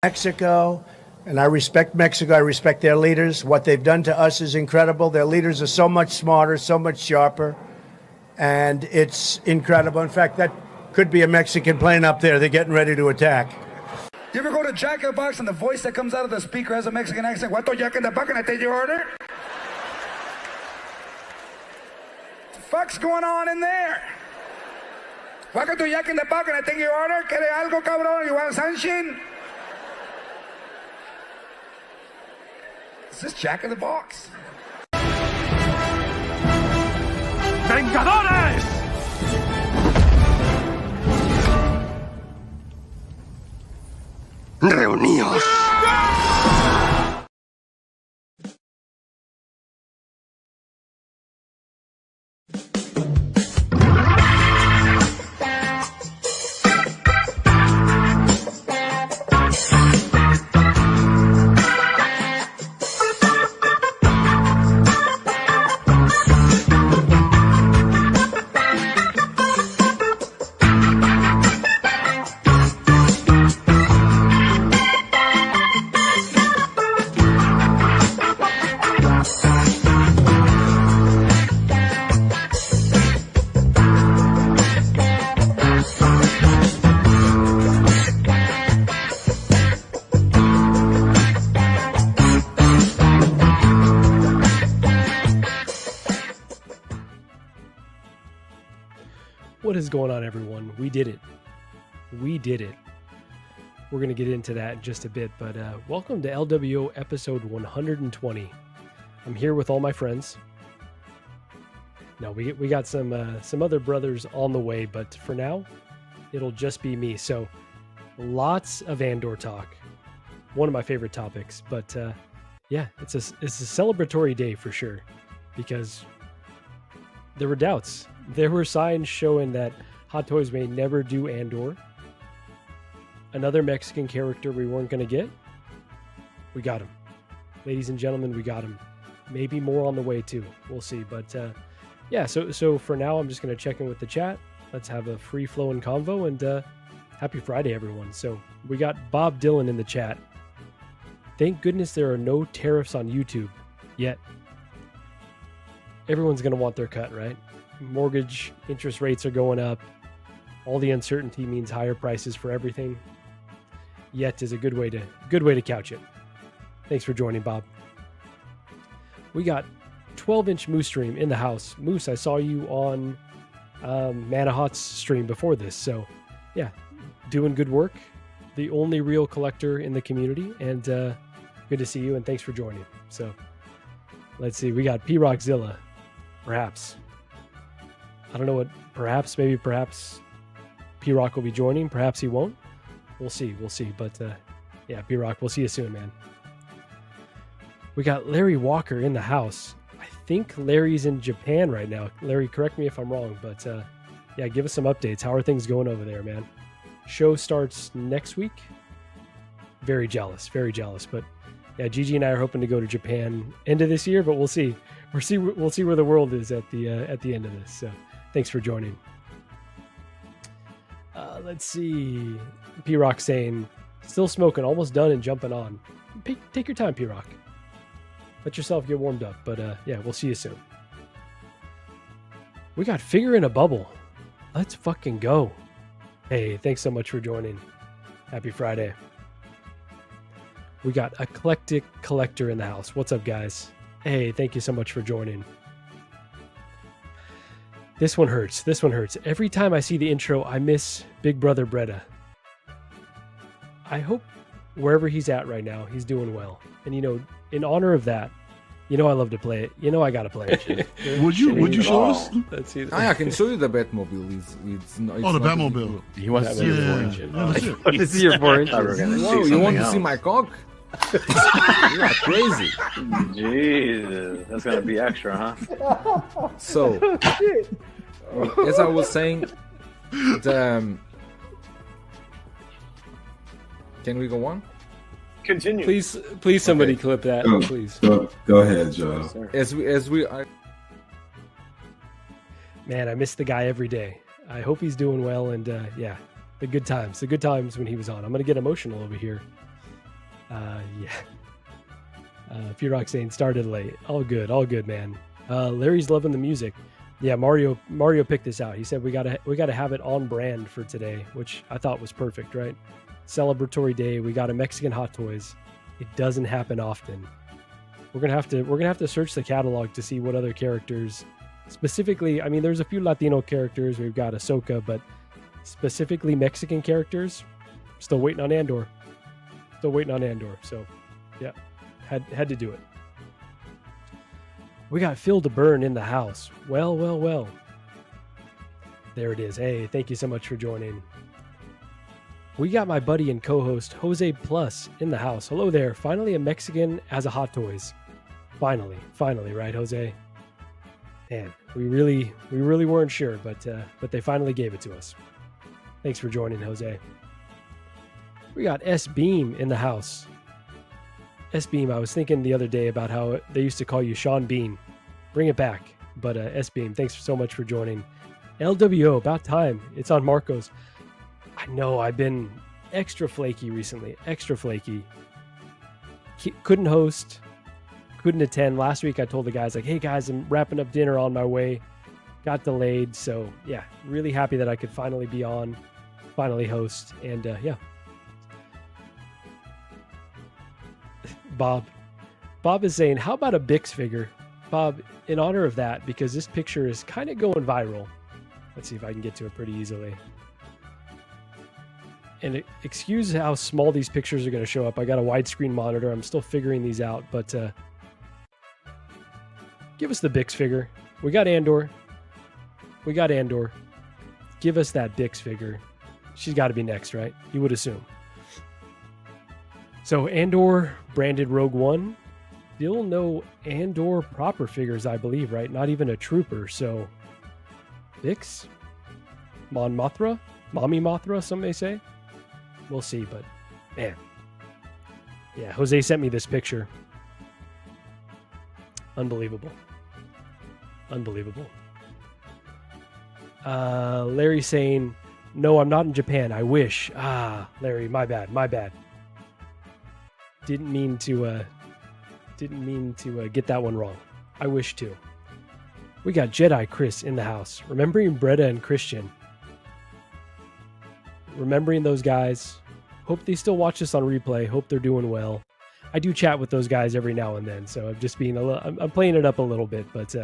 Mexico, and I respect Mexico. I respect their leaders. What they've done to us is incredible. Their leaders are so much smarter, so much sharper, and it's incredible. In fact, that could be a Mexican plane up there. They're getting ready to attack. You ever go to Jack in the Box and the voice that comes out of the speaker has a Mexican accent? What the Jack in the Box? Can I take your order? What the fuck's going on in there? Welcome to Jack in the Box. Can I take your order? ¿Quiere algo, cabrón? You want sunshine? Is this Jack in the Box? ¡Vengadores! Reuníos. What is going on, everyone? We did it. We did it. We're going to get into that in just a bit, but welcome to LWO episode 120. I'm here with all my friends. No, we got some other brothers on the way, but for now, it'll just be me. So lots of Andor talk. One of my favorite topics, but yeah, it's a celebratory day for sure, because there were doubts. There were signs showing that Hot Toys may never do Andor. Another Mexican character we weren't going to get. We got him. Ladies and gentlemen, we got him. Maybe more on the way too. We'll see. But yeah, so for now, I'm just going to check in with the chat. Let's have a free-flowing convo, and happy Friday, everyone. So we got Bob Dylan in the chat. Thank goodness there are no tariffs on YouTube yet. Everyone's going to want their cut, right? Mortgage interest rates are going up. All the uncertainty means higher prices for everything. Yet is a good way to couch it. Thanks for joining, Bob. We got 12-inch Moose stream in the house. Moose, I saw you on Manahot's stream before this. So yeah, doing good work. The only real collector in the community, and good to see you, and thanks for joining. So let's see, we got PRockZilla. Perhaps. I don't know what, perhaps P-Rock will be joining. Perhaps he won't. We'll see. But yeah, P-Rock, we'll see you soon, man. We got Larry Walker in the house. I think Larry's in Japan right now. Larry, correct me if I'm wrong, but yeah, give us some updates. How are things going over there, man? Show starts next week. Very jealous. But yeah, Gigi and I are hoping to go to Japan end of this year, but we'll see. We'll see where the world is at the end of this. So thanks for joining. Let's see. P-Rock saying, still smoking, almost done and jumping on. Take your time, P-Rock. Let yourself get warmed up. But yeah, we'll see you soon. We got Figure in a Bubble. Let's fucking go. Hey, thanks so much for joining. Happy Friday. We got Eclectic Collector in the house. What's up, guys? Hey, thank you so much for joining. This one hurts. Every time I see the intro, I miss Big Brother Breda. I hope wherever he's at right now, he's doing well. And, you know, in honor of that, you know I love to play it. You know I got to play it. Would you show us? Let's see. I can show you the Batmobile. It's the Batmobile. He wants to see your 4-inch. Let's see your 4-inch. Wow, you want to see my cock? You are crazy. Jesus, that's gonna be extra, huh? So, as I was saying, can we go on? Continue. Please, somebody clip that, please. Go ahead, Joe. As we are. Man, I miss the guy every day. I hope he's doing well, and yeah, the good times when he was on. I'm gonna get emotional over here. Yeah. PRock saying started late. All good, man. Larry's loving the music. Yeah, Mario picked this out. He said we gotta have it on brand for today, which I thought was perfect, right? Celebratory day. We got a Mexican Hot Toys. It doesn't happen often. We're gonna have to search the catalog to see what other characters specifically. I mean, there's a few Latino characters. We've got Ahsoka, but specifically Mexican characters. Still waiting on Andor. So yeah, had to do it. We got Phil to burn in the house. Well. There it is. Hey, thank you so much for joining. We got my buddy and co-host Jose Plus in the house. Hello there. Finally a Mexican as a Hot Toys. Finally, right, Jose? Man, we really weren't sure, but they finally gave it to us. Thanks for joining, Jose. We got S Beam in the house. S Beam, I was thinking the other day about how they used to call you Sean Bean. Bring it back. But S Beam, thanks so much for joining. LWO, about time. It's on Marcos. I know, I've been extra flaky recently. Couldn't host. Couldn't attend. Last week I told the guys, like, hey guys, I'm wrapping up dinner on my way. Got delayed. So yeah, really happy that I could finally be on. Finally host. And yeah. Bob is saying, how about a Bix figure? Bob, in honor of that, because this picture is kind of going viral. Let's see if I can get to it pretty easily. And excuse how small these pictures are going to show up. I got a widescreen monitor. I'm still figuring these out, but give us the Bix figure. We got Andor. Give us that Bix figure. She's got to be next, right? You would assume. So Andor branded Rogue One. Still no Andor proper figures, I believe, right? Not even a trooper. So Bix? Mon Mothra? Mommy Mothra, some may say. We'll see, but man. Yeah, Jose sent me this picture. Unbelievable. Larry saying, no, I'm not in Japan. I wish. Larry, my bad. Didn't mean to get that one wrong. I wish too. We got Jedi Chris in the house. Remembering Breda and Christian. Remembering those guys. Hope they still watch this on replay. Hope they're doing well. I do chat with those guys every now and then, so I'm just being I'm playing it up a little bit, but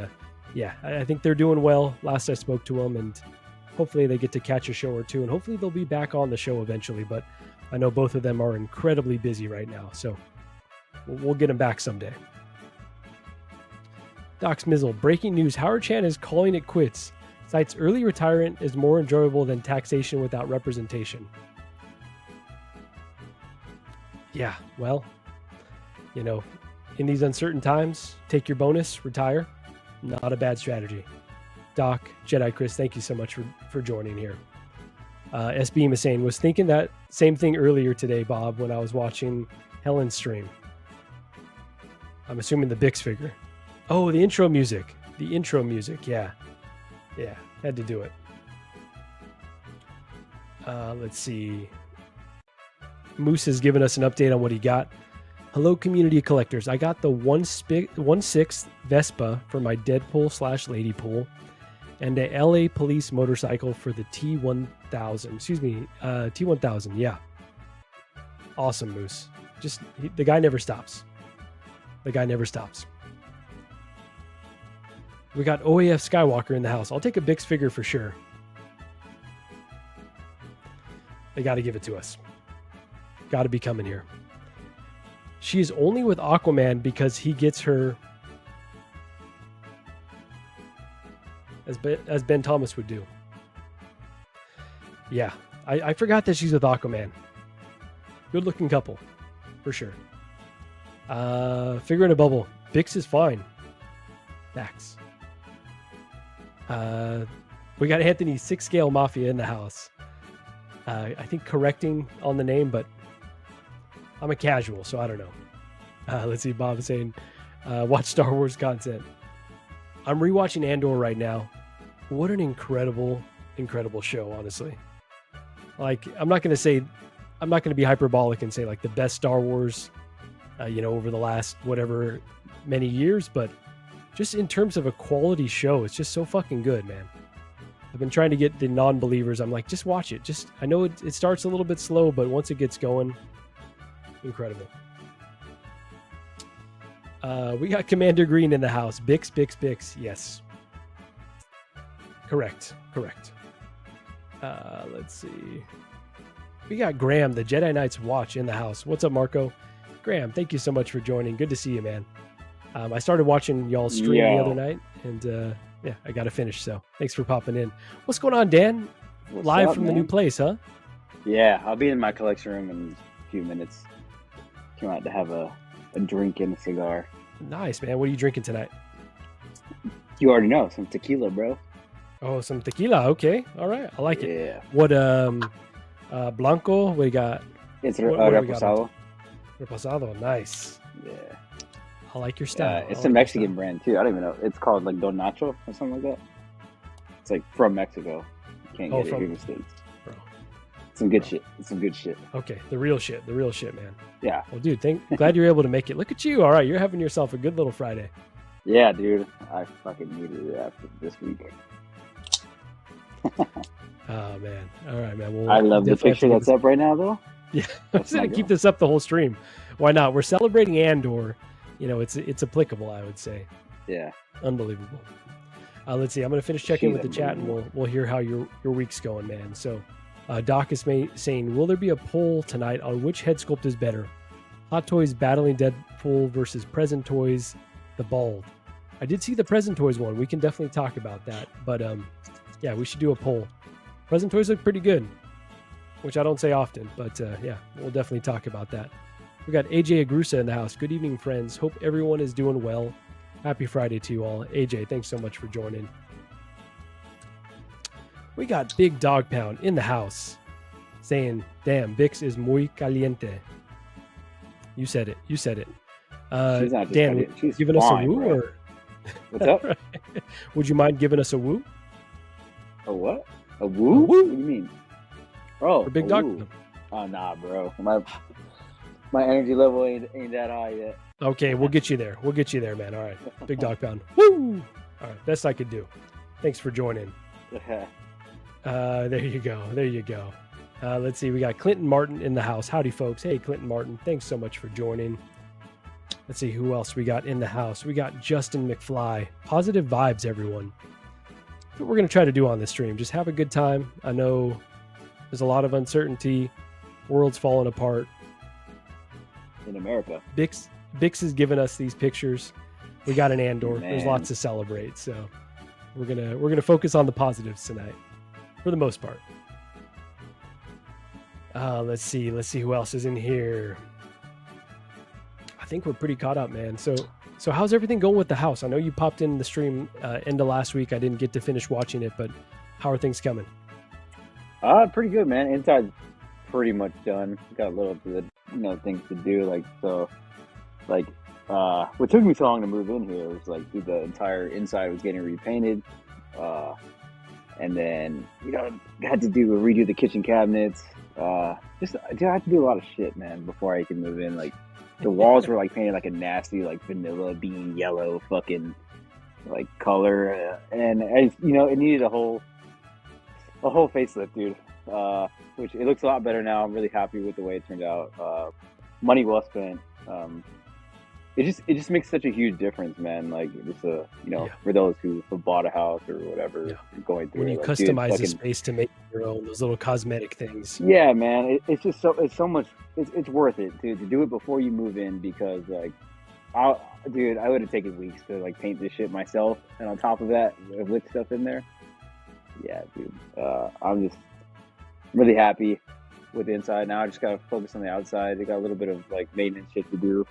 yeah, I think they're doing well. Last I spoke to them, and hopefully they get to catch a show or two, and hopefully they'll be back on the show eventually, but I know both of them are incredibly busy right now, so we'll get them back someday. Doc Smizzle, breaking news, Howard Chan is calling it quits. Cites early retirement is more enjoyable than taxation without representation. Yeah, well, you know, in these uncertain times, take your bonus, retire. Not a bad strategy. Doc, Jedi Chris, thank you so much for joining here. SB is saying, was thinking that same thing earlier today, Bob, when I was watching Helen's stream. I'm assuming the Bix figure. Oh, the intro music. Yeah. Yeah, had to do it. Let's see. Moose has given us an update on what he got. Hello, community collectors. I got the 1/6 Vespa for my Deadpool / Lady Pool, and a LA police motorcycle for the T1000. T1000. Yeah. Awesome, Moose. The guy never stops. We got OAF Skywalker in the house. I'll take a Bix figure for sure. They got to give it to us. Got to be coming here. She is only with Aquaman because he gets her, as Ben Thomas would do. Yeah, I forgot that she's with Aquaman. Good looking couple, for sure. Figure in a bubble. Bix is fine. Max. We got Anthony 6 Scale Mafia in the house. I think correcting on the name, but I'm a casual, so I don't know. Let's see, Bob is saying, watch Star Wars content. I'm rewatching Andor right now. What an incredible show, honestly. Like, I'm not going to say I'm not going to be hyperbolic and say like the best Star Wars, over the last whatever many years, but just in terms of a quality show, it's just so fucking good, man. I've been trying to get the non-believers. I'm like, just watch it. I know it starts a little bit slow, but once it gets going, incredible. We got Commander Green in the house. Bix. Yes. Correct. Let's see. We got Graham, the Jedi Knights Watch, in the house. What's up, Marco? Graham, thank you so much for joining. Good to see you, man. I started watching y'all's stream the other night, and I got to finish. So thanks for popping in. What's going on, Dan? What's Live up, from man? the new place, huh? Yeah, I'll be in my collection room in a few minutes. Came out to have a drink and a cigar. Nice, man. What are you drinking tonight? You already know, some tequila, bro. Oh, some tequila. Okay. All right. I like it. Yeah. What, Blanco? We got It's What do we got reposado. Reposado. Nice. Yeah. I like your style. It's a Mexican brand, too. I don't even know. It's called, like, Don Nacho or something like that. It's, like, from Mexico. You can't get it here in the States. Bro. Some good shit. It's some good shit. Okay. The real shit, man. Yeah. Well, dude, glad you're able to make it. Look at you. All right. You're having yourself a good little Friday. Yeah, dude. I fucking needed it after this week. Oh, man. All right, man. Well, I love the definitely have picture to that's up right now, though. Yeah, I'm just gonna keep this up the whole stream. Why not? We're celebrating Andor. It's applicable, I would say. Yeah. Unbelievable. Let's see. I'm gonna finish checking with the chat, and we'll hear how your week's going, man. So, Doc is saying, will there be a poll tonight on which head sculpt is better? Hot Toys battling Deadpool versus Present Toys, the Bald. I did see the Present Toys one. We can definitely talk about that. But yeah, we should do a poll. Present Toys look pretty good, which I don't say often, but yeah, we'll definitely talk about that. We got AJ Agrusa in the house. Good evening, friends. Hope everyone is doing well. Happy Friday to you all. AJ, thanks so much for joining. We got Big Dog Pound in the house saying, damn, Bix is muy caliente. You said it. She's not just Dan, caliente. She's giving us a fine, woo? bro. Or What's up? would you mind giving us a woo? A what? A woo? What do you mean? Oh, For Big a Dog woo. Pound? Oh, nah, bro. My energy level ain't that high yet. Okay, we'll get you there. We'll get you there, man. All right. Big Dog Pound. Woo! All right, best I could do. Thanks for joining. There you go. Let's see. We got Clinton Martin in the house. Howdy, folks. Hey, Clinton Martin. Thanks so much for joining. Let's see who else we got in the house. We got Justin McFly. Positive vibes, everyone. That's what we're going to try to do on this stream. Just have a good time. I know there's a lot of uncertainty. World's falling apart. In America. Bix has given us these pictures. We got an Andor. Man. There's lots to celebrate. So we're gonna focus on the positives tonight, for the most part. Let's see who else is in here. I think we're pretty caught up, man. So how's everything going with the house? I know you popped in the stream end of last week. I didn't get to finish watching it, but how are things coming? Pretty good, man. Inside's pretty much done. Got a little bit, things to do. What took me so long to move in here was the entire inside was getting repainted, and then had to redo the kitchen cabinets. I had to do a lot of shit, man, before I could move in. The walls were painted a nasty vanilla bean yellow fucking color, and it needed a whole facelift, dude. Which it looks a lot better now. I'm really happy with the way it turned out. Money well spent. It just makes such a huge difference, man. For those who have bought a house or whatever, going through when you customize the space to make your own, those little cosmetic things. Yeah, man. It's so much. It's worth it to do it before you move in, because I would have taken weeks to paint this shit myself, and on top of that, with stuff in there. Yeah, dude. I'm just really happy with the inside now. I just gotta focus on the outside. They got a little bit of maintenance shit to do,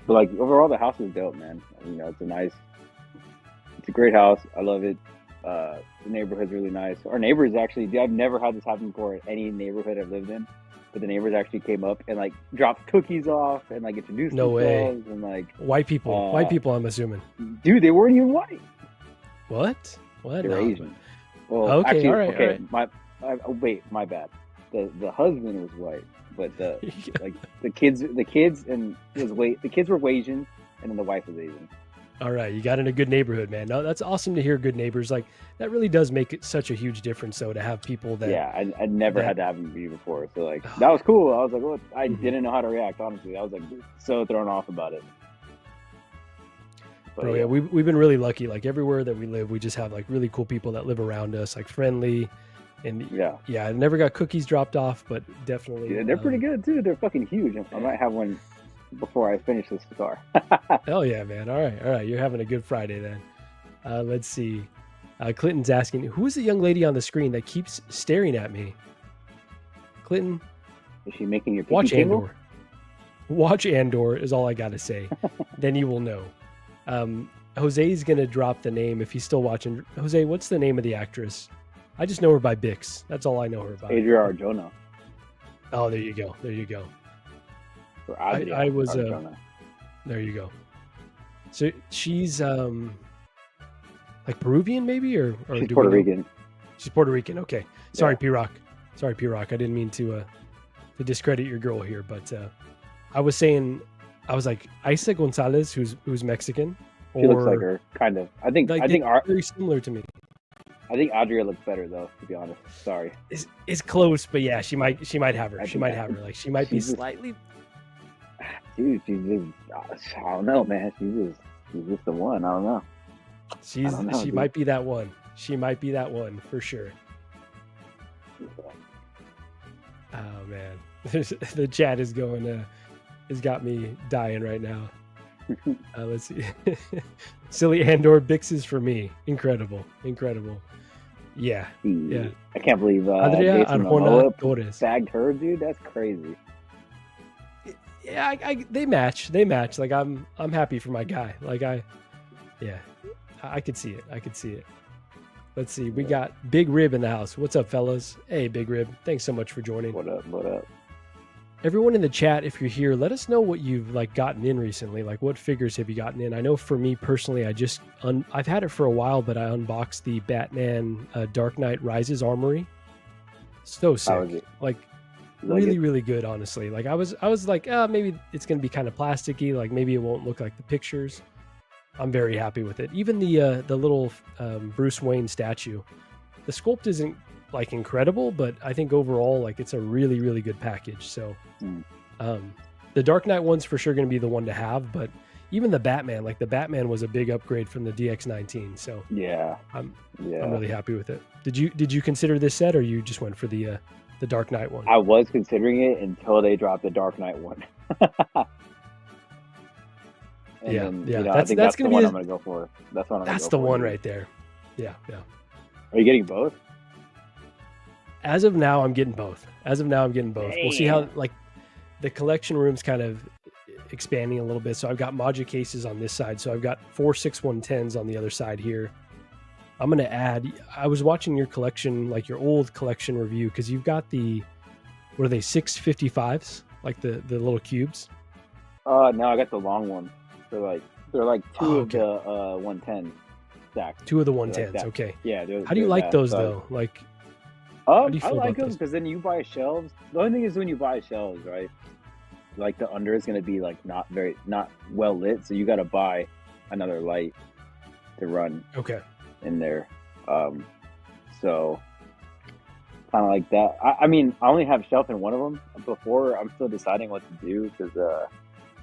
but overall the house is dope, man. It's a great house. I love it. The neighborhood's really nice. Our neighbors actually, I've never had this happen before in any neighborhood I've lived in, but the neighbors actually came up and dropped cookies off and introduced No themselves way. and white people, I'm assuming. Dude, they weren't even white. What? They're No. Asian. Well, Okay, actually, all right. Wait, my bad. the husband was white, but the kids and the kids were Asian, and then the wife was Asian. All right, you got in a good neighborhood, man. No, that's awesome to hear. Good neighbors, like that really does make it such a huge difference, though, to have people that. Yeah, I'd never had to have them be before, so like that was cool. I was like, well, I didn't know how to react. Honestly, I was like so thrown off about it. But, Bro, yeah, we've been really lucky. Like everywhere that we live, we just have like really cool people that live around us, like friendly, and yeah. I never got cookies dropped off, but definitely. Yeah, they're pretty good too. They're fucking huge. I might have one before I finish this cigar. Hell yeah, man. All right. You're having a good Friday then. Let's see. Clinton's asking, who's the young lady on the screen that keeps staring at me? Clinton, is she making your watch tingle? Andor. Watch Andor is all I got to say. Then you will know. Jose's going to drop the name if he's still watching. Jose, what's the name of the actress? I just know her by Bix. That's all I know her by. Adria Arjona. Oh, there you go. I was there you go. So she's like Peruvian maybe or she's Puerto Rican. She's Puerto Rican. Okay. Sorry, P-Rock. I didn't mean to discredit your girl here, but I was like Isa Gonzalez, who's Mexican. She looks like her, kind of. I think very similar to me. I think Adria looks better though, to be honest. Sorry. It's close, but yeah, she might have her. She might have her. Like she might be slightly. Dude, she's just, I don't know, man. She's just the one. I don't know. She might be that one. She might be that one for sure. Oh man, the chat is going. Has got me dying right now. Let's see. Silly Andor Bixes for me. Incredible. Yeah. I can't believe Adria Jason Arjona Momoa Torres bagged her, dude. That's crazy. Yeah, they match. Like I'm happy for my guy. Like I could see it. Let's see. We got Big Rib in the house. What's up, fellas? Hey, Big Rib. Thanks so much for joining. What up? Everyone in the chat, if you're here, let us know what you've like gotten in recently. Like what figures have you gotten in? I know for me personally, I've had it for a while, but I unboxed the Batman Dark Knight Rises Armory. So sick. Like really good, honestly. Like I was like, maybe it's gonna be kind of plasticky, like maybe it won't look like the pictures. I'm very happy with it. Even the little Bruce Wayne statue, the sculpt isn't like incredible, but I think overall like it's a really good package. So the Dark Knight one's for sure gonna be the one to have, but even the Batman was a big upgrade from the DX19. So I'm really happy with it. Did you consider this set, or you just went for the Dark Knight one? I was considering it until they dropped the Dark Knight one. That's gonna be one I'm gonna go for. That's the one right there. Yeah. Are you getting both? As of now, I'm getting both. Damn. We'll see how like the collection room's kind of expanding a little bit. So I've got Module cases on this side. So I've got 4 6110s on the other side here. I'm going to add, I was watching your collection, like your old collection review, because you've got what are they, 655s? Like the little cubes? No, I got the long one. They're like two of the 110 stacks. Two of the 110s, like okay. Yeah. How do you like those though? Like, I like them because then you buy shelves. The only thing is when you buy shelves, right? Like the under is going to be like not well lit, so you got to buy another light to run. Okay. In there, so kind of like that. I mean, I only have shelf in one of them. Before, I'm still deciding what to do because it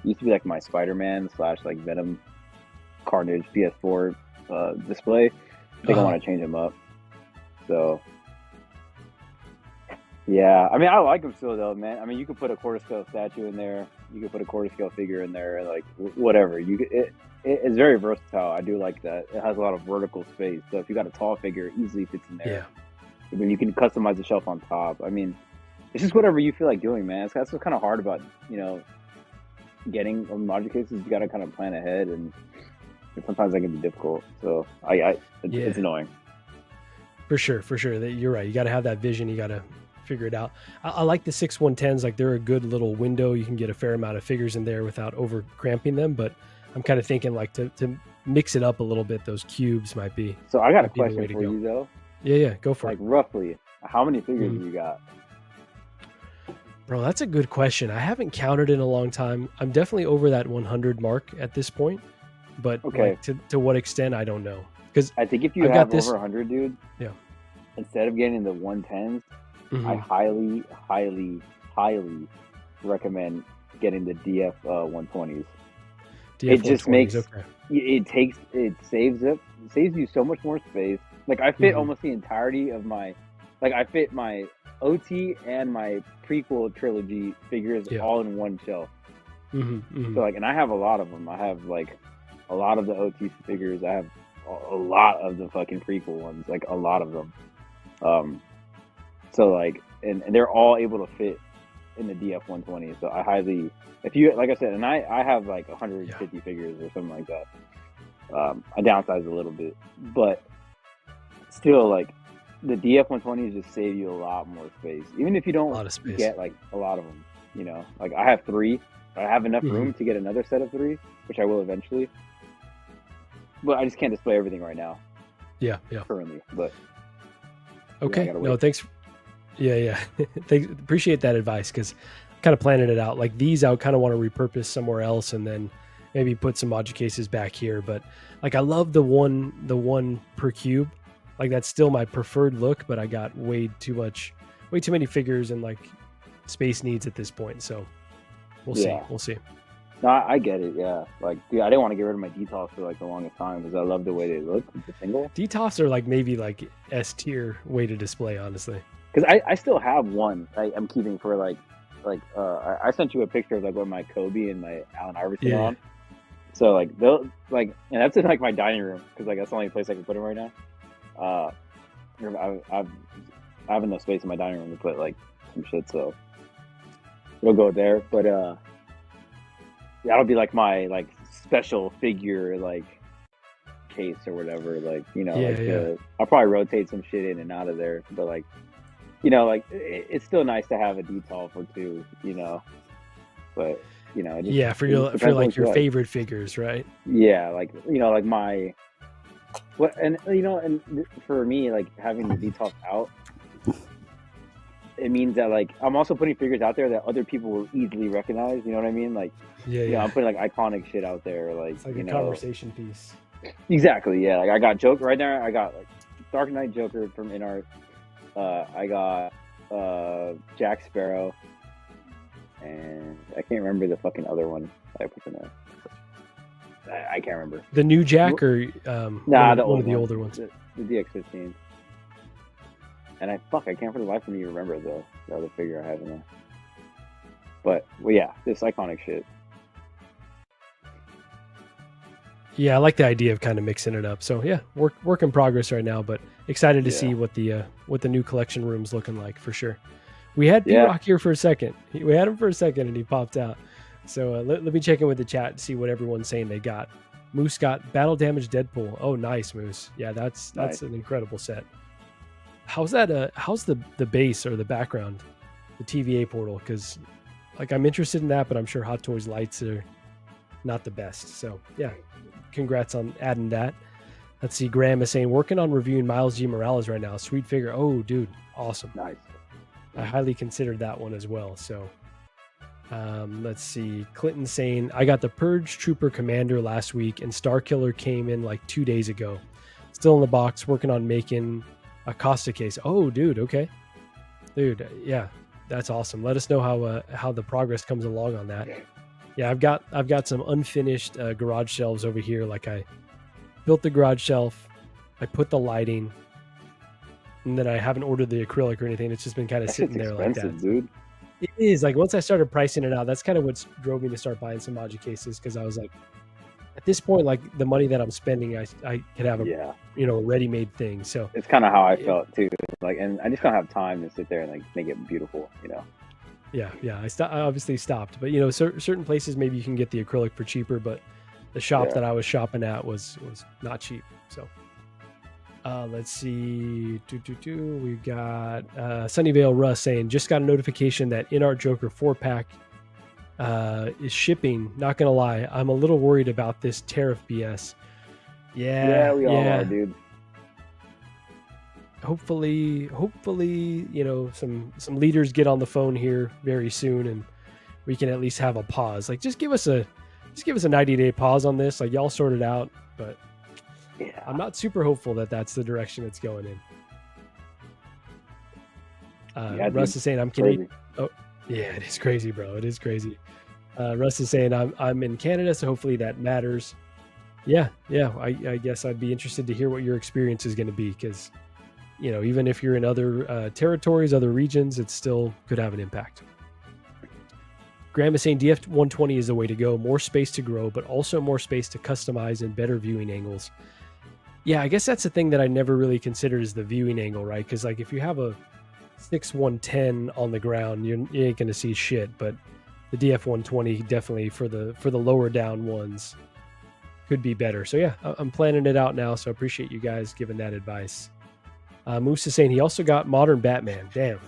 used to be like my Spider-Man / like Venom Carnage PS4 display. I think I want to change them up. So. Yeah, I mean, I like them still, though, man. I mean, you could put a quarter scale statue in there. You could put a quarter scale figure in there, like whatever. It's very versatile. I do like that. It has a lot of vertical space. So if you got a tall figure, it easily fits in there. Yeah. I mean, you can customize the shelf on top. I mean, it's just whatever you feel like doing, man. That's what's kind of hard about, getting module cases. You got to kind of plan ahead, and sometimes that can be difficult. So it's annoying. For sure. You're right. You got to have that vision. You got to figure it out. I like the 6110s. Like they're a good little window. You can get a fair amount of figures in there without over cramping them. But I'm kind of thinking like to mix it up a little bit. Those cubes might be. So I got a question for you though. Yeah, go for it. Like roughly, how many figures do you got? Bro, that's a good question. I haven't counted in a long time. I'm definitely over that 100 mark at this point, but Okay. like, to what extent, I don't know. Because I think if you I've have got this- over 100, dude, Yeah. instead of getting the 110s, Mhm. I highly, highly, highly recommend getting the DF 120s. DF it just 120s, makes okay. it saves you so much more space. Like I fit Mhm. almost the entirety of my, like I fit my OT and my prequel trilogy figures Yeah. all in one shelf. Mhm. So like, and I have a lot of them. I have like a lot of the OT figures. I have a lot of the fucking prequel ones, like a lot of them. So like, and they're all able to fit in the DF 120. So I highly, if you, like I said, and I have like 150 figures or something like that. I downsized a little bit, but still, like the DF 120s just save you a lot more space, even if you A lot don't of space. get like a lot of them. You know, like I have 3. I have enough room to get another set of 3, which I will eventually. But I just can't display everything right now, Yeah. currently. But Okay. gotta No, wait. thanks. Yeah. Thanks. Appreciate that advice because kind of planning it out. Like these, I would kind of want to repurpose somewhere else and then maybe put some module cases back here. But like, I love the one per cube. Like that's still my preferred look, but I got way too many figures and like space needs at this point. So we'll Yeah. see. no, I get it. Yeah, like dude, I didn't want to get rid of my detours for like the longest time because I love the way they look with the single. DTOFs are like maybe like S tier way to display, honestly. Because I still have one I'm keeping for like I sent you a picture of like what my Kobe and my Allen Iverson Yeah. are on. So like they'll like, and that's in like my dining room because like that's the only place I can put them right now. I have enough space in my dining room to put like some shit, so we'll go there. But that'll be like my like special figure like case or whatever. Like I'll probably rotate some shit in and out of there, but like like it's still nice to have a detail for 2, but it just, For it depends like what your you like. favorite figures, right? Yeah, like like my what, and for me, like having the details out, it means that like I'm also putting figures out there that other people will easily recognize. You know what I mean? Like I'm putting like iconic shit out there, like It's like a conversation piece. Exactly, yeah. Like I got Joker right there. I got like Dark Knight Joker from InArt. I got Jack Sparrow, and I can't remember the fucking other one I put in there. I can't remember. The new Jack or Nah, one of the older ones. the DX15. And I can't for the life of me remember the other figure I have in there. But well, yeah, this iconic shit. Yeah, I like the idea of kind of mixing it up. So yeah, work in progress right now, but excited to see what the new collection room's looking like for sure. We had PRock here for a second. We had him for a second and he popped out. So let me check in with the chat to see what everyone's saying they got. Moose got Battle Damage Deadpool. Oh, nice, Moose. Yeah, that's Nice. an incredible set. How's that? How's the base or the background, the TVA portal? Because like I'm interested in that, but I'm sure Hot Toys lights are not the best. So yeah, congrats on adding that. Let's see. Graham is saying working on reviewing Miles G. Morales right now. Sweet figure. Oh, dude, awesome. Nice. I highly considered that one as well. So let's see. Clinton saying I got the Purge Trooper Commander last week and Star Killer came in like 2 days ago. Still in the box, working on making a Costa case. Oh, dude. Okay. Dude. Yeah, that's awesome. Let us know how the progress comes along on that. Yeah, I've got some unfinished garage shelves over here. Like I built the garage shelf, I put the lighting, and then I haven't ordered the acrylic or anything. It's just been kind of sitting there like that. Dude. It is like once I started pricing it out, that's kind of what drove me to start buying some module cases because I was like, at this point, like the money that I'm spending, I could have a ready-made thing. So it's kind of how I felt too. Like, and I just don't have time to sit there and like make it beautiful. Yeah. I obviously stopped, but certain places maybe you can get the acrylic for cheaper, but the shop that I was shopping at was not cheap. So let's see. We got Sunnyvale Russ saying just got a notification that InArt Joker 4-pack is shipping. Not gonna lie, I'm a little worried about this tariff BS. Yeah, we all are, dude. hopefully, you know, some leaders get on the phone here very soon, and we can at least have a pause. Like, just give us a 90-day pause on this. Like, y'all sort it out, but Yeah. I'm not super hopeful that that's the direction it's going in. Yeah, Russ dude, is saying I'm crazy. Canadian. Oh, yeah, it is crazy, bro. It is crazy. Russ is saying I'm in Canada, so hopefully that matters. Yeah. I guess I'd be interested to hear what your experience is going to be, because, you know, even if you're in other territories, other regions, it still could have an impact. Graham is saying DF120 is the way to go. More space to grow, but also more space to customize and better viewing angles. Yeah, I guess that's the thing that I never really considered, is the viewing angle, right? Because, like, if you have a 6-110 on the ground, you ain't going to see shit. But the DF120 definitely for the lower down ones could be better. So yeah, I'm planning it out now. So I appreciate you guys giving that advice. Moose is saying he also got Modern Batman. Damn.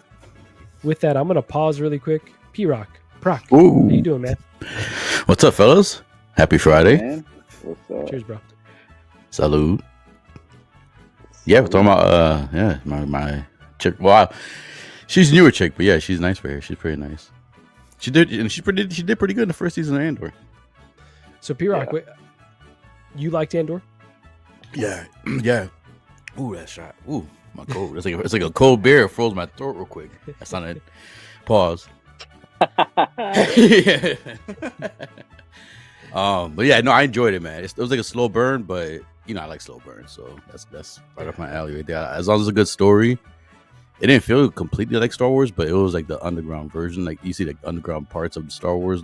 With that, I'm going to pause really quick. Prock, how you doing, man? What's up, fellas? Happy Friday. Man, what's up? Cheers, bro. Salud. Yeah, we're talking about my chick. Well, she's a newer chick, but yeah, she's nice for her. She's pretty nice. She did pretty good in the first season of Andor. So Prock, you liked Andor? Yeah. Ooh, that shot. Ooh, my cold. It's like a cold beer. It froze my throat real quick. That sounded. Pause. Yeah. But yeah, no, I enjoyed it, man. It was like a slow burn, but you know, I like slow burns, so that's right up my alley right there. As long as it's a good story. It didn't feel completely like Star Wars, but it was like the underground version. Like you see like underground parts of the Star Wars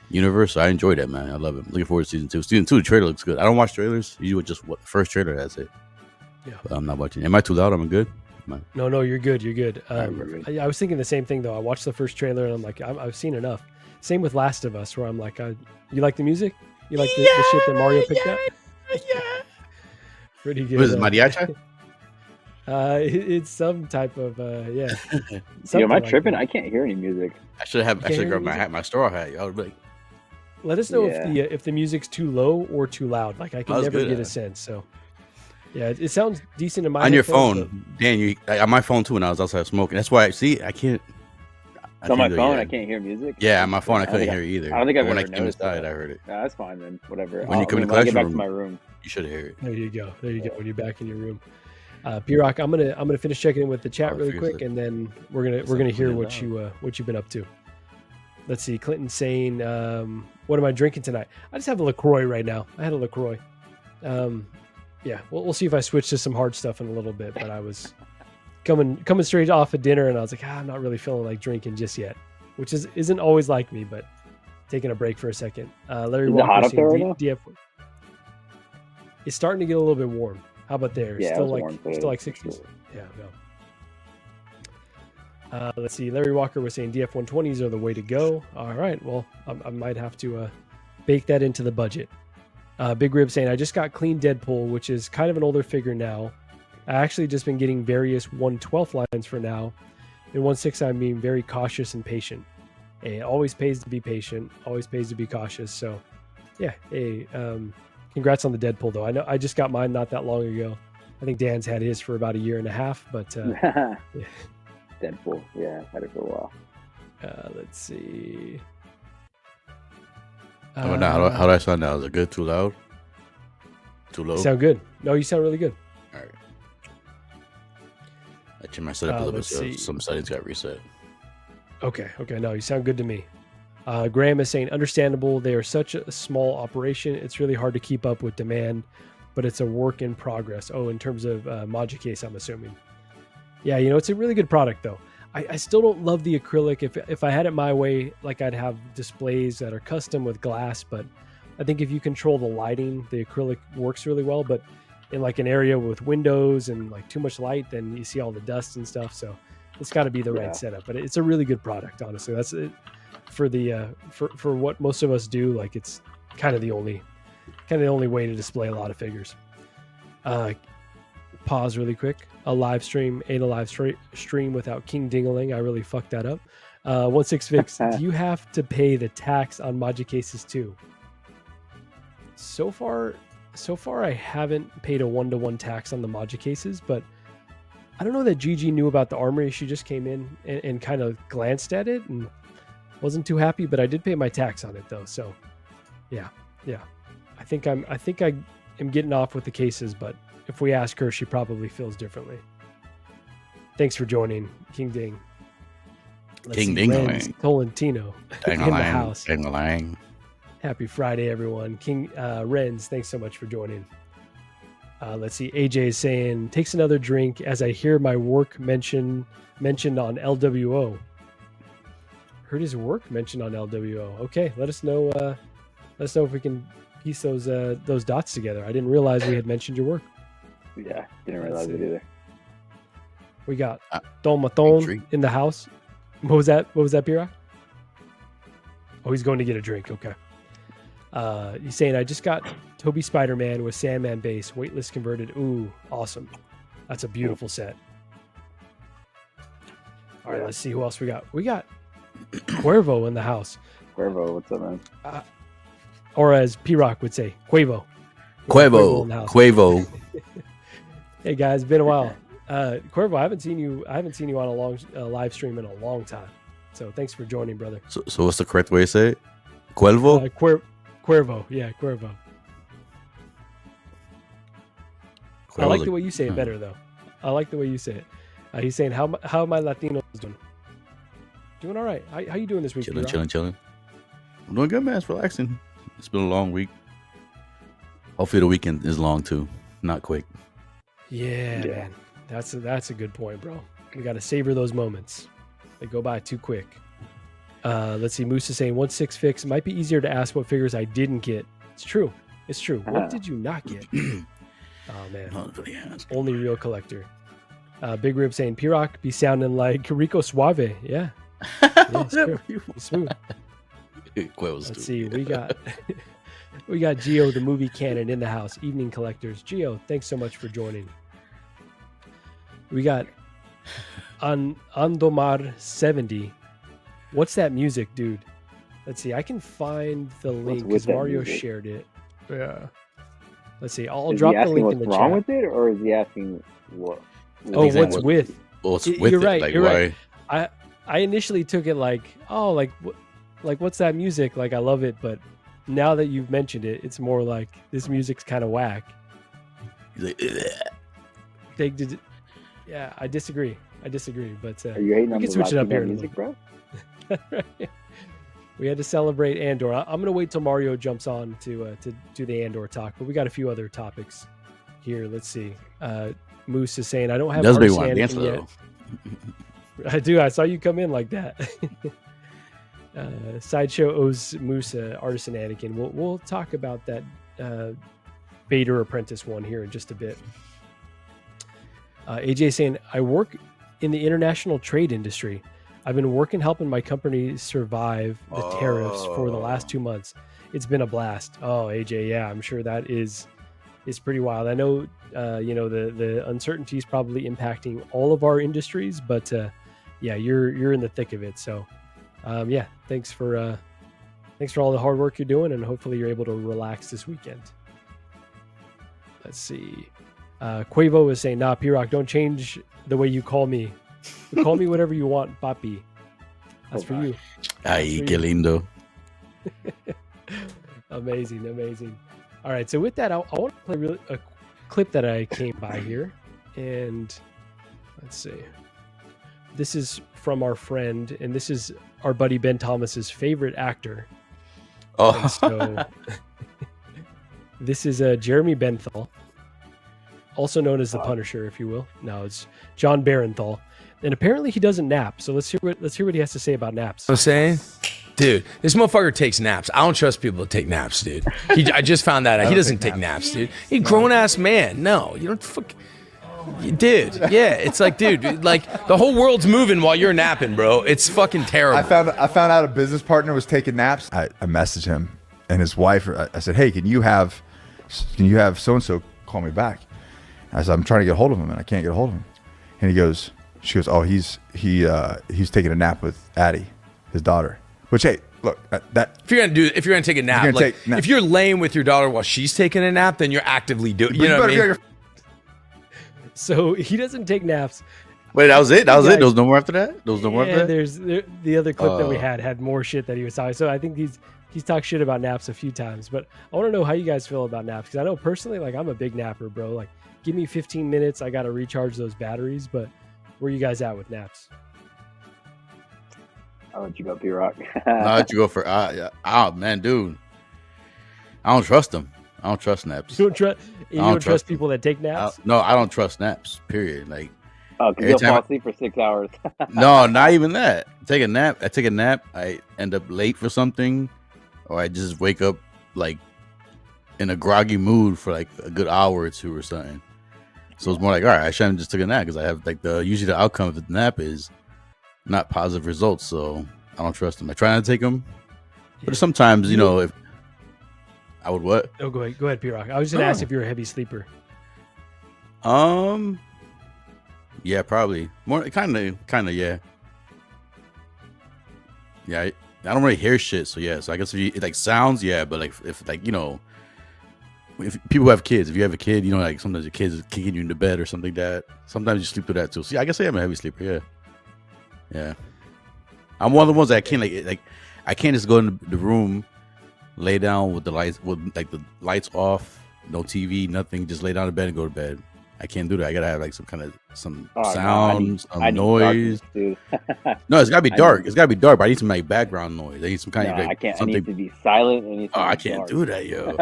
universe. So I enjoyed that, man. I love it. Looking forward to season 2. Season 2, the trailer looks good. I don't watch trailers. Usually just what the first trailer, that's it. Yeah. But I'm not watching. Am I too loud? Am I good? No, you're good. You're good. Right. I was thinking the same thing though. I watched the first trailer and I'm like, I've seen enough. Same with Last of Us, where I'm like, you like the music? You like the shit that Mario picked up? Yeah. Pretty good. What is it, mariachi? It's some type of Yo, something am I like tripping? that. I can't hear any music. I should have hear grabbed music? my straw hat. I would be like, Let us know Yeah. if the music's too low or too loud. Like I can That's never good, get a yeah. sense. So yeah, it sounds decent in my on your headphones, phone. Dan, on my phone too when I was outside smoking. That's why I can't. It's on my do it, phone. yeah. I can't hear music. Yeah, on my phone I couldn't think hear it either. I don't think I've But when ever I came noticed inside, that. I heard it. No, that's fine then. Whatever. When you come in the when I get back to classroom, my room. You should hear it. There you go. When you're back in your room. Prock, I'm gonna finish checking in with the chat really quick, and then we're gonna hear what you've been up to. Let's see. Clinton saying, "What am I drinking tonight? I just have a LaCroix right now. I had a LaCroix. Yeah, we'll see if I switch to some hard stuff in a little bit. But I was coming straight off of dinner, and I was like, I'm not really feeling like drinking just yet, which isn't always like me. But taking a break for a second. Larry Is it hot Walker up there right saying now? DF. It's starting to get a little bit warm. How about there? Yeah, Still it's like warm today, still like for 60s. sure. Yeah, no. Let's see. Larry Walker was saying DF120s are the way to go. All right. Well, I might have to bake that into the budget. Big Rib saying, I just got clean Deadpool, which is kind of an older figure now. I actually just been getting various 1/12 lines for now. In 1/6, I'm being very cautious and patient. It always pays to be patient. Always pays to be cautious. So, yeah. Hey, congrats on the Deadpool, though. I know I just got mine not that long ago. I think Dan's had his for about a year and a half, but yeah. Deadpool. Yeah, I've had it for a while. Let's see. How do I sound now? Is it good? Too loud? Too low? You sound good. No, you sound really good. All right. I changed my setup a little bit. Let's So see. some settings got reset. Okay. No, you sound good to me. Graham is saying, understandable. They are such a small operation. It's really hard to keep up with demand, but it's a work in progress. Oh, in terms of Module case, I'm assuming. Yeah, it's a really good product, though. I still don't love the acrylic. If I had it my way, like I'd have displays that are custom with glass, but I think if you control the lighting, the acrylic works really well. But in like an area with windows and like too much light, then you see all the dust and stuff. So it's got to be the right setup. But it's a really good product, honestly. That's it for the for what most of us do. Like it's kind of the only way to display a lot of figures. Pause really quick. A live stream without King Dingaling. I really fucked that up. 16fix, do you have to pay the tax on Module cases too? So far I haven't paid a 1-to-1 tax on the Module cases, but I don't know that Gigi knew about the armory. She just came in and kind of glanced at it and wasn't too happy, but I did pay my tax on it though. So yeah. I think I am getting off with the cases, but if we ask her, she probably feels differently. Thanks for joining, King Ding. King Ding, Tolentino in the house. Ding-a-lang. Happy Friday, everyone. King Renz, thanks so much for joining. Let's see. AJ is saying, takes another drink as I hear my work mentioned on LWO. Heard his work mentioned on LWO. Okay, let us know. Let us know if we can piece those dots together. I didn't realize we had mentioned your work. Yeah, didn't realize it either. We got Don Maton in the house. What was that, Pira? Oh, he's going to get a drink. Okay. He's saying, I just got Toby Spider-Man with Sandman base, weightless converted. Ooh, awesome. That's a beautiful set. All right, let's see who else we got. We got Cuervo in the house. Cuervo, what's up, man? Or as P-Rock would say, Cuevo. Cuevo. Hey guys, been a while. Cuervo, I haven't seen you on a long live stream in a long time. So thanks for joining, brother. So what's the correct way to say it? Cuervo? Cuervo. Yeah, Cuervo. I like the way you say it better, though. I like the way you say it. He's saying, how my Latinos doing? Doing all right. How you doing this week? Chilling. I'm doing good, man. It's relaxing. It's been a long week. Hopefully the weekend is long, too. Not quick. Yeah, man. That's a good point, bro. We got to savor those moments. They go by too quick. Let's see. Moose is saying 1/6 fix. It might be easier to ask what figures I didn't get. It's true. What did you not get? Oh man, only real collector. Big Rib saying P-Rock be sounding like Rico Suave. Yeah, it's true. He's smooth. Let's see. We got Gio, the movie canon, in the house. Evening collectors. Gio, thanks so much for joining. We got Andomar 70. What's that music, dude? Let's see. I can find the link because Mario shared it. Yeah. Let's see. I'll drop the link in the chat. What's wrong with it, or is he asking what? What's with? What's with you're it? Right. Like, you're why? right. I initially took it like what's that music? Like I love it, but now that you've mentioned it, it's more like this music's kind of whack. He's like, yeah, I disagree. But are you hating on we can the switch it up here music, bro? We had to celebrate Andor. I'm going to wait till Mario jumps on to do the Andor talk, but we got a few other topics here. Let's see. Moose is saying, I don't have Artisan yet. I do. I saw you come in like that. Sideshow owes Moose Artisan Anakin. We'll talk about that Vader Apprentice one here in just a bit. AJ saying, I work in the international trade industry. I've been helping my company survive the tariffs for the last 2 months. It's been a blast. Oh, AJ, yeah, I'm sure that is pretty wild. I know, the uncertainty is probably impacting all of our industries, but yeah, you're in the thick of it. So, yeah, thanks for all the hard work you're doing, and hopefully you're able to relax this weekend. Let's see. Quavo is saying, nah, P-Rock, don't change the way you call me. Call me whatever you want, papi. That's for you. Ay, qué lindo. Amazing. All right, so with that, I want to play a clip that I came by here. And let's see. This is from our friend, and this is our buddy Ben Thomas's favorite actor. Oh. And so this is Jeremy Benthal, also known as the Punisher, if you will. No, it's John Barenthal. And apparently he doesn't nap. So let's hear what he has to say about naps. I'm saying, dude, this motherfucker takes naps. I don't trust people to take naps, dude. I just found that out. He doesn't take naps, dude. He's a grown ass man. No, you don't fuck. Dude, yeah, it's like, dude, like the whole world's moving while you're napping, bro. It's fucking terrible. I found out a business partner was taking naps. I messaged him and his wife. I said, hey, can you have so and so call me back? I said, I'm trying to get a hold of him and I can't get a hold of him. And she goes, oh, he's taking a nap with Addie, his daughter. Which, hey, look, that if you're gonna take a nap, if you're laying with your daughter while she's taking a nap, then you're actively doing. You know what I mean? So he doesn't take naps. Wait, that was it. That was it. There was no more after that. There was no more Yeah, after that. the other clip that we had more shit that he was talking. So I think he's talked shit about naps a few times. But I want to know how you guys feel about naps, because I know personally, like, I'm a big napper, bro. Like, give me 15 minutes, I got to recharge those batteries. But where you guys at with naps? I'll let you go, P-Rock. I'll let you go for. Man, dude, I don't trust them. I don't trust naps. You don't trust people that take naps? No, I don't trust naps. Period. Like. Oh, because you'll fall asleep for 6 hours. No, not even that. I take a nap. I end up late for something, or I just wake up like in a groggy mood for like a good hour or two or something. So it's more like, all right, I shouldn't just took a nap, because I have like usually the outcome of the nap is not positive results. So I don't trust them. I try not to take them, but sometimes if I would what? Oh, go ahead, P-Rock. I was just gonna ask if you're a heavy sleeper. Yeah, probably more. Kind of, yeah. Yeah, I don't really hear shit, so yeah. So I guess if it like sounds, yeah, but like if people have kids, if you have a kid, like sometimes your kids is kicking you into bed or something like that. Sometimes you sleep through that too. So yeah, I guess I am a heavy sleeper. Yeah. I'm one of the ones that I can't like I can't just go in the room, lay down with the lights off, no TV, nothing, just lay down in bed and go to bed. I can't do that. I gotta have like some sound, some noise. Darkness, no, it's gotta be dark. It's gotta be dark. But I need some like background noise. I need some kind of like I can't. something. I need to be silent. I can't do that, yo.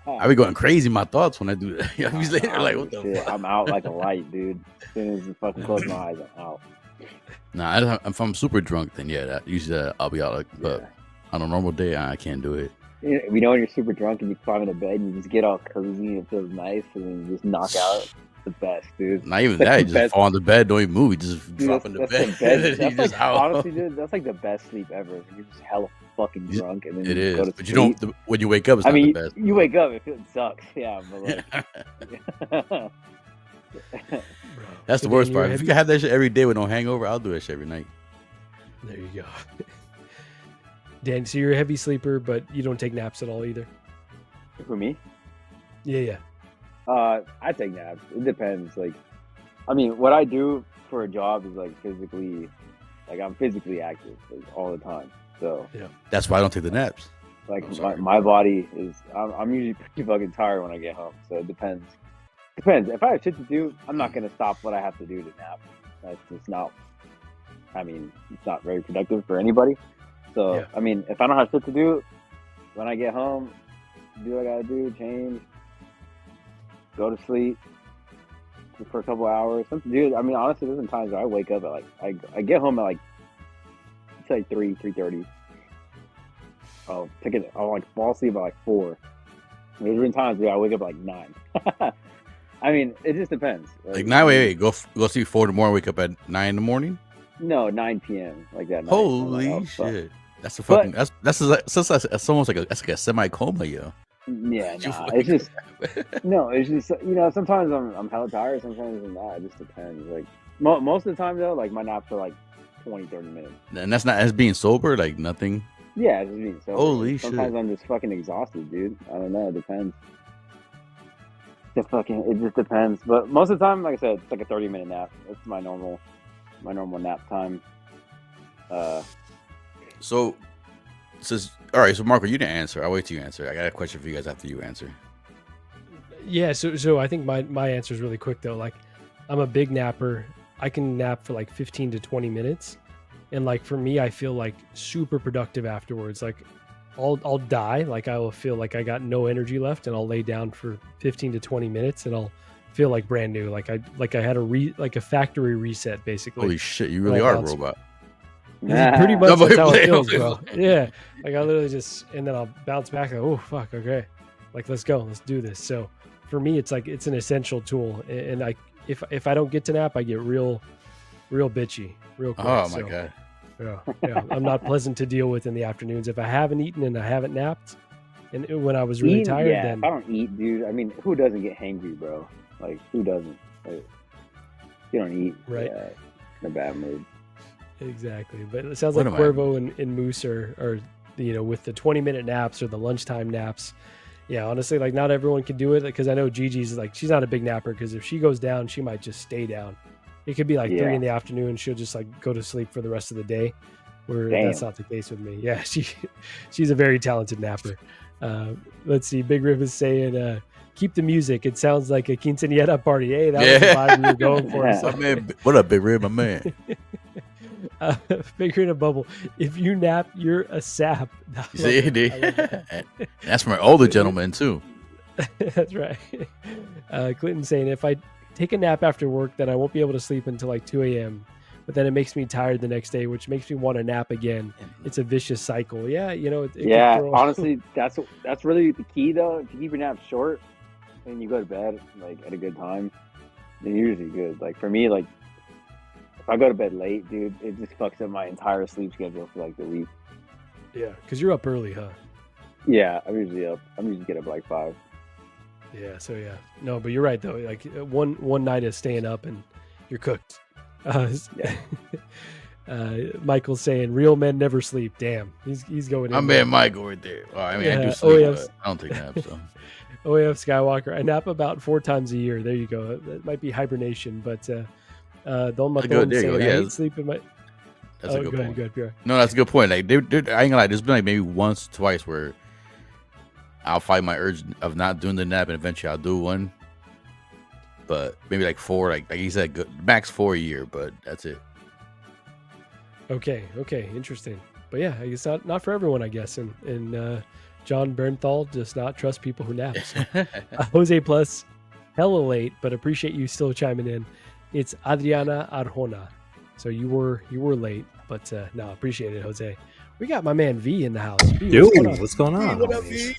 I be going crazy in my thoughts when I do that. I be later like, what the fuck? I'm out like a light, dude. As soon as you fucking close my eyes, I'm out. Nah, if I'm super drunk, then yeah, usually I'll be out. Like, but on a normal day, I can't do it. You know when you're super drunk and you climb into bed and you just get all cozy and it feels nice, and then you just knock out. The best, dude. Not even that. You just fall on the bed, don't even move. You just drop in the bed. That's like, honestly, dude, that's like the best sleep ever. When you're just hella fucking drunk, and then it is. Go to but sleep. You don't. When you wake up, it's not the best. You wake up, it sucks. Yeah, but like, that's the worst part. If you can have that shit every day with no hangover, I'll do that shit every night. There you go. Dan, so you're a heavy sleeper, but you don't take naps at all either. For me? Yeah. I take naps. It depends. Like, I mean, what I do for a job is like I'm physically active like, all the time. So yeah, that's why I don't take the naps. Like my body is. I'm usually pretty fucking tired when I get home. So it depends. If I have shit to do, I'm not gonna stop what I have to do to nap. That's just not. I mean, it's not very productive for anybody. So yeah. I mean, if I don't have shit to do, when I get home, do what I gotta do, change. Go to sleep for a couple hours. Dude, I mean, honestly, there's been times where I wake up at like I get home at like it's like 3:30. I'll like fall asleep at like 4. There's been times where I wake up at like 9. I mean, it just depends. Like 9. Wait, go sleep 4 in the morning. Wake up at 9 in the morning. No, 9 p.m. like that. Holy shit! That's a fucking. That's almost like a semi coma, yo. Yeah, it's just sometimes I'm hella tired, sometimes I'm not. It just depends. Like most of the time though, like my naps are like 20-30 minutes. And that's not as being sober, like nothing. Yeah, it's just being sober. Holy sometimes shit. I'm just fucking exhausted, dude. I don't know, it depends. It just depends. But most of the time, like I said, it's like a 30-minute nap. That's my normal nap time. So all right, so Marco, you didn't answer. I'll wait till you answer. I got a question for you guys after you answer. Yeah, so I think my answer is really quick though. Like, I'm a big napper. I can nap for like 15 to 20 minutes, and like for me, I feel like super productive afterwards. Like, I'll die. Like, I will feel like I got no energy left, and I'll lay down for 15 to 20 minutes, and I'll feel like brand new. Like I had a factory reset basically. Holy shit, you really are a robot. Pretty much that's how it feels, bro. Yeah, like I literally just, and then I'll bounce back. Like, oh fuck, okay, like let's go, let's do this. So for me, it's like it's an essential tool, and if I don't get to nap, I get real bitchy, real quick. Oh my god. Yeah, I'm not pleasant to deal with in the afternoons. If I haven't eaten and I haven't napped, and when I was really tired, then if I don't eat, dude. I mean, who doesn't get hangry, bro? Like, who doesn't? Like, you don't eat, right? In a bad mood. Exactly, but it sounds like Cuervo and Moose are with the 20-minute naps or the lunchtime naps. Yeah, honestly, like not everyone can do it because I know Gigi's like she's not a big napper because if she goes down, she might just stay down. It could be like 3 in the afternoon. She'll just like go to sleep for the rest of the day. Where that's not the case with me. Yeah, she's a very talented napper. Let's see. Big Rib is saying, "Keep the music. It sounds like a quinceañera party." Hey, that was the vibe we were going for. So. My man, what up, Big Rib, my man? Bigger in a bubble. If you nap, you're a sap. See, that's from an older gentleman too. That's right. Clinton saying, if I take a nap after work, then I won't be able to sleep until like 2 a.m. But then it makes me tired the next day, which makes me want to nap again. It's a vicious cycle. Yeah, you know. Honestly, that's really the key though. If you keep your nap short and you go to bed like at a good time, then you're usually good. Like for me, like if I go to bed late, dude, it just fucks up my entire sleep schedule for like the week. Yeah, because you're up early, huh? Yeah, I'm usually up. I'm usually get up like 5. Yeah, so yeah. No, but you're right though. Like one night of staying up and you're cooked. Michael's saying real men never sleep. Damn, he's going in. My man Michael right there. Oh, I mean, I do sleep, but I don't take naps. So. OAF Skywalker, I nap about 4 times a year. There you go. That might be hibernation, but Don Maton saying I hate sleep in my. That's a good point. Go ahead. No, that's a good point. Like, I ain't gonna lie. There's been like maybe once, twice where I'll fight my urge of not doing the nap, and eventually I'll do one. But maybe like 4, like you said, max 4 a year. But that's it. Okay, interesting. But yeah, I guess not for everyone. I guess, and John Bernthal does not trust people who nap. So. Jose Plus, hella late, but appreciate you still chiming in. It's Adriana Arjona. So you were late, but no, appreciate it, Jose. We got my man V in the house. V, dude, what's going on? What up, V?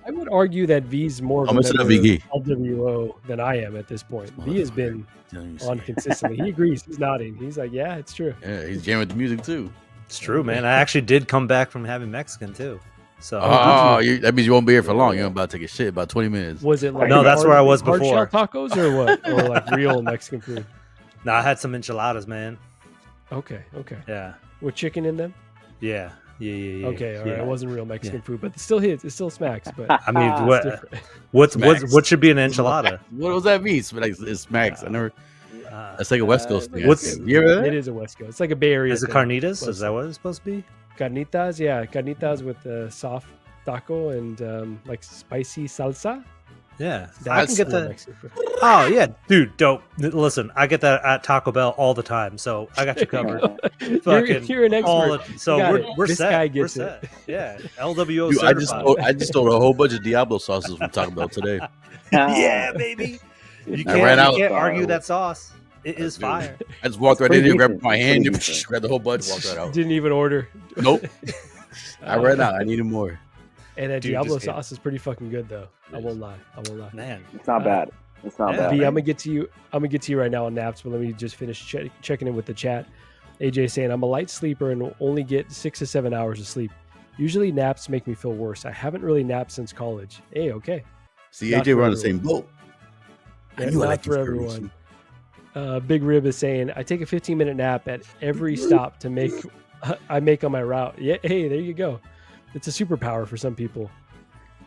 I would argue that V's more of a LWO than I am at this point. V has been on consistently. He agrees. He's nodding. He's like, yeah, it's true. Yeah, he's jamming with the music too. It's true, man. I actually did come back from having Mexican too. So that means you won't be here for long. You're about to take a shit about 20 minutes. Was it like no? That's where I was hard before. Shell tacos or what? Or like real Mexican food? No, I had some enchiladas, man. Okay. Yeah. With chicken in them? Yeah. Okay, all right. It wasn't real Mexican food, but it still hits. It still smacks. But I mean, what should be an enchilada? What does that mean? It smacks. I never. That's like a West Coast thing. It is a West Coast. It's like a Bay Area. Is it carnitas? Is that what it's supposed to be? Carnitas, yeah. Carnitas with the soft taco and like spicy salsa. Yeah, I can get that. Oh yeah, dude, dope. Listen, I get that at Taco Bell all the time, so I got you covered. You're an expert. We're this set. Guy gets we're set. Yeah, LWO. Dude, I just stole a whole bunch of Diablo sauces from Taco Bell today. Yeah, baby. You can't argue that sauce. It is fire. I just walked right in there, grabbed my hand, grabbed the whole bunch, walked right out. Didn't even order. Nope. I ran out. I needed more. And that Diablo sauce is pretty fucking good, though. I won't lie. Man, it's not bad. It's not bad. V, I'm gonna get to you right now on naps, but let me just finish checking in with the chat. AJ saying I'm a light sleeper and will only get 6 to 7 hours of sleep. Usually naps make me feel worse. I haven't really napped since college. Hey, okay. See, AJ, we're on the same boat. Not for everyone. Big Rib is saying I take a 15-minute nap at every stop to make on my route. Yeah, hey, there you go. It's a superpower for some people.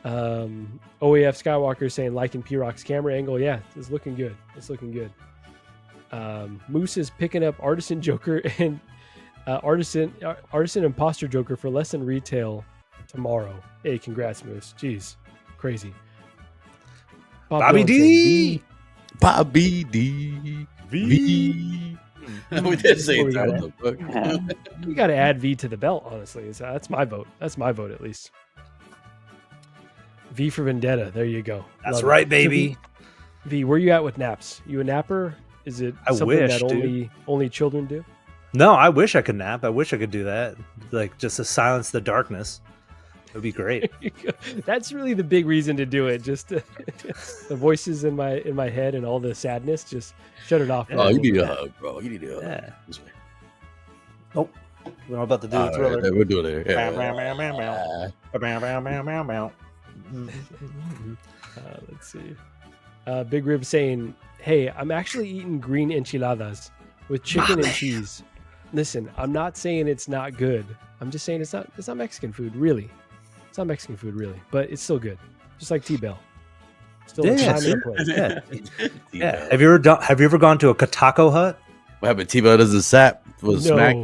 OAF Skywalker is saying liking PRock's camera angle. Yeah, it's looking good. Moose is picking up Artisan Joker and Artisan Imposter Joker for less than retail tomorrow. Hey, congrats, Moose. Jeez, crazy. Bobby D. Bobby D. V. We did say it. You got to add V to the belt, honestly. That's my vote. That's my vote, at least. V for Vendetta. There you go. That's right, baby. V, where you at with naps? You a napper? Is it something that only children do? No, I wish I could nap. I wish I could do that. Like just to silence the darkness. It would be great. That's really the big reason to do it. Just the voices in my head and all the sadness. Just shut it off. Oh, you need a hug, bro. You need a hug. Yeah. Nope. We're about to do it. Right, we're doing it. Let's see. Big Rib saying, "Hey, I'm actually eating green enchiladas with chicken and cheese. Listen, I'm not saying it's not good. I'm just saying it's not Mexican food, really. It's not Mexican food really, but it's still good. Just like T-Bell. Still Yeah, a time see? and a place. Yeah. Have you ever gone to a Taco Hut? What happened? T-Bell doesn't sap. Was smack.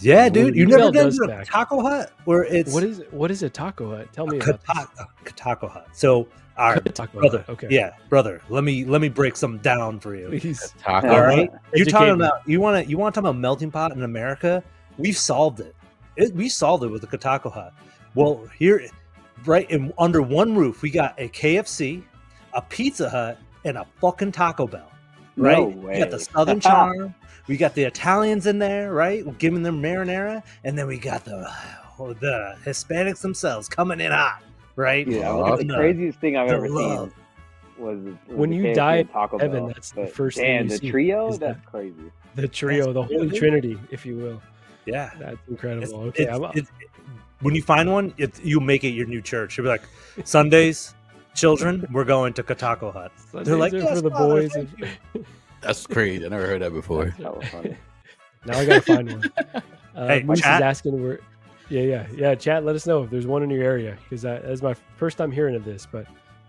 Yeah, dude. You never been does to a smack. Taco Hut where it's What is a taco hut? Tell me about this. Taco Hut. So, all right, Taco brother. Hut, okay. Yeah, brother. Let me break some down for you. Please. Taco. All right, you're Educate talking me. about you want to talk about melting pot in America? We've solved it. We solved it with the Taco Hut. Well, here, right under one roof, we got a KFC, a Pizza Hut, and a fucking Taco Bell. Right? No We got the way. Southern Charm. We got the Italians in there, right? We're giving them marinara, and then we got the Hispanics themselves coming in hot, right? Yeah, the craziest thing I've the ever love. seen was When the you KFC die and in Taco heaven, Bell. that's the But first thing damn, you the see trio, is that's crazy. The trio, the Holy Trinity, if you will. Yeah, That's incredible. It's- Okay, it's- when you find one, you'll make it your new church. You'll be like, Sundays, children, we're going to Taco Hut. They're like, Sundays are yes, for the Father, boys. thank you." That's crazy. I never heard that before. That was funny. Now I gotta find one. Hey, Moose is chat. asking where. Yeah. Chat, let us know if there's one in your area because that's my first time hearing of this. But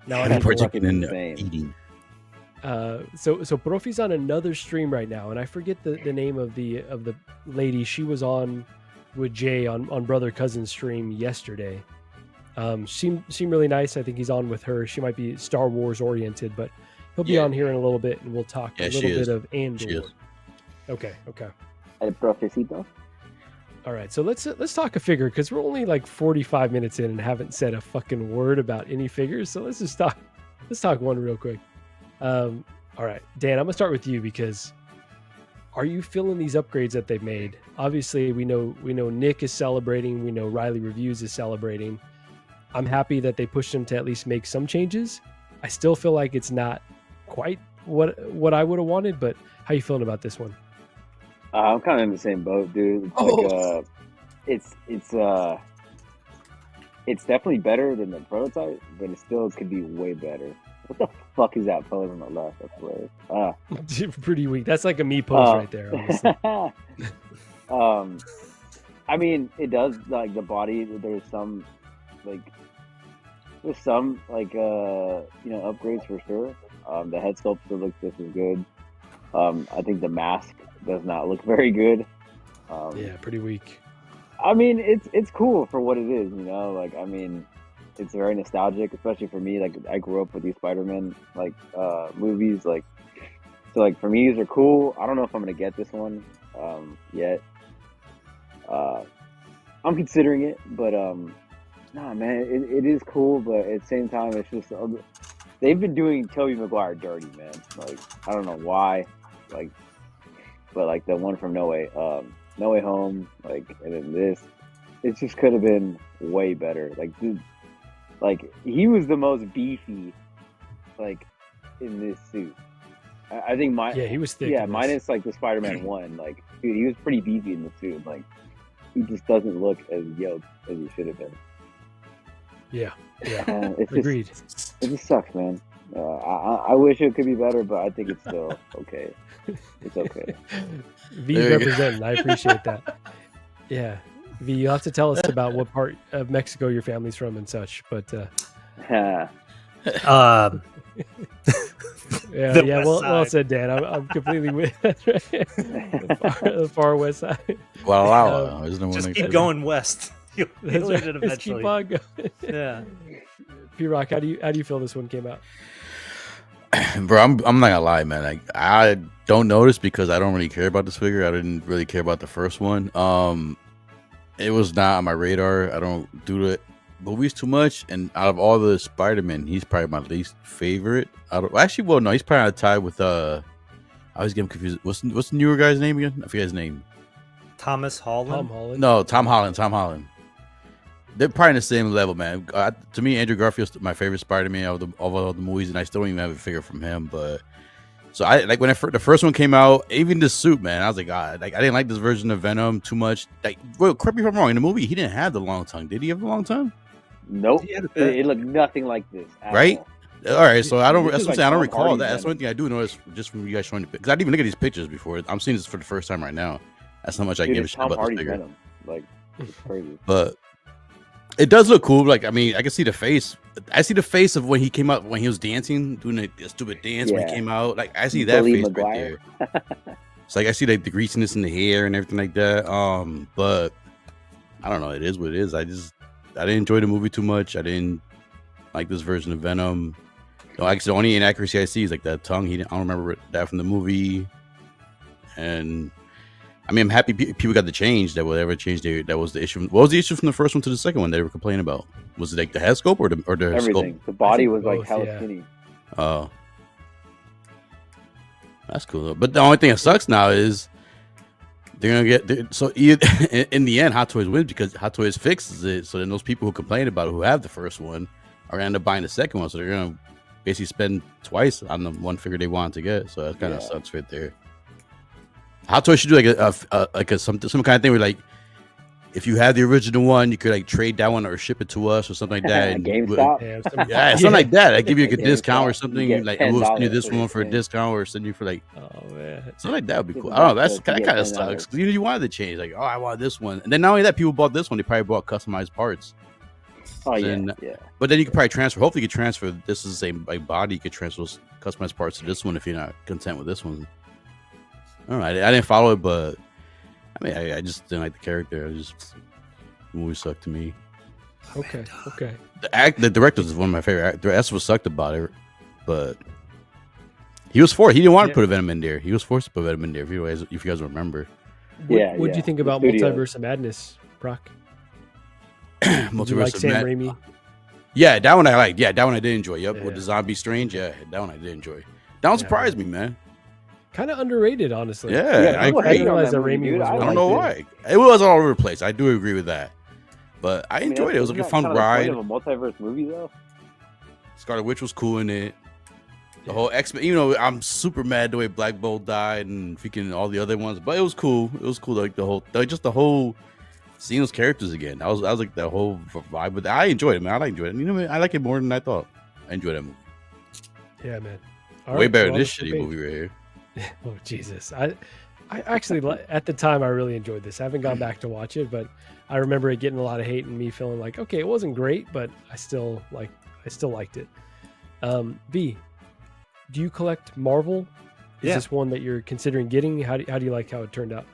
now I I'm need to look. partaking in insane. eating. So Profi's on another stream right now, and I forget the name of the lady. She was on with Jay on Brother Cousin's stream yesterday. Seemed really nice. I think he's on with her. She might be Star Wars oriented, but he'll be on here in a little bit, and we'll talk a little bit of Andor. Okay. El Profecito. All right, so let's talk a figure because we're only like 45 minutes in and haven't said a fucking word about any figures. So let's talk one real quick. All right, Dan, I'm gonna start with you because are you feeling these upgrades that they've made? Obviously, we know Nick is celebrating. We know Riley Reviews is celebrating. I'm happy that they pushed him to at least make some changes. I still feel like it's not quite what I would have wanted, but how you feeling about this one? I'm kind of in the same boat, dude. It's like, it's definitely better than the prototype, but it still could be way better. What the fuck is that pose on the left? That's hilarious. Pretty weak. That's like a me pose right there. Honestly. I mean, it does like the body. There's some upgrades for sure. The head sculpt still looks just as good. I think the mask does not look very good. Yeah, pretty weak. I mean, it's cool for what it is, you know. Like, I mean, it's very nostalgic, especially for me. Like, I grew up with these Spider-Man movies. Like, so like for me, these are cool. I don't know if I'm gonna get this one yet. I'm considering it, but nah, man, it is cool. But at the same time, it's just they've been doing Tobey Maguire dirty, man. Like, I don't know why. Like, but like the one from No Way Home, like, and then this, it just could have been way better. Like, dude, like he was the most beefy, like, in this suit. I think he was thick. Yeah, minus like the Spider-Man one. Like, dude, he was pretty beefy in the suit. Like, he just doesn't look as yoked as he should have been. Yeah. It's Agreed. It just sucks, man. I wish it could be better, but I think it's still okay. It's okay. V representing. I appreciate that. Yeah. V, you'll have to tell us about what part of Mexico your family's from and such. But well said, Dan. I'm completely with the far west side. Wow. There's no one Just like keep that. going west. You'll That's hit right. it Just keep eventually. on going. Yeah. PRock, how do you feel this one came out? Bro, I'm not gonna lie, man. Like, I don't notice because I don't really care about this figure. I didn't really care about the first one. It was not on my radar. I don't do the movies too much, and out of all the Spider-Man, he's probably my least favorite. He's probably on a tie with I always get him confused. What's the newer guy's name again? I forget his name. Thomas Holland. Tom Holland. No, Tom Holland. They're probably in the same level, man. To me, Andrew Garfield's my favorite Spider-Man of all the movies, and I still don't even have a figure from him. But so I like when the first one came out, even this suit, man, I was like, God, like I didn't like this version of Venom too much. Like, well, correct me if I'm wrong. In the movie, he didn't have the long tongue. Did he have the long tongue? Nope. It looked nothing like this. Right? All right. So I don't. This That's is what I'm saying. I don't like Tom recall Hardy's that. That's Venom. one thing I do notice just from you guys showing it because I didn't even look at these pictures before. I'm seeing this for the first time right now. That's how much I Dude, give a it's shit Tom about Hardy's this figure. Venom. Like, it's crazy. But It does look cool. Like, I mean, I can see the face. I see the face of when he came out, when he was dancing, doing a stupid dance when he came out. Like, I see that face right there. It's like I see like the greasiness in the hair and everything like that. But I don't know. It is what it is. I didn't enjoy the movie too much. I didn't like this version of Venom. No, actually, the only inaccuracy I see is like that tongue. I don't remember that from the movie. And I mean, I'm happy people got the change. That whatever change that was the issue. What was the issue from the first one to the second one they were complaining about? Was it like the head scope or the everything? Scope? The body was both, like hella skinny. Oh, that's cool though. But the only thing that sucks now is they're gonna get in the end, Hot Toys wins because Hot Toys fixes it. So then those people who complain about it, who have the first one, are gonna end up buying the second one. So they're gonna basically spend twice on the one figure they wanted to get. So that kind of sucks right there. Hot Toys should do like some kind of thing where like if you have the original one, you could like trade that one or ship it to us or something like that. GameStop. Something like that. I give you a good discount or something. Like we'll send you this $10 one for a discount or send you for like something like that would be cool. I don't know. That kind of sucks. You wanted to change. Like, oh, I want this one, and then not only that, people bought this one. They probably bought customized parts. Oh yeah. But then you could probably transfer. Hopefully, you could transfer. This is the same like body. You could transfer those customized parts to this one if you're not content with this one. All right, I didn't follow it, but I mean, I just didn't like the character. The movie sucked to me. Okay. The director is one of my favorite actors. That's what sucked about it, but he was forced. He didn't want to put a Venom in there. He was forced to put Venom in there. If you guys remember. What did you think about Multiverse of Madness, Brock? Multiverse like of Sam Raimi? Yeah, that one I liked. Yeah, that one I did enjoy. Yep, with the Zombie Strange. Yeah, that one I did enjoy. That one surprised me, man. Kind of underrated, honestly. Yeah, I didn't realize that Raimi was. I don't know why. It was all over the place. I do agree with that, but I enjoyed it. It was like a fun ride. Of a multiverse movie, though. Scarlet Witch was cool in it. The whole X-Men. You know, I'm super mad the way Black Bolt died and freaking all the other ones, but it was cool. It was cool, like the whole seeing those characters again. I was like the whole vibe, but I enjoyed it, man. I enjoyed it. You know, I like it more than I thought. I enjoyed that movie. Yeah, man. Way better than this shitty movie right here. Oh Jesus! I actually at the time I really enjoyed this. I haven't gone back to watch it, but I remember it getting a lot of hate and me feeling like, okay, it wasn't great, but I still liked it. V, do you collect Marvel? Is this one that you're considering getting? How do you like how it turned out?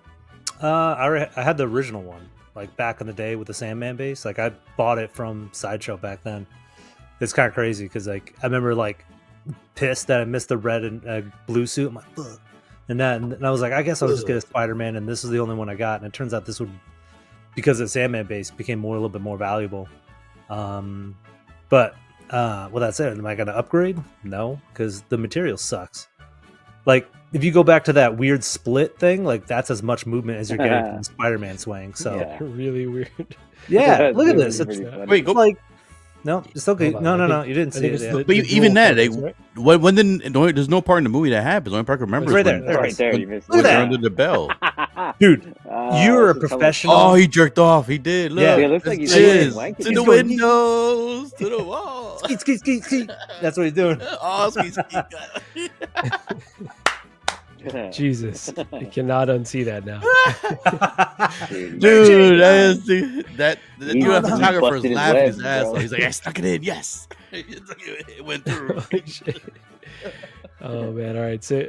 I had the original one, like back in the day with the Sandman base. Like I bought it from Sideshow back then. It's kind of crazy because like I remember like pissed that I missed the red and blue suit. I'm like, fuck. And I was like, I guess I'll just get a Spider-Man, and this is the only one I got. And it turns out this would, because the Sandman base became a little bit more valuable. But with that said, am I going to upgrade? No, because the material sucks. Like if you go back to that weird split thing, like that's as much movement as you're getting from the Spider-Man swing. So really weird. Yeah, look at this. Wait, go like. No, it's okay. No. You didn't see it. But even that, when there's no part in the movie that happens. The only part I remember right is there. When they're under the bell. Dude, you're a professional. Oh, he jerked off. He did. Look. Yeah, it looks like he's to the windows, to the wall. Skeet. That's what he's doing. Oh, skeet. Jesus, you cannot unsee that now. Dude, that the photographer's laughing his ass off. He's like, I stuck it in, yes. It went through. Oh man, all right. So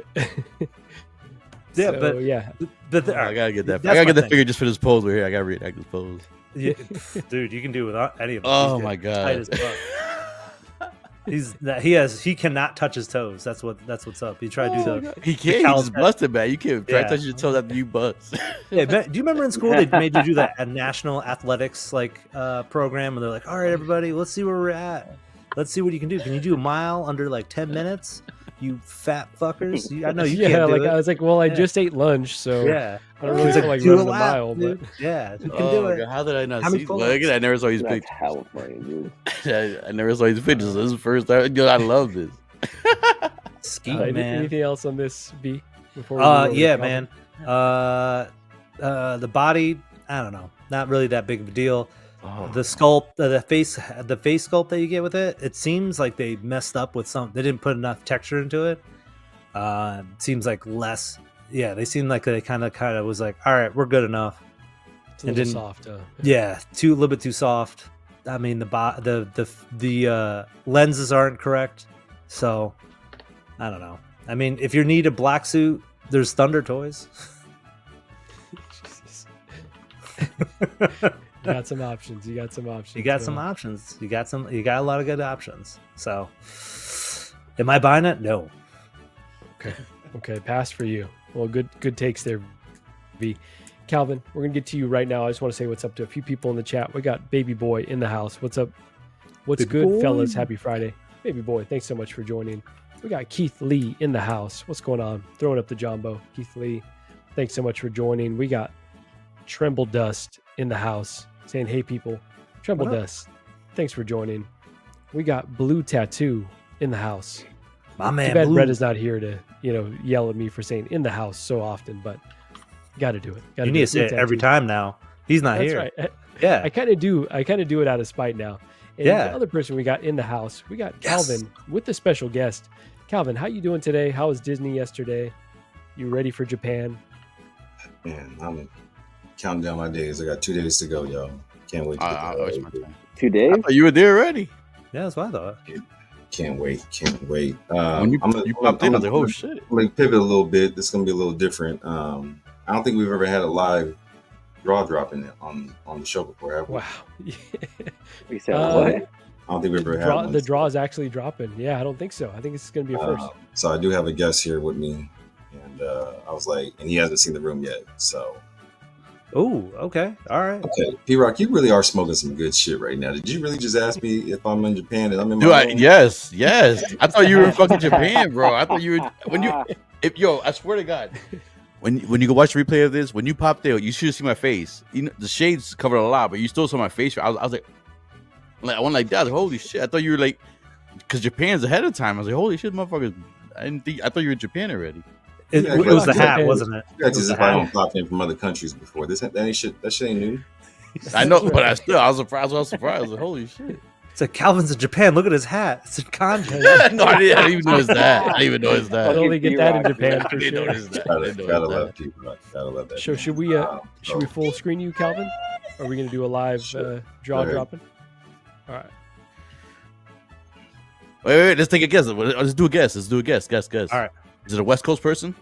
yeah, I gotta get that. I gotta get that figure just for this pose. We're here. I gotta reenact this pose. Yeah, dude, you can do without any of them. Oh my god. He cannot touch his toes. That's what's up. He tried to do the. He can't. He just busted, man. You can't try to touch your toes after you bust. Yeah, do you remember in school they made you do that a national athletics program, and they're like, all right, everybody, let's see where we're at. Let's see what you can do. Can you do a mile under like 10 minutes? You fat fuckers. I know you can't do it. I was like, well, I just ate lunch, so I don't really feel like running a mile. But yeah, you can do it. God, how did I not see? Look at that. I never saw these pictures. Hell funny, dude. I never saw these pictures. This is the first time. I love this. Skeet, man. Anything else on this, B? Yeah, man. The body, I don't know. Not really that big of a deal. Oh. The sculpt, the face sculpt that you get with it, it seems like they messed up with they didn't put enough texture into it. Seems like less. Yeah, they seem like they kind of was like, all right, we're good enough. It's a little soft. Yeah, a little bit too soft. I mean, the lenses aren't correct. So I don't know. I mean, if you need a black suit, there's Thunder Toys. Jesus. You got some options. You got some options. You got some options. You got a lot of good options. So, am I buying it? No. Okay, pass for you. Well, good takes there, V. Calvin, we're gonna get to you right now. I just want to say what's up to a few people in the chat. We got Baby Boy in the house. What's up? What's Baby good, boy. fellas? Happy Friday, Baby Boy. Thanks so much for joining. We got Keith Lee in the house. What's going on? Throwing up the jumbo. Keith Lee, thanks so much for joining. We got Tremble Dust in the house saying, "Hey people, Tremble Dust, thanks for joining." We got Blue Tattoo in the house. My man, Too bad Blue. Brett is not here to, yell at me for saying in the house so often, but got to do it. You need to say it every time now. He's not That's here. right. Yeah. I kind of do it out of spite now. And Yeah. the other person we got in the house, we got Calvin with the special guest. Calvin, how you doing today? How was Disney yesterday? You ready for Japan? Man, I'm counting down my days. I got 2 days to go, y'all. Can't wait to get I there. waste my time. 2 days? I thought you were there already. Yeah, that's what I thought. Can't wait. When you popped in, I was like, "Oh shit!" I'm gonna pivot a little bit. This is gonna be a little different. I don't think we've ever had a live draw dropping on the show before, have we? Wow. We said what? I don't think we've ever had one. The draw is actually dropping. Yeah, I don't think so. I think it's going to be a first. So I do have a guest here with me, and I was like, and he hasn't seen the room yet. So Oh, okay. All right. okay, P-Rock, you really are smoking some good shit right now. Did you really just ask me if I'm in Japan and I'm in Dude, my room? yes. I thought you were in fucking Japan, bro. I thought you were I swear to God, when you go watch the replay of this, when you popped there, you should see my face. The shades covered a lot, but you still saw my face. I was like, I went like that. I was like, holy shit! I thought you were like, because Japan's ahead of time. I was like, holy shit, motherfuckers! I thought you were in Japan already. It was the hat, wasn't it? You guys just invited pop in from other countries before. That shit ain't new. I know, but I was surprised. I was like, holy shit! It's like Calvin's in Japan. Look at his hat. It's a kanji. No, I didn't even notice that. I didn't even notice that. I'll only get that in Japan for I didn't sure. notice that. Gotta love people. Gotta love that. So should we full screen you, Calvin? Or are we going to do a live draw ahead. dropping? All right. Wait, let's take a guess. Let's do a guess. Guess. All right. Is it a West Coast person?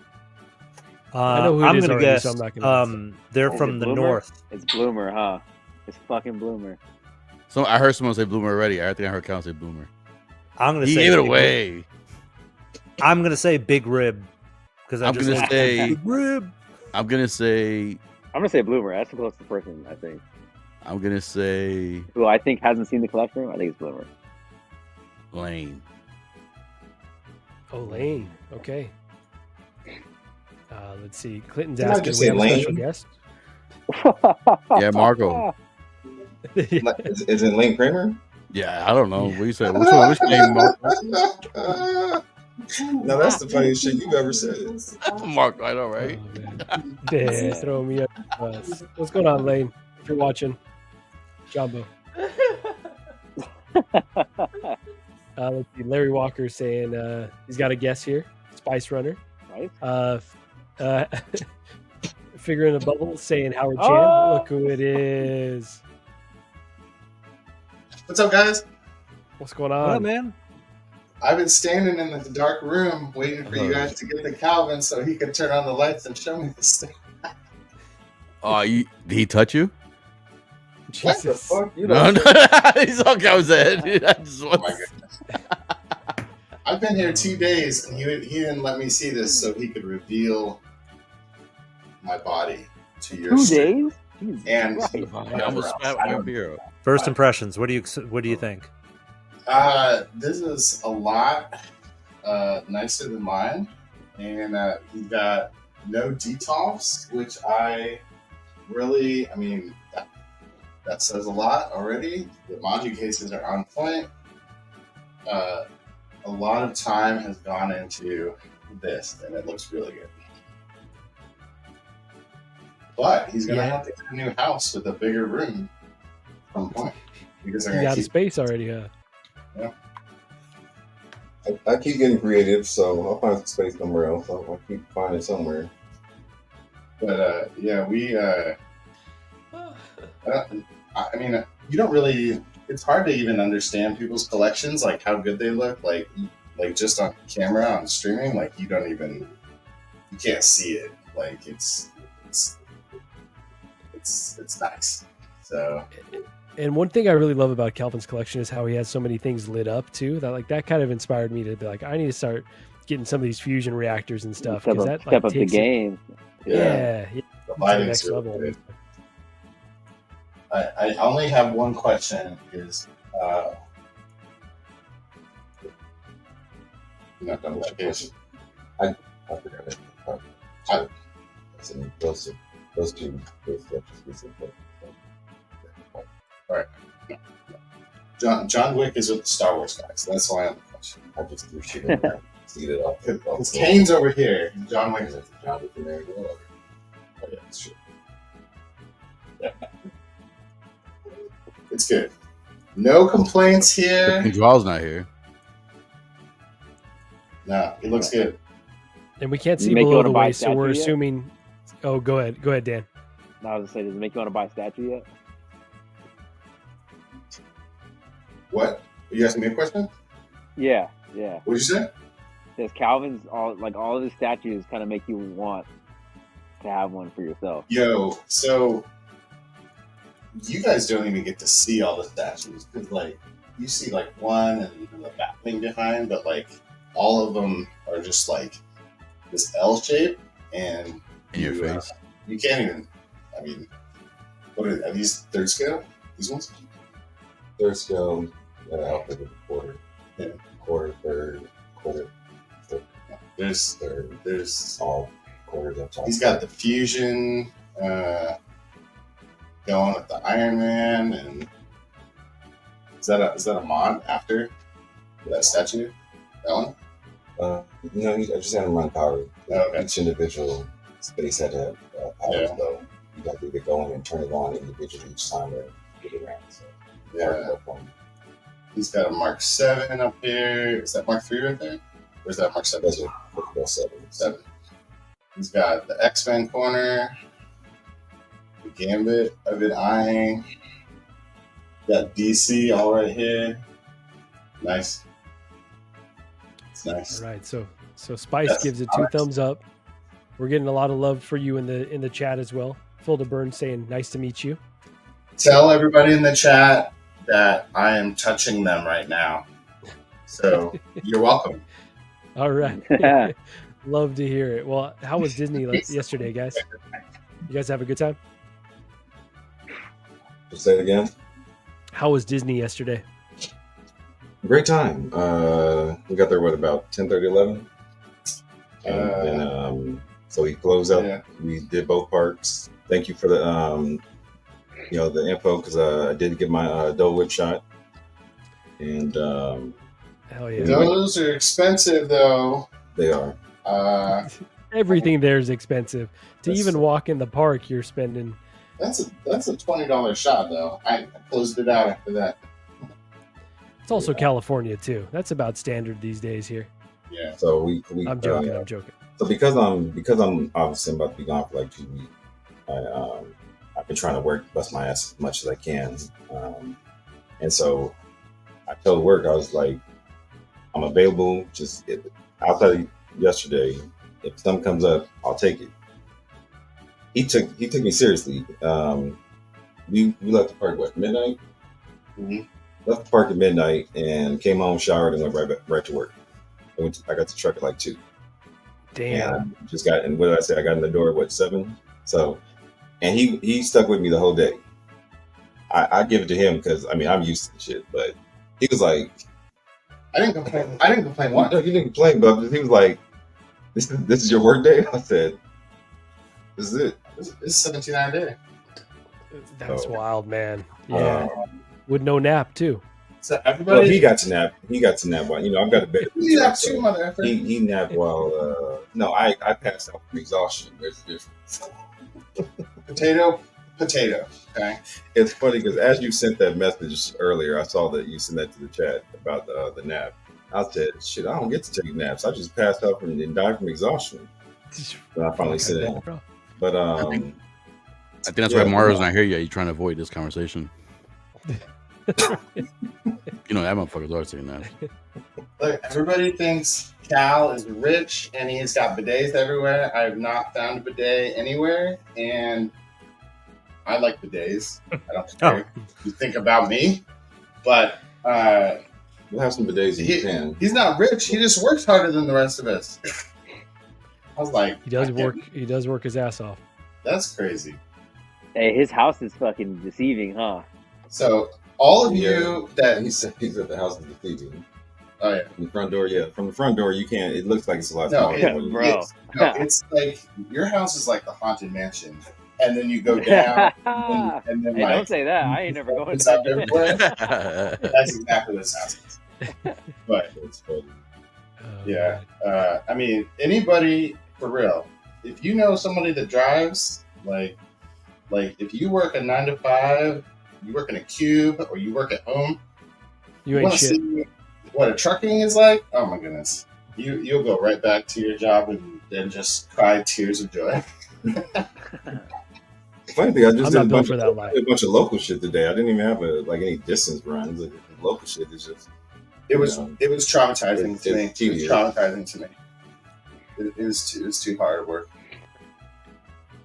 I know who it I'm is gonna already, guess. so I'm not gonna They're Is from it the Bloomer? north. It's Bloomer, huh? It's fucking Bloomer. So I heard someone say Bloomer already. I think I heard Cal say Bloomer. I'm gonna He say gave it Big away. Rib. I'm gonna say Big Rib because I'm gonna say Big Rib. I'm gonna say Bloomer. That's the closest person, I think. I'm gonna say Who I think hasn't seen the collection room, I think it's Bloomer. Lane. Oh, Lane. Okay. Let's see. Clinton's Didn't I asking. just We say have a Lane? special guest. Yeah, Marco. Is it Lane Kramer? Yeah, I don't know. What you said? Which name, Marco? No, that's the funniest shit you've ever said. Marco, I know, right? Oh, man. Damn, throw me up. What's going on, Lane? If you're watching, Jumbo. Let's see. Larry Walker saying he's got a guess here. Spice Runner. Right? Figure in a bubble saying Howard Chan. Oh! Look who it is. What's up, guys? What's going What on? up, man? I've been standing in the dark room waiting for you guys to get to Calvin so he could turn on the lights and show me this thing. Oh, did he touch you? What the Jesus. fuck? You No, know, no. He's all Cal's head. I just oh want my goodness. I've been here 2 days and he didn't let me see this so he could reveal my body to your 2 stream. days? Jesus And Christ. I almost spat my beer. First impressions. What do you think? This is a lot nicer than mine, and he got no detox, which I mean, that says a lot already. The Maji cases are on point. A lot of time has gone into this, and it looks really good. But he's gonna have to get a new house with a bigger room at some point because they're He's gonna out of keep. space already, huh? I keep getting creative, so I'll find some space somewhere else. I'll keep finding somewhere. But yeah, we. I mean, you don't really it's hard to even understand people's collections, like how good they look, like just on camera on streaming, like you can't see it, like it's nice. So, and one thing I really love about Calvin's collection is how he has so many things lit up too. That kind of inspired me to be like, I need to start getting some of these fusion reactors and stuff. Step up the takes game. Yeah, the lighting's next level. Good. I only have one question: is you're not done with that? I forgot it. Those two. All right. No. John Wick is with the Star Wars guys. That's why I'm the question. I just threw shit in there. See it off. Because Kane's over here. And John Wick is John Wick in there. Oh yeah, that's true. Yeah. It's good. No complaints here. Joel's not here. No, it looks good. And we can't Does see it make you below wanna the buy a waist, so we're statue yet? assuming. Oh, go ahead, Dan. No, I was gonna say, does it make you want to buy a statue yet? What? Are you asking me a question? Yeah. What did you say? Does Calvin's all of his statues kind of make you want to have one for yourself? Yo, so you guys don't even get to see all the statues because, like, you see like one and the back thing behind, but like all of them are just like this L shape, and In your face. You can't even. I mean, what are these third scale? These ones? Third scale. Out with a quarter. Yeah. Quarter, third, quarter. There's all quarters up top. He's got the fusion going with the Iron Man, and is that a mod after that statue? That one? No, I just had him run power. Okay. Each individual space had to have power flow. You got to go in and turn it on individually each time to get it around. So, He's got a Mark 7 up here. Is that Mark 3 right there? Or is that Mark 7? That's a 7. He's got the X-Men corner, the Gambit of it eyeing. Got DC all right here. Nice. It's nice. All right, so Spice gives it 2 thumbs up. We're getting a lot of love for you in the chat as well. Phil DeBurn saying nice to meet you. Tell everybody in the chat that I am touching them right now. So you're welcome. All right. Love to hear it. Well, how was Disney yesterday, guys? You guys have a good time? Just say it again. How was Disney yesterday? Great time. We got there, about 10:30, 11? And then, so we closed out. Yeah. We did both parks. Thank you for the, the info, because I did get my Dole Whip shot. And hell yeah, those are expensive though. They are. Everything there is expensive. To even walk in the park, you're spending. That's a $20 shot though. I closed it out after that. It's also California too. That's about standard these days here. Yeah. So we I'm joking. I'm joking. So because I'm obviously about to be gone for like 2 weeks, I've been trying to bust my ass as much as I can, and so I told work, I was like, I'm available. Outside of yesterday, if something comes up, I'll take it. He took me seriously. We left the park midnight. Mm-hmm. Left the park at midnight and came home, showered, and went right to work. I got the truck at like 2. Damn. And what did I say? I got in the door at 7. So, and he stuck with me the whole day. I give it to him because I'm used to the shit, but he was like, I didn't complain once. No, he didn't complain, but he was like, this is your work day? I said, this is it. It's a 17-hour day. That's wild, man. Yeah. With no nap too. So everybody. Well, he got to nap while I've got a bed. You nap too, mother effer. He napped while no, I passed out from exhaustion. There's a difference. Potato. Okay. It's funny because as you sent that message earlier, I saw that you sent that to the chat about the nap. I said, shit, I don't get to take naps. I just passed out and died from exhaustion. And I finally sent it. But I think that's why Mario's not here yet. You're trying to avoid this conversation. You know that motherfuckers are saying that. Look, everybody thinks Cal is rich and he's got bidets everywhere. I have not found a bidet anywhere, and I like bidets. I don't care. You think about me, but we'll have some bidets in Japan. He's not rich. He just works harder than the rest of us. I was like, he does work. He does work his ass off. That's crazy. Hey, his house is fucking deceiving, huh? So all of you that he said the house is deceiving. Oh yeah, from the front door. Yeah, from the front door you can't. It looks like it's a lot no, smaller. Bro. It's like your house is like the haunted mansion, and then you go down, and then Hey, like, don't say that. I ain't never going it's to up everywhere. That's exactly what this house is. But It's funny. yeah, I mean, anybody for real, if you know somebody that drives, like if you work a 9 to 5, you work in a cube, or you work at home, You ain't wanna shit. see what a trucking is like? Oh my goodness, you'll go right back to your job and then just cry tears of joy. Funny thing, I just I'm did not a built bunch, for of, that life. a bunch of local shit today. I didn't even have any distance runs. Like, local shit is just. It was you know, it was traumatizing to me. it's It was tedious. traumatizing to me. It was too hard work.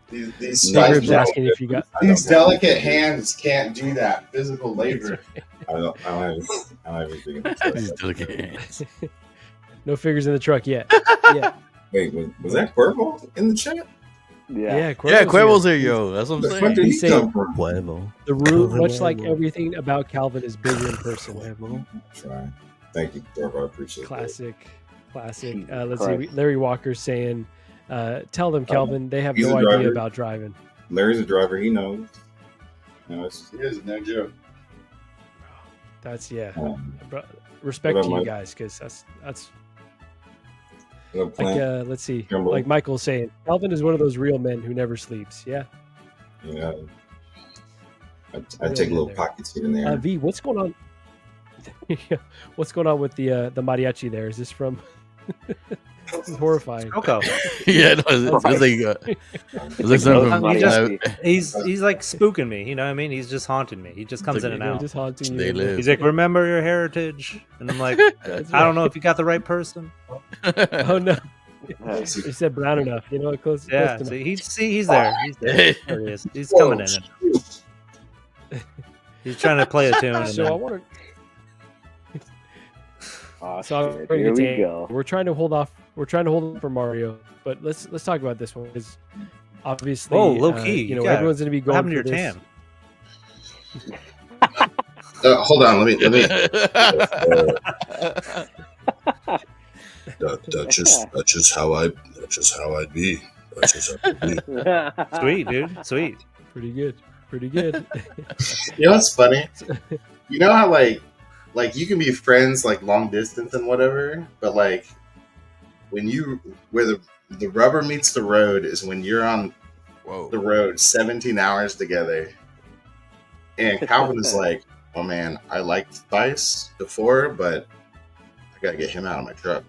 These Snugger's spice- asking if you got. these delicate hands can't do that physical labor. I don't have anything in the truck. These delicate hands. No figures in the truck yet. Yeah. Wait, was that Cuervo in the chat? Yeah. Yeah. Yeah, Cuervo's here. here, yo. That's what I'm Where saying. did He's he saying- come from? Cuervo. The room, much like everything about Calvin, is bigger in person. Try. Thank you, Cuervo. I appreciate Classic. Jesus Let's see. Christ. Larry Walker's saying, tell them, Calvin, they have he's no a idea driver. about driving. that. Larry's a driver. He knows. You know, it's, It is no joke. That's, yeah. um, Respect What to up, you Mike? guys, because that's you know, like, plant, let's see. Jumbo. Like Michael's saying, Calvin is one of those real men who never sleeps. Yeah. you know, I Real take man little there. pockets here and there. V, what's going on? What's going on with the mariachi there? Is this from? This is horrifying. Coco. Yeah, no, it's like it's like something He from just he's like spooking me. You know what I mean? He's just haunting me. He just comes in and They're out. just haunting you. They live. He's like, remember your heritage, and I'm like, That's I don't know if you got the right person. Oh no. He said brown enough. You know, close. Yeah, close enough. he's there. He's there. There he is. He's coming in. He's trying to play a tune. And So I then, want to. Oh, So shit. I'm Here gonna we get to- go. We're trying to hold off. We're trying to hold off for Mario, but let's talk about this one because obviously, Whoa, LoKey, you know, you got- everyone's going to be what going happened for to your this. tan? Hold on, let me. That's just how I'd be. That's just how I'd be. Sweet, dude. Sweet. Pretty good. Pretty good. You know what's funny? You know how like you can be friends like long distance and whatever, but like where the rubber meets the road is when you're on the road 17 hours together. And Calvin is like, oh man, I liked Spice before, but I gotta get him out of my truck.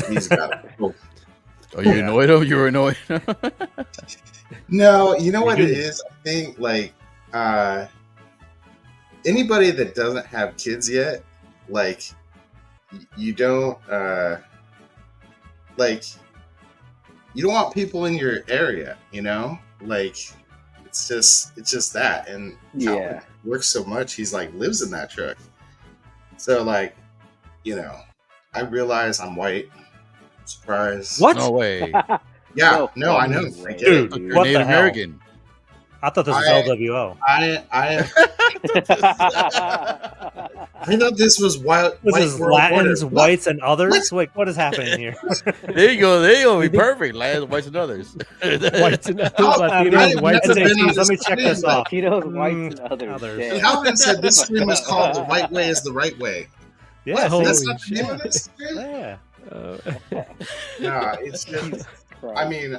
He's got it. Oh, you annoyed him? You were annoyed? No, you know what it is? I think like anybody that doesn't have kids yet, like you don't like you don't want people in your area, you know? Like it's just that. And Calvin works so much, he's like lives in that truck. So like, you know, I realize I'm white. Surprise. What? No way. Yeah, no, I know. I get it. Dude, You're what Native the hell? American. I thought this was LWO. I thought this was This white is world Latins, order. whites, and others. Wait, what is happening here? There you go. There you go. Be perfect. Lands, whites, and others. Whites and others. Oh, Latinos, whites never and been on Let me this check this stream. off. Latinos, whites, and others. Damn. Calvin said this stream was called "The White Way is the Right Way." Yeah, Holy That's not the shit. name of this stream. yeah. Nah, it's just. I mean,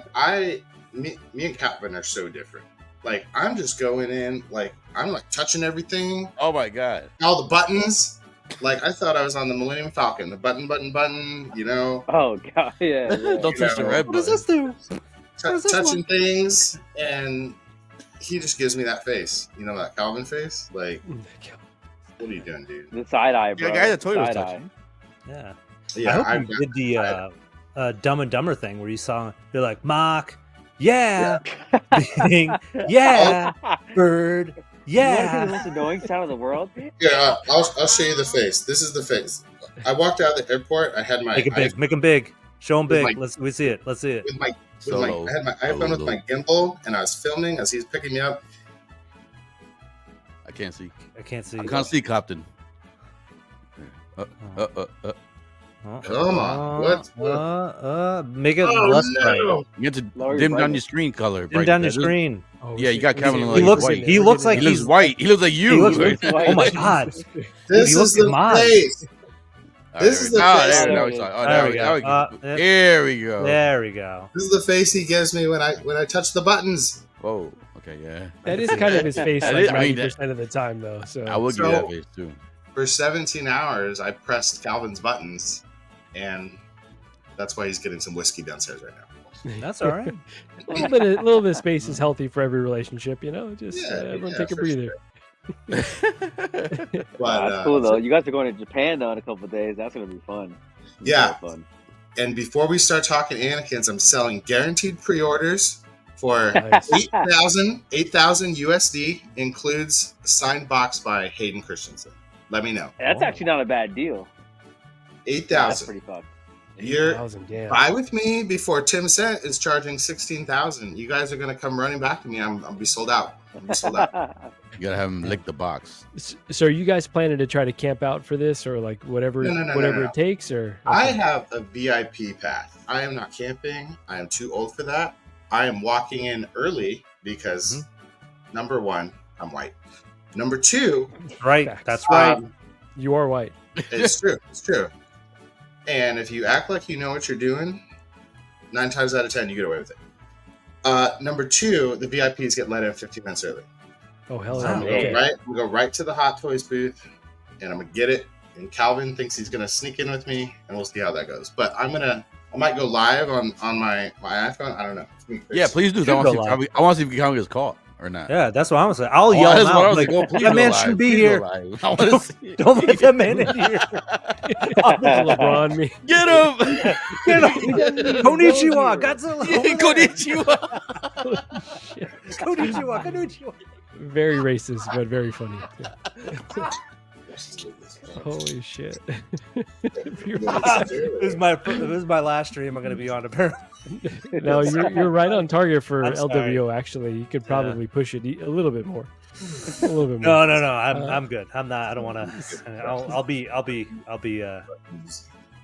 me and Calvin are so different. Like, I'm just going in, like, I'm like touching everything, Oh my god. all the buttons. Like, I thought I was on the Millennium Falcon. The button, you know, Oh god, yeah. Don't touch the know, red What does button. this do? does this touching things, and he just gives me that face. You know, that Calvin face. Like, What are you doing, dude? The side eye, bro. Yeah, guy that told you was Side touching. Yeah. Yeah, I hope I've you did the Dumb and Dumber thing where you saw they're like mock, yeah, Bing, yeah, bird, You want to see the yeah. most annoying sound in the world? Yeah, I'll show you the face. This is the face. I walked out of the airport. I had my Make it big, make them big, show them With big. my- We see it. Let's see it. with my Solo. I had my iPhone with my gimbal, and I was filming as he was picking me up. I can't see. I can't see. I can't see Compton. Come on, what? Make it Oh, less no. bright. You have to Lower your dim down brightness. your screen color. Dim down your That is- screen. Oh, Yeah, you got shit. Kevin We're like He getting- looks. we're white. getting He there. looks We're like He looks he's white. He looks like you. He looks. He's white. Oh my god! This he is looks the mad. face. All This right, is the there- face. there There we we go. go. Oh, There we there we go. go. Yep. There we go. There we go. This is the face he gives me when I touch the buttons. Whoa. Okay, yeah. That is kind of his face That like is- I mean, 90% of the time, though. So I would give So- that face too. For 17 hours, I pressed Calvin's buttons, and that's why he's getting some whiskey downstairs right now. That's all right. a little bit of space is healthy for every relationship, you know. Just Yeah, everyone yeah, take a for breather. But That's cool though. You guys are going to Japan though in a couple of days. That's gonna be fun. Yeah. Fun. And before we start talking Anakins, I'm selling guaranteed pre-orders for Nice. 8,000 USD, includes a signed box by Hayden Christensen. Let me know. That's actually not a bad deal. That's 8,000. pretty fucked. You're 1,000, damn. buy with me before Tim Cent is charging 16,000. You guys are gonna come running back to me. I'll be sold out. I'll be sold out. You gotta have him lick the box. So are you guys planning to try to camp out for this, or like whatever No. it takes, or I have a VIP path. I am not camping. I am too old for that. I am walking in early because number one, I'm white. Number two, Right. Facts. That's right. You are white. it's true. It's true. And if you act like you know what you're doing, 9 times out of 10, you get away with it. Number two, the VIPs get let in 15 minutes early. Oh hell So yeah. I'm gonna Okay. go right to the Hot Toys booth, and I'm gonna get it. And Calvin thinks he's gonna sneak in with me, and we'll see how that goes. But I might go live on my iPhone. I don't know. Yeah, please do. Should I go want live. to see if Calvin gets caught or not. Yeah, that's what I'm saying. I'll Oh, yell that's him what I out. was Like, like, oh, please that go man live. shouldn't be Please go here. live. I want to see it. Don't let that man in here. LeBron me. Get him! Get him. Konnichiwa, Godzilla. Konnichiwa. Konnichiwa, konnichiwa. Very racist, but very funny. Holy shit. This is my last stream I'm going to be on, apparently. No, you're right on target for I'm sorry. LWO. Actually, you could probably push it a little bit more. A little bit more. No. I'm good. I'm not. I don't want to. I'll be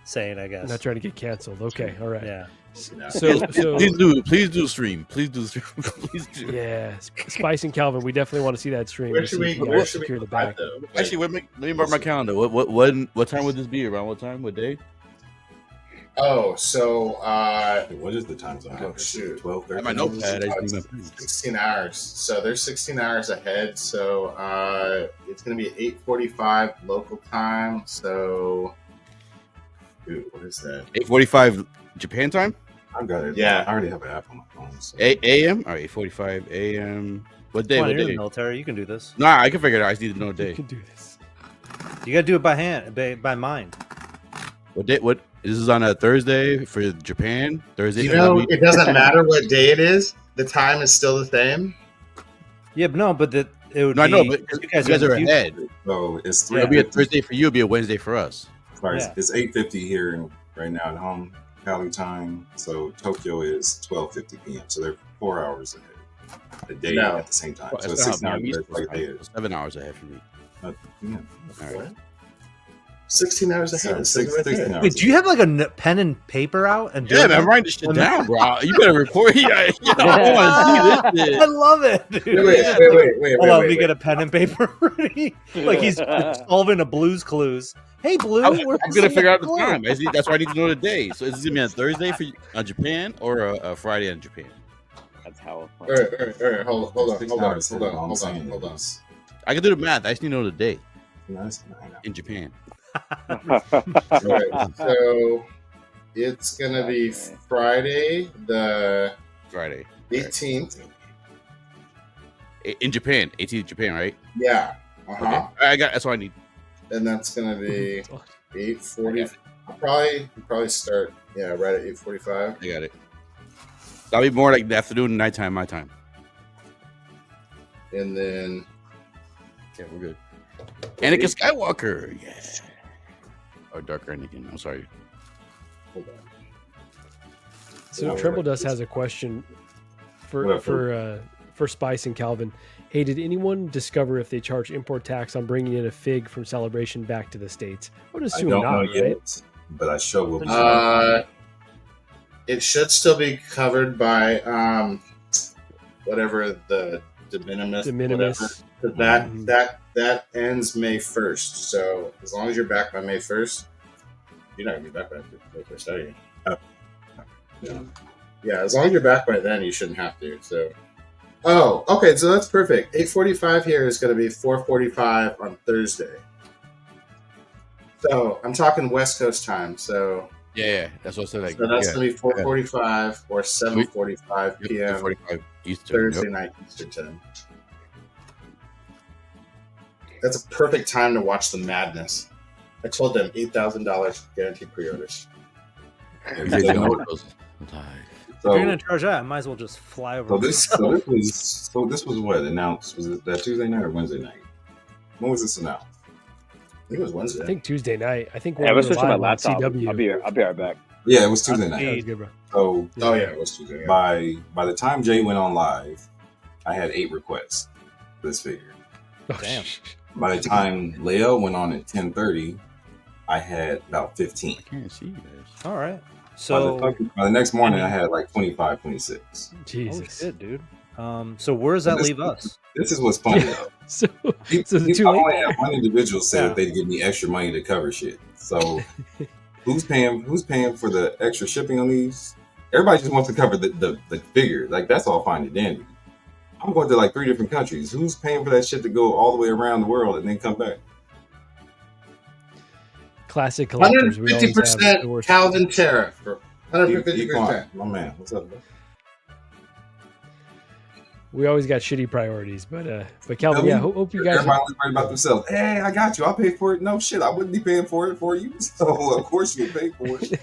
saying, I guess. Not trying to get canceled. Okay, all right. Yeah. So Please do stream. Please do stream. Please do. yeah, Spice and Calvin, we definitely want to see that stream. Where to should see we if you where guys should we secure the go live, bag. though? Actually, let me mark my calendar. What time would this be? Around what time? What day? Oh, so What is the time zone? Oh, shoot. 12, I have my notepad. I just need my pen. 16 hours. So they're 16 hours ahead. So it's going to be 8:45 local time. So, what is that? 8:45 Japan time. I've got it. Yeah. I already have an app on my phone. So. 8 a.m. All right, 8:45 a.m. What day? Come on, What you're in day? the military. You can do this. Nah, I can figure it out. I just need to know the You day. can do this. You got to do it by hand, by mind. What day? What? This is on a Thursday for Japan. Thursday. You for know, that it doesn't matter what day it is. The time is still the same. Yeah, but no, but it would No, I be. know, but you you guys guys in are the future. ahead. So it's Yeah. It'll be a 3:50. Thursday for you. It'll be a Wednesday for us. Sorry, Yeah. it's 8:50 here right now at home, Cali time. So Tokyo is 12:50 p.m. So they're 4 hours ahead. A day No. at the same time. Well, So that's it's 6 not how hours. me- That's like they is. 7 hours ahead for me. Yeah. All right. 16 hours ahead. So It says right 16 there. hours. Wait, do you have like a pen and paper out? And do Yeah, it? man, I'm writing this shit down, bro. You better report. Yeah, I want to see this I shit. love it, dude. Wait. Hold on, let me get a pen and paper ready. Like he's solving a Blue's Clues. Hey, Blue, I'm where's gonna figure out the clue? time. That's why I need to know the day. So is this gonna be on Thursday for Japan or a Friday in Japan? That's how. All right. Hold on. 6 Hold on. hours Hold ahead. on. I'm Hold saying on. Hold on. it's- I can do the math. I just need to know the day Nice. in Japan. All right. So it's gonna be Friday, the Friday 18th. in Japan. 18th Japan, right? Yeah. Okay. I got. That's what I need. and that's gonna be 8:40. Probably start right at 8:45. I got it. That'll be more like the afternoon, nighttime, my time. And then yeah, we're good. Anakin Skywalker, yeah. Or darker Anakin. I'm sorry. Hold on. So Tremble Dust has a question for Spice and Calvin. Hey, did anyone discover if they charge import tax on bringing in a fig from Celebration back to the States? I would assume don't not, know right? yet, but I sure will. It should still be covered by whatever the de minimis. Whatever. That ends May 1st. So as long as you're back by May 1st, you're not gonna be back by May 1st, are you? Yeah, as long as you're back by then, you shouldn't have to. So, okay, so that's perfect. 8:45 here is going to be 4:45 on Thursday. So I'm talking West Coast time. So yeah, that's what I said. Like, so that's going to be 4:45 or 7:45 p.m. 7:45 Eastern, Thursday night Eastern time. That's a perfect time to watch the madness. I told them $8,000 guaranteed pre-orders. If you're gonna charge that, I might as well just fly over. So this was what announced? Was it that Tuesday night or Wednesday night? When was this announced? I think it was Wednesday. I think Tuesday night. I think I was switching my live on laptop. CW. I'll be right back. Yeah, it was Tuesday night. That was good, bro. So it was Tuesday. Yeah. By the time Jay went on live, I had 8 requests for this figure. Oh, Damn. By the time Leo went on at 10:30, I had about 15. I can't see you guys. All right. So by the next morning, I had like 25, 26. Jesus. Holy shit, dude. So where does that leave us? This is what's funny though. So I the only had one individual said they'd give me extra money to cover shit. So who's paying for the extra shipping on these? Everybody just wants to cover the figure. Like that's all fine and dandy. I'm going to like 3 different countries. Who's paying for that shit to go all the way around the world and then come back? Classic collectors. 150% Calvin tariff. 150%. My man, what's up, bro? We always got shitty priorities, but Calvin, hope you guys. Everybody was worried about themselves. Hey, I got you. I'll pay for it. No shit, I wouldn't be paying for it for you. So of course you would pay for it.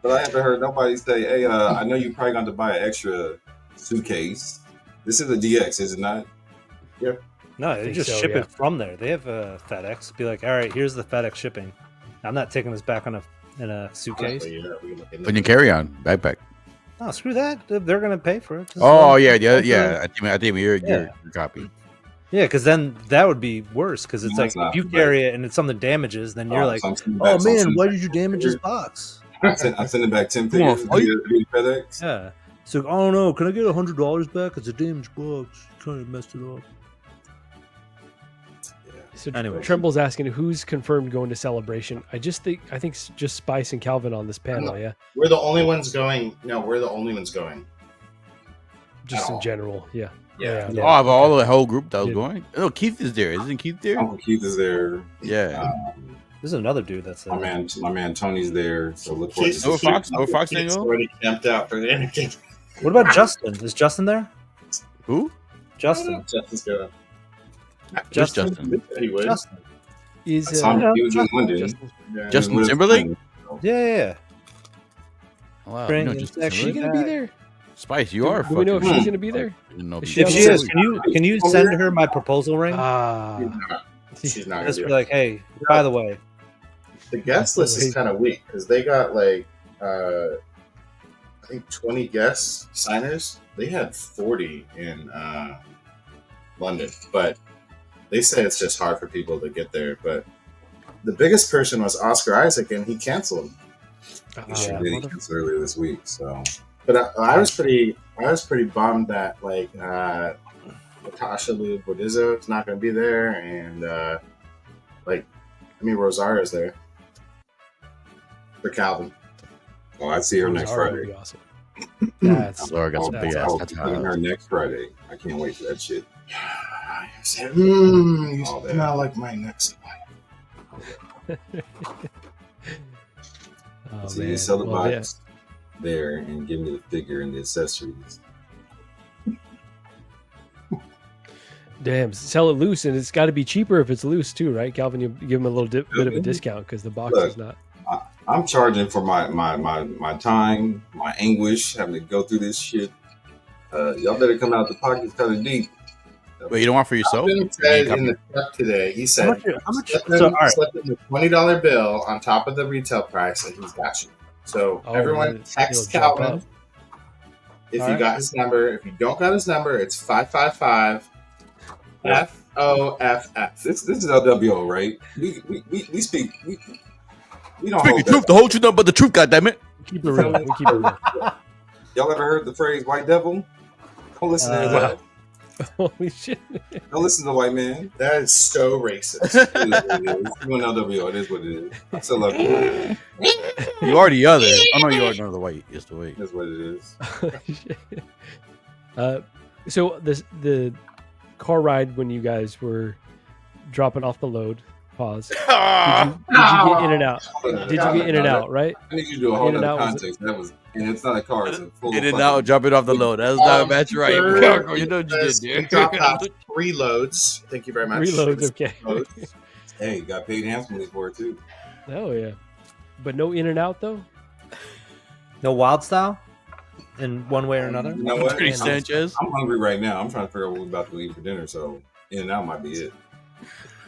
But I haven't heard nobody say, "Hey, I know you probably got to buy an extra suitcase." This is a DX, is it not? Yep. No, they just ship it from there. They have a FedEx. Be like, all right, here's the FedEx shipping. I'm not taking this back in a suitcase. Put your carry-on backpack. No, screw that. They're gonna pay for it. Yeah. I think your copy. Yeah, because then that would be worse. Because it's like if you carry it and it's something damages, then you're like, oh man, why did you damage this box? I send it back 10 figures to FedEx. Yeah. So I don't know. Can I get $100 back? It's a damaged box. You kind of messed it up. So anyway, Tremble's asking who's confirmed going to Celebration. I think just Spice and Calvin on this panel. Yeah, we're the only ones going. No, we're the only ones going. Just in general. Yeah. Of all the whole group that was going. Oh, Keith is there. Isn't Keith there? Uncle Keith is there. Yeah. This is another dude that's there. My man Tony's there. So look forward to No Fox Keith's already camped out for the Anakin. What about Justin? Is Justin there? Who? Justin. Justin's going. Justin. He would. Justin. He was in London. Justin Timberlake? Yeah. Wow. Is she gonna be there? Spice, you are. Do we know if she's gonna be there? If she is, can you send her my proposal ring? She's not. Just be like, hey, by the way, the guest list is kind of weak because they got like I think 20 guest signers. They had 40 in London, but they say it's just hard for people to get there. But the biggest person was Oscar Isaac, and he canceled. He canceled earlier this week. So, but I was pretty bummed that like Natasha Lou Bordizzo is not going to be there, and Rosario's there for Calvin. Oh, I'd see her next Friday. Awesome. That's big ass. That's her next Friday. I can't wait for that shit. You smell like my next wife. So you sell the box there and give me the figure and the accessories. Damn, sell it loose, and it's got to be cheaper if it's loose too, right, Calvin? You give them a little bit of a discount because the box is not. I'm charging for my time, my anguish, having to go through this shit. Y'all better come out the pockets kind of deep. Wait, you don't want for yourself? Said in the truck today, he said, how much? Slip in the $20 bill on top of the retail price, and he's got you. So everyone text Calvin if you got his number. If you don't got his number, it's 555 FOFF. This is LWO, right? We speak. We don't speak the truth, the whole truth, but the truth. Goddammit. Keep it real. We keep it real. Y'all ever heard the phrase "white devil"? Don't listen to that. Holy shit! Don't listen to the white man. That is so racist. It is what it is. You want LWO? It is what it is. I still love you. You are the other. I know you are another white. It's the white. That's what it is. So the car ride when you guys were dropping off the load. Pause. Did you get in and out? Did you get in and out? Right. I need you to do a whole other context. That was, and it's not a car. It's a full. In and out, jumping off the load. That's not a match, right? You know what you did, we dropped off 3 loads. Thank you very much. 3 loads, okay. Hey, got paid handsomely for it too. Oh yeah, but no in and out though. No wild style, in one way or another. You know what? Sanchez. I'm hungry right now. I'm trying to figure out what we're about to eat for dinner. So in and out might be it.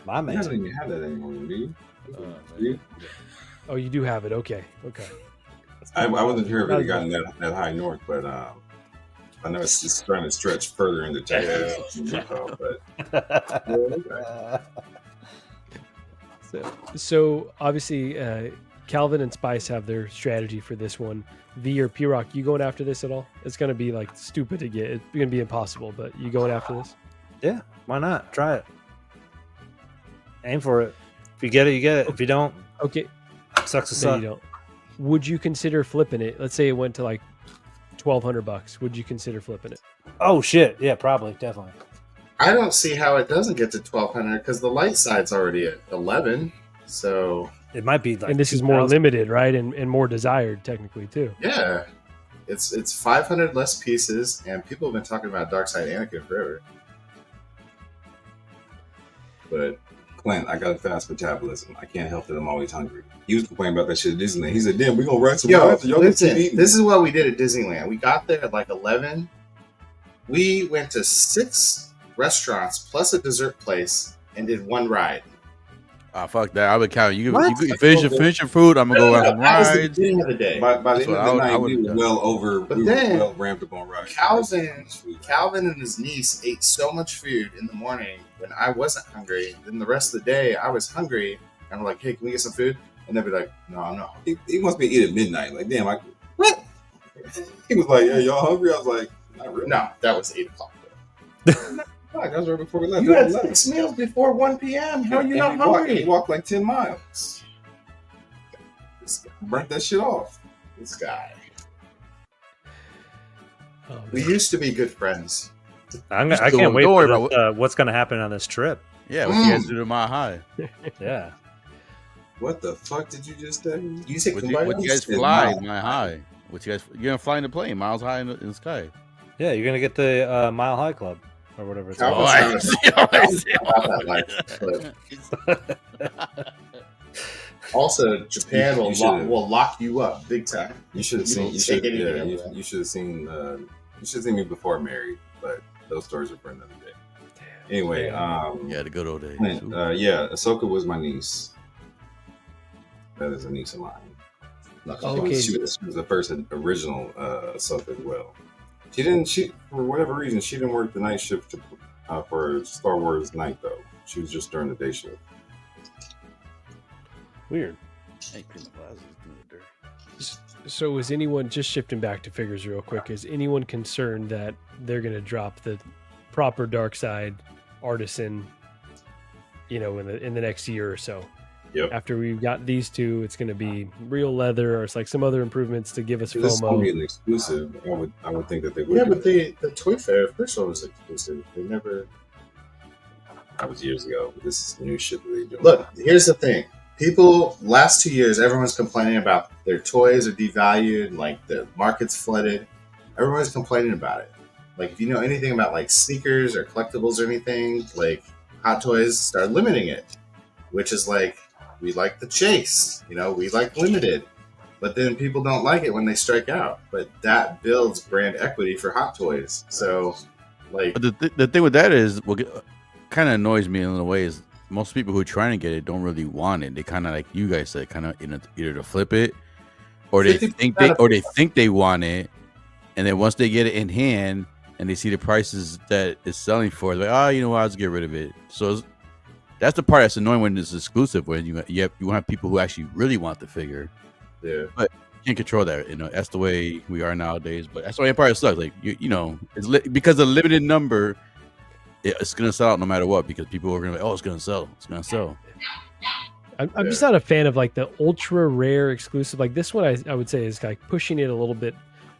My man. You don't even have that anymore, do you? Oh, you do have it. Okay. I wasn't sure if it had gotten that high north, but I know it's just trying to stretch further into Texas. So obviously, Calvin and Spice have their strategy for this one. V or PRock, you going after this at all? It's going to be like stupid to get. It's going to be impossible, but you going after this? Yeah, why not? Try it. Aim for it. If you get it, you get it. If you don't, okay, sucks to suck. You don't. Would you consider flipping it? Let's say it went to like $1,200. Would you consider flipping it? Oh shit! Yeah, probably, definitely. I don't see how it doesn't get to 1,200 because the light side's already at 11. So it might be like. And this is more limited, right? And more desired, technically too. Yeah, it's 500 less pieces, and people have been talking about Dark Side Anakin forever. But Clint, I got a fast metabolism. I can't help that I'm always hungry. He was complaining about that shit at Disneyland. He said, "Damn, we're gonna ride some rides. Listen, this is what we did at Disneyland. We got there at like 11. We went to 6 restaurants plus a dessert place and did 1 ride. Fuck that. I would count. You finish your food. I'm gonna go out on rides. That was the beginning of the day. By the end of the night, we were well over. But we then, were well ramped up on rides. Calvin and his niece ate so much food in the morning when I wasn't hungry. Then the rest of the day, I was hungry. And I'm like, "Hey, can we get some food?" And they'd be like, "No, no." He must be eating at midnight. Like, damn, what? He was like, "Yeah, y'all hungry?" I was like, "Not really." No, that was 8 o'clock. That was right before we left. You had 6 meals before 1 p.m. How are you not hungry? He walked like 10 miles. Burnt that shit off. This guy. Oh, we used to be good friends. I can't wait for what's going to happen on this trip. Yeah, what you guys do to Mile High? Yeah. What the fuck did you just say? You said what you guys fly Mile High? You're gonna fly in the plane, miles high in the sky? Yeah, you're gonna get the Mile High Club or whatever it's called. Also, Japan will lock you up big time. You should have seen. You should have seen. You should have seen me before married, but those stories are for another day. Anyway, yeah, the good old days. Yeah, Ahsoka was my niece. That is a niece of mine. Okay. She was the first original Ahsoka as well. She for whatever reason she didn't work the night shift for Star Wars night though. She was just during the day shift. Weird. So is anyone, just shifting back to figures real quick, is anyone concerned that they're going to drop the proper dark side artisan, in the next year or so? Yep. After we've got these two, it's going to be real leather, or it's like some other improvements to give us FOMO. This is going to be an exclusive. I would think that they would. Yeah, but the Toy Fair first one was exclusive. They never. That was years ago. This is new shit that they do. Look, here's the thing. People, last 2 years, everyone's complaining about their toys are devalued, like the market's flooded. Everyone's complaining about it. like if you know anything about like sneakers or collectibles or anything, like Hot Toys started limiting it, which is like, we like the chase, you know, we like limited, but then people don't like it when they strike out. But that builds brand equity for Hot Toys. So, like, but the thing with that is, what kind of annoys me in a way is most people who are trying to get it don't really want it. They kind of, like you guys said, kind of either to flip it, or they think they want it, and then once they get it in hand and they see the prices that it's selling for, they're like, oh, you know what, I'll just get rid of it. So that's the part that's annoying when it's exclusive, when you have people who actually really want the figure. Yeah. But you can't control that. You know, that's the way we are nowadays. But that's why Empire sucks. Like, you know, it's because a limited number, it's gonna sell out no matter what, because people are gonna be like, oh, it's gonna sell. It's gonna sell. I'm just not a fan of like the ultra rare exclusive. Like this one, I would say is like pushing it a little bit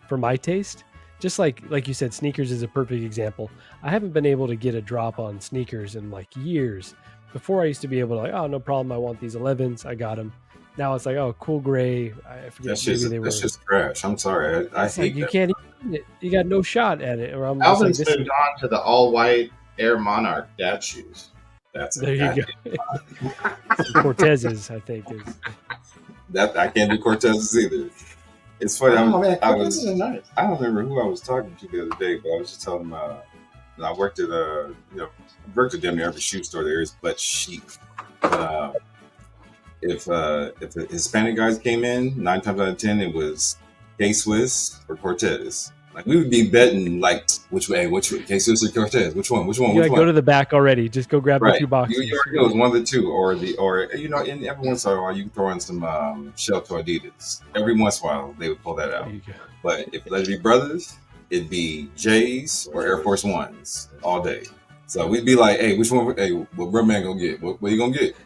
for my taste. Just like you said, sneakers is a perfect example. I haven't been able to get a drop on sneakers in like years. Before, I used to be able to like, oh, no problem, I want these 11s, I got them. Now it's like, oh, cool gray. I forget. That's just trash. I'm sorry. I hate you that. can't eat it. You got no shot at it. Or I'm Alvin's moved on to the all white Air Monarch dad shoes. That's there you go. Cortez's, I think, is that. I can't do Cortez's either. It's funny. Man, I don't remember who I was talking to the other day, but I was just telling them I worked at damn near every shoe store there is, but cheap. If the Hispanic guys came in, 9 times out of 10 it was K-Swiss or Cortez. Like, we would be betting like which way, K-Swiss or Cortez, which one? You gotta go to the back already. Just go grab the 2 boxes. You already know it was one of the two, or you know, and every once in a while you can throw in some Shell to Adidas. Every once in a while they would pull that out. But if it'd be brothers, it'd be J's or Air Force Ones all day. So we'd be like, hey, which one? Hey, what brother man gonna get? What you gonna get?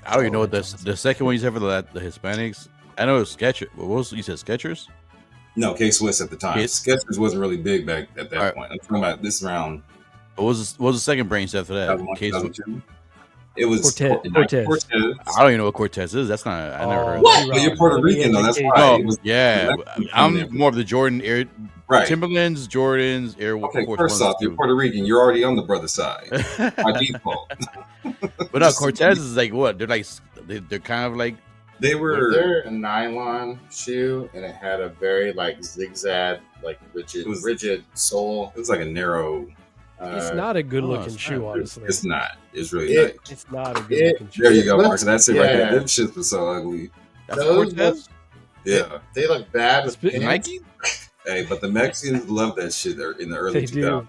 I don't even know what the second one you said for the Hispanics. I know it was Skechers. What was you said? Skechers? No, K-Swiss at the time. Skechers wasn't really big back at that point. I'm talking about this round. What was the second brain set for that? K-Swiss. It was Cortez. I don't even know what Cortez is. That's not. I never heard of what? But you're Puerto Rican though. That's why. Yeah, I'm more of the Jordan Air. Right. Timberlands, Jordans, Air. Okay, first off, you're Puerto Rican. You're already on the brother side by default. But no, Cortez is like what? They're kind of like. They're a nylon shoe, and it had a very like zigzag, like rigid sole. It was like a narrow. It's not a good looking shoe, honestly. It's not. It's really nice. It's not a good looking shoe. There you go, Mark. That's it right there. Them shits was so ugly. That's Cortez? Yeah. They look bad with Nike. Hey, but the Mexicans love that shit in the early 2000s.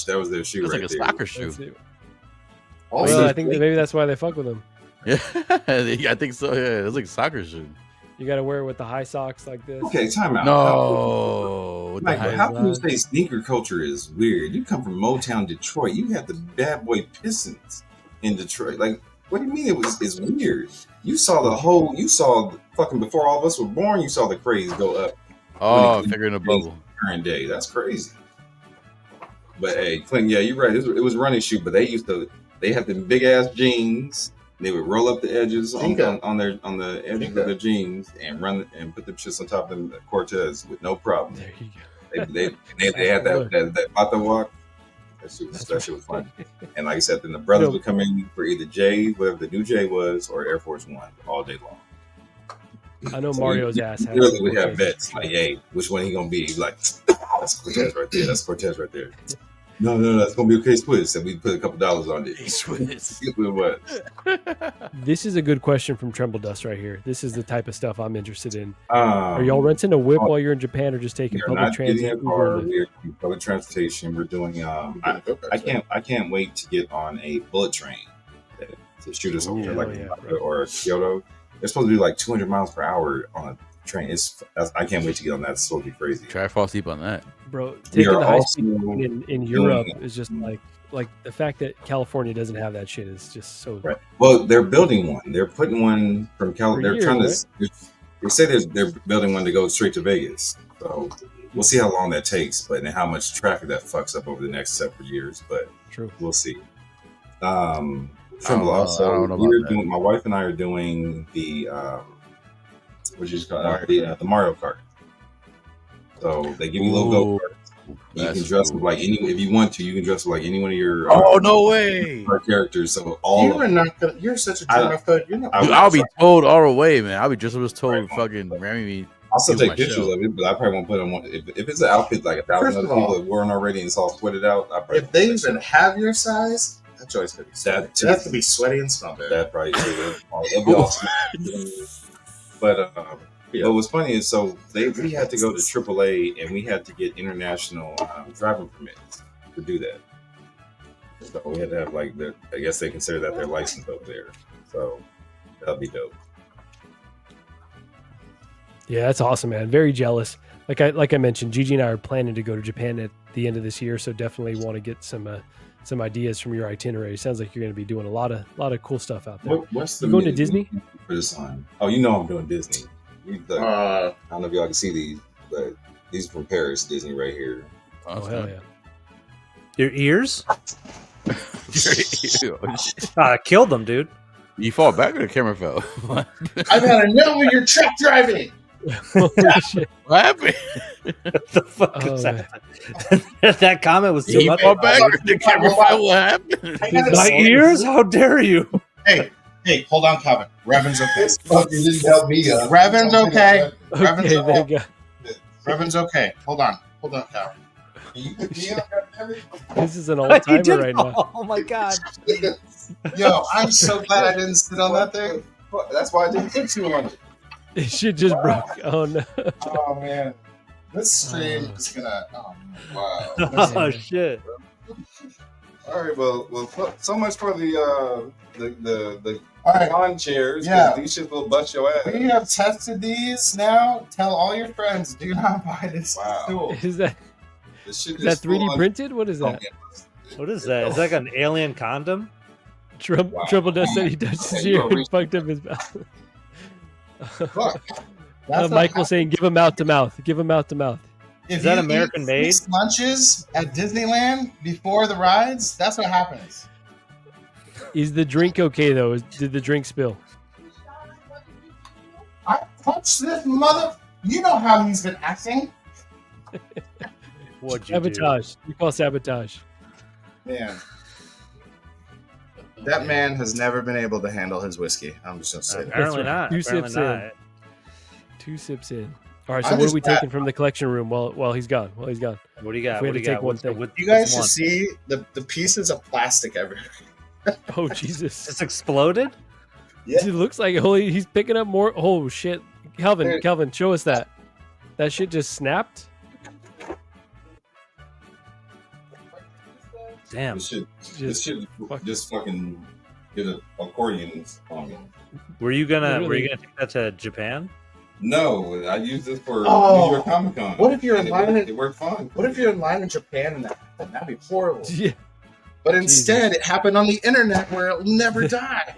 That was their shoe. It's right like a there. soccer shoe. Well, I think maybe that's why they fuck with them. Yeah, I think so. Yeah, it's like a soccer shoe. You got to wear it with the high socks like this. Okay, time out. No. Like, how can you say sneaker culture is weird? You come from Motown, Detroit. You had the bad boy Pistons in Detroit. Like, what do you mean it's weird? You saw fucking before all of us were born, you saw the craze go up. Oh, figuring a bubble. Current day. That's crazy. But hey, Clint, yeah, you're right. It was running shoe, but they had them big ass jeans. They would roll up the edges on the edges of their jeans and run and put them shits on top of them Cortez with no problem. There you go. They had that Bata walk. That shit was fun. And like I said, then the brothers would come in for either J, whatever the new J was, or Air Force One all day long. I know Mario's ass. Really, we have bets like, hey, which one he gonna be? He's like, that's Cortez right there. That's Cortez right there. No, that's gonna be a K-Swiss, and we put a couple dollars on it. K-Swiss. What? This is a good question from Tremble Dust right here. This is the type of stuff I'm interested in. Are y'all renting a whip while you're in Japan, or just taking public transit? Public transportation. We're doing. I can't wait to get on a bullet train to shoot us over or Kyoto. They're supposed to do like 200 miles per hour on a train. I can't wait to get on that. It's supposed to be crazy. Try to fall asleep on that, bro. Taking the high speed in Europe is just like the fact that California doesn't have that shit is just so. Right. Well, they're building one. They're putting one from California. They're trying to. They say they're building one to go straight to Vegas. So we'll see how long that takes, but and how much traffic that fucks up over the next several years. But we'll see. My wife and I are doing the what you just call the Mario Kart. So they give you little go-karts You That's can dress cool. up like any if you want to. You can dress up like any one of your Oh no way! characters. So all You of are them. not gonna. You're such a germaphobe. You're not. I- I'll be told all the way, man. I'll be just as told fucking ramming me. I'll still do take pictures myself. of it, but I probably won't put on one. If it's an outfit like 1,000 First other of all- people have worn already and it's all sweated out, I probably If they even have your size, that joint's gonna be sweaty. That- It has to be sweaty and smell bad. that probably it'll be all but what was funny is we had to go to AAA and we had to get international driving permits to do that. So we had to have like I guess they consider that their license over there. So that'll be dope. Yeah, that's awesome, man. Very jealous. Like I mentioned, Gigi and I are planning to go to Japan at the end of this year, so definitely want to get some ideas from your itinerary. Sounds like you're going to be doing a lot of cool stuff out there. What's the You going to minute Disney? for this time? Oh, you know I'm doing Disney. I don't know if y'all can see these, but these are from Paris Disney right here. Oh hell yeah! Your ears? I killed them, dude. You fall back or the camera fell? I gotta know when you're truck driving. Holy shit! What happened? The fuck is that? That comment was too He much. fall back or the camera fell? What happened? My ears? How dare you? Hey, hold on, Calvin. Revan's okay. Fuck, you didn't help me up. Revan's okay. Revan's Okay, there okay. you go. Revan's okay. Hold on, Calvin. This is an old He timer did right now. fall. Oh my god. Yo, I'm so glad I didn't sit on that thing. That's why I didn't put you on it. It shit just broke. Oh no! Oh man, this stream is gonna. Oh wow. Oh shit. All right, well, so much for the All right. lawn chairs. Yeah. These shit will bust your ass. We have tested these now. Tell all your friends, do not buy this Wow. stool. Is that This shit is that is full 3D on- printed? What is that? What is that? Is that like an alien condom? Wow. Trouble Dust said he touched his You ear are and reaching- fucked up his mouth. Look, that's what Michael saying, "Give him mouth to mouth. Give him mouth to mouth." If Is that you American eat made? 6 lunches at Disneyland before the rides, that's what happens. Is the drink okay though? Did the drink spill? I touched this mother. You know how he's been acting, What'd you Sabotage. You call sabotage. man. That man has never been able to handle his whiskey. I'm just gonna do? say that. Apparently That's right. not. 2 Apparently sips not. in. 2 sips in. All right. So I'm what are just we glad- taking from the collection room while he's gone? While he's gone. What do you got? If we What had do you to take got? one What's- thing. what- You guys what's should one? see the pieces of plastic everywhere. Oh Jesus! It's exploded? Yeah. It looks like he's picking up more. Oh shit! Calvin, show us that. That shit just snapped. Damn. This shit just fucking get an accordion on me. Were you gonna Literally. take that to Japan? No, I used this for Oh, New York Comic Con. what if you're and in line it worked fine. What if you're in line in Japan and that happened? That'd be horrible. Yeah. But instead, it happened on the internet where it'll never die.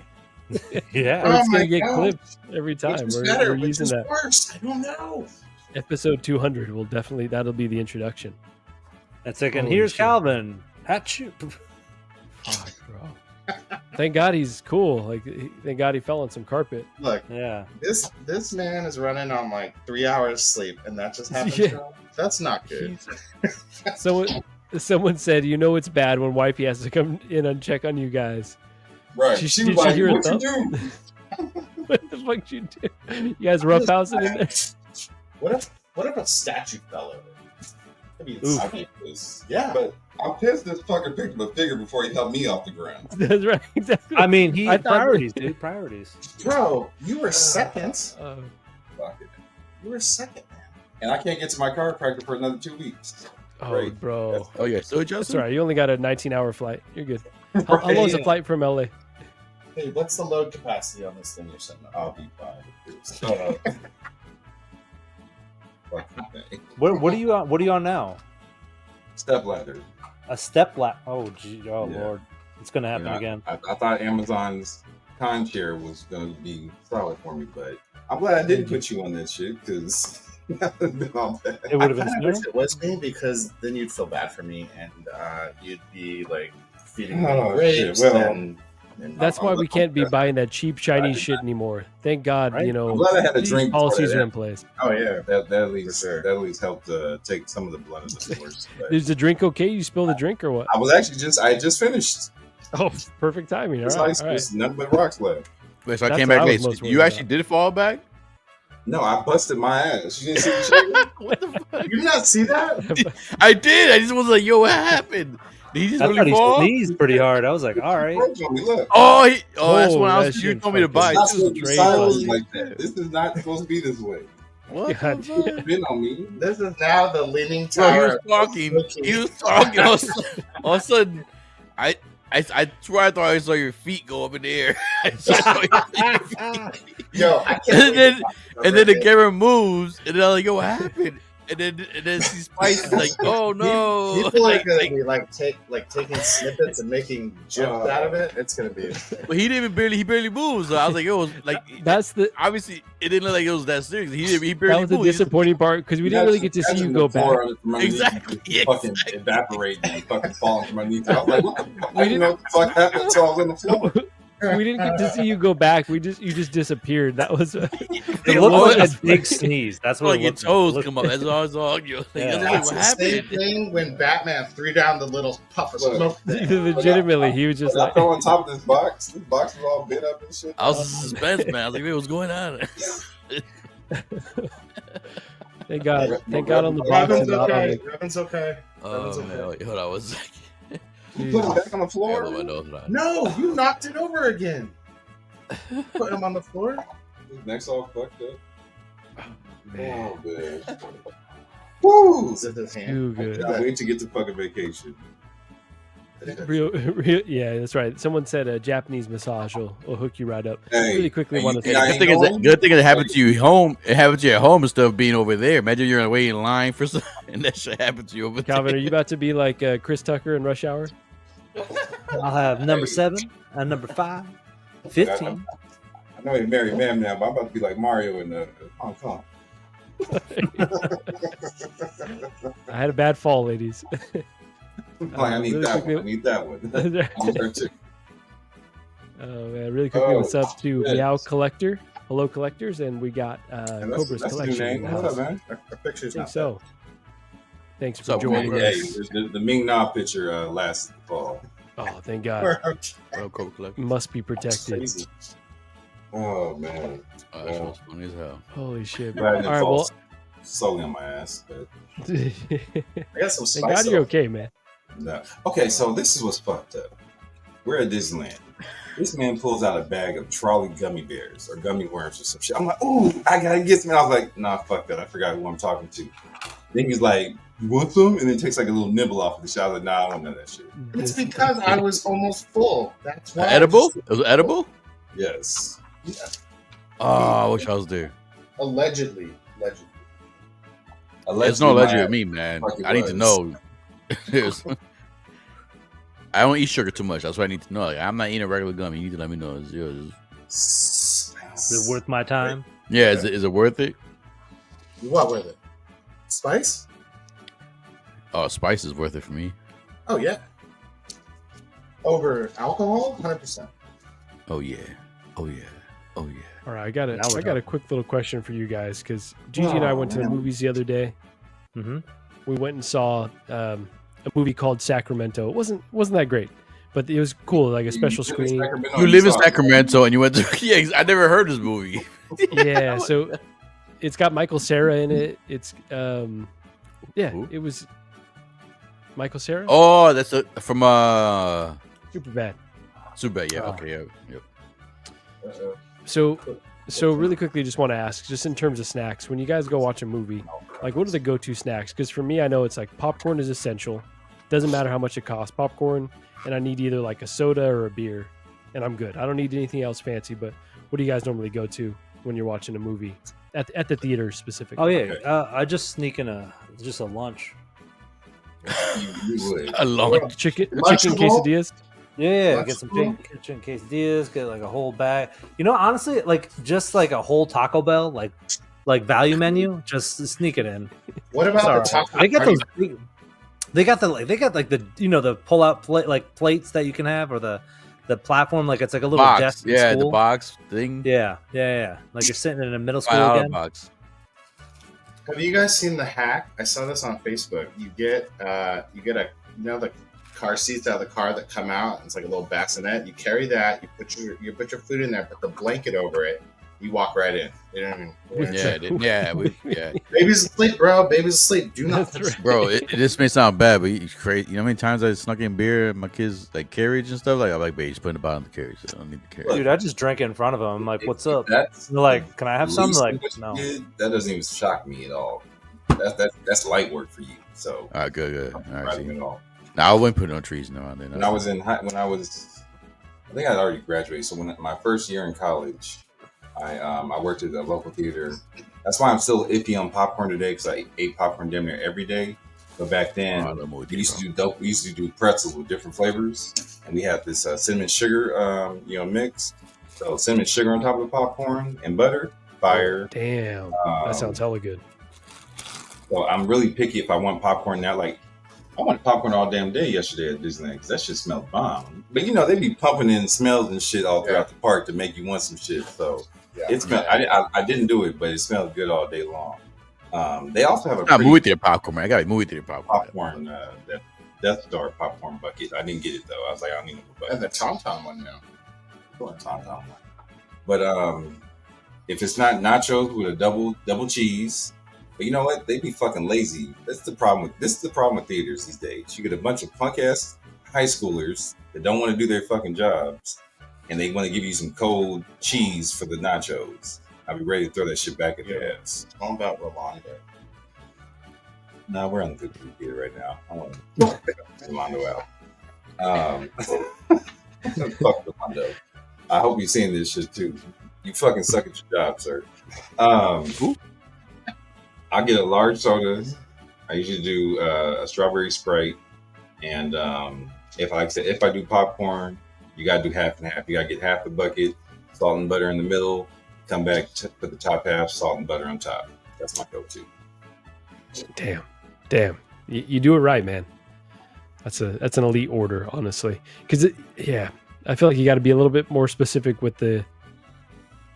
Yeah. Or it's Oh gonna my get God. clipped every time. Which is We're better? Which using is that. worse? I don't know. Episode 200 will definitely that'll be the introduction. It's like, and Holy here's shit. Calvin. Hatch. Fuck, bro. Thank God he's cool. Like, thank God he fell on some carpet. Look, Yeah. this man is running on like 3 hours sleep, and that just happened. Yeah. to him? That's not good. Someone said, "You know it's bad when wifey has to come in and check on you guys." Right. Did She you was like, hear a what you thump? do? What the fuck you do? You guys roughhousing in there? What if a statue fell over? That'd be Oof. I get this. Yeah. But I'm pissed this fucker picked up a figure before he helped me off the ground. That's right. Exactly. I mean, I thought- priorities, dude. Priorities. Bro, you were second. Fuck it. You were second, man. And I can't get to my chiropractor for another 2 weeks. Oh, Great. bro. Oh yeah, so That's Justin. all right. You only got a 19-hour flight. You're good. How long is the Yeah. flight from LA? Hey, what's the load capacity on this thing you're sitting on? I'll be fine. Fucking thing. What are you on? What are you on now? Step ladder. A step lap. Oh, gee, oh Yeah. Lord, it's gonna happen You know, again. I thought Amazon's timeshare was going to be solid for me, but I'm glad I didn't put you on that shit because that would have been all bad. It would have I been kinda wish sooner. it was me because then you'd feel bad for me and you'd be like feeding me Oh, grapes shit. Well, and And That's I'm why we looking can't be for that. buying that cheap Chinese shit anymore. Thank God, Right? you know, I'm glad I had a these drink. policies before are that. in place. Oh yeah. That at least For sure. that at least helped take some of the blood of the force. But Is the drink okay? You spill the drink or what? I was actually I just finished. Oh, perfect timing. All It's right, nice. all right. There's nothing but rocks left. Wait, so I That's came what back I was late. So most you worried actually about. did fall back? No, I busted my ass. You didn't see the shit? What the fuck? You did not see that? I did. I just was like, yo, what happened? Did he just I thought really he fall? sneezed pretty hard. I was like, all right. Broke on me, look. Oh, that's Oh, when that you shit told me to fucking buy it. Not too. supposed to be straight sideways busted. like that. This is not supposed to be this way. What? God the fuck? damn. Been on me. This is now the leaning Bro, he tower. was talking. He was talking. All of a sudden, I swear I thought I saw your feet go up in the air. I saw your feet. Yo, I can't and then wait the to- camera moves, and then I'm like, yo, what happened? And then she Spice is like, oh no. People are Like- gonna like- be taking snippets and making gifs out of it. It's gonna be insane. but he didn't he barely moved. So I was like, yo, like That's the obviously it didn't look like it was that serious. He that barely was the moved. He just- disappointing part because we didn't really get to see you go back. Exactly. Fucking evaporating and fucking falling from underneath. I was like, what the fuck? We I didn't know what the fuck happened until I was on the floor. We didn't get to see you go back. You just disappeared. That was It looked like was. a big sneeze. That's what like it your looked toes like. come up. That's all I was all. Yo, like, Yeah. I was like, That's what the same happened? thing when Batman threw down the little puff of smoke. legitimately. He was just I like, fell on top of this box. This box was all bent up and shit. I was in suspense, man. I was like, wait, what's going on? thank God on the box. Robin's and not on okay. the- Robin's okay. Oh Robin's man, okay. hold on, I was like, You put him back on the floor. my nose right. No, you knocked it over again. Put him on the floor. His neck's all fucked up. Oh man. Woo! Is it his hand? Too good. I wait to get to fucking vacation. Real, yeah, that's right. Someone said a Japanese massage will hook you right up. Hey, Really quickly hey, want to you say think I Good thing is good thing it happened to you home. It happened to you at home instead of being over there. Imagine you're waiting in line for something, and that shit happened to you over Calvin, there. are you about to be like Chris Tucker in Rush Hour? I'll have number 7 and number 5, 15. I know he's a married man now, but I'm about to be like Mario in Hong Kong. I had a bad fall, ladies. Like, I need really that quickly- one. I need that one. I'm there too. Oh man, really quickly, what's up to yes. Meow Collector? Hello, collectors, and we got And Cobra's that's a new Collection. in name. the What's up, house. man? Our picture's I think not so. Thanks What's for up, joining man? Hey, us. the Ming Na picture last fall. Oh, thank God. Well, Coke collection. Must be protected. Crazy. Oh man. Oh, that shit was funny as hell. Holy shit. Glad it All didn't right, fall well, solely on my ass, but thank I got some God spice. you're okay, man. no. Okay, so this is what's fucked up. We're at Disneyland. This man pulls out a bag of trolley gummy bears or gummy worms or some shit. I'm like, ooh, I gotta get some. And I was like, nah, fuck that. I forgot who I'm talking to. Then he's like, you want some? And then takes like a little nibble off of the shit. I was like, nah, I don't want none of that shit. It's because I was almost full. That's why. Edible? It was edible? Yes. Yeah. Oh, I wish I was there. Allegedly. It's no legend with me, man. Fuck it I need to was. know. There's- I don't eat sugar too much. That's what I need to know. Like, I'm not eating a regular gummy. You need to let me know. Is Is it worth my time? yeah, is it worth it? What with it? Spice? Oh, spice is worth it for me. Oh yeah. Over alcohol? 100%. Oh yeah. Oh yeah. Oh yeah. All right, I got Now we're a quick little question for you guys because Gigi and I Oh, went to the man. movies the other day. Mm-hmm. We went and saw a movie called Sacramento. It wasn't that great, but it was cool, like a special screening. You live in Sacramento and you went to yeah. I never heard this movie. Yeah, so it's got Michael Cera in it. It's yeah, Who? it was Michael Cera. Oh, that's from Super bad. Super. Yeah. Oh. Okay. Yeah. Yep. So really quickly, just want to ask, just in terms of snacks, when you guys go watch a movie, like what are the go-to snacks? Because for me, I know it's like popcorn is essential. Doesn't matter how much it costs, popcorn, and I need either like a soda or a beer, and I'm good. I don't need anything else fancy. But what do you guys normally go to when you're watching a movie at the theater specifically? Oh yeah, I just sneak in a lunch. A long chicken Lunchable? quesadillas. Yeah, get some chicken quesadillas, get like a whole bag. You know, honestly, like just like a whole Taco Bell, like value menu, just sneak it in. What about the It's Taco all right. They got Bell? those. They got the you know the pull out plate like plates that you can have or the the platform, like it's like a little Box. desk in Yeah, the school. box thing. Yeah. Like you're sitting in a middle school Wow, again. box. Have you guys seen the hack? I saw this on Facebook. You get a the car seats out of the car that come out. It's like a little bassinet. You carry that. You put your food in there. Put the blanket over it. You walk right in. You know what I mean? Yeah. Baby's asleep, bro. Baby's asleep. Do not. Bro, this may sound bad, but it's crazy. You know how many times I snuck in beer in my kids' like carriage and stuff? Like I'm like, babe, just put it in the bottom of the carriage. I don't need the carriage. Dude, I just drank it in front of them. I'm like, what's up? They're like, can I have some? Least Like, what you no. did, that doesn't even shock me at all. That's light work for you. So all right, good. All right, at all. Now I wouldn't put no trees. No, I didn't. When I was I think I'd already graduated. So when my first year in college, I worked at a local theater. That's why I'm still iffy on popcorn today, because I ate popcorn damn near every day. But back then, we used to do pretzels with different flavors, and we had this cinnamon sugar, mix. So cinnamon sugar on top of the popcorn and butter, fire. Damn, that sounds hella good. So I'm really picky if I want popcorn now. Like I wanted popcorn all damn day yesterday at Disneyland because that shit smelled bomb. But they be pumping in smells and shit all throughout the park to make you want some shit. So it smelled. I didn't do it, but it smelled good all day long. They also have a movie theater popcorn, man. I got a movie theater popcorn. That Death Star popcorn bucket. I didn't get it though. I was like, I don't need no bucket. And the Tom Tom one now. But if it's not nachos with a double cheese. But you know what? They be fucking lazy. This is the problem with theaters these days. You get a bunch of punk ass high schoolers that don't want to do their fucking jobs, and they want to give you some cold cheese for the nachos. I'll be ready to throw that shit back at their ass. How about Rolando? Nah, we're on the good theater right now. I want to pick up Rolando out. Fuck Rolando. I hope you're seeing this shit too. You fucking suck at your job, sir. I get a large soda. I usually do a strawberry Sprite, and if I do popcorn, you gotta do half and half. You gotta get half the bucket, salt and butter in the middle. Come back, put the top half, salt and butter on top. That's my go-to. Damn, you do it right, man. That's an elite order, honestly. Because I feel like you got to be a little bit more specific with the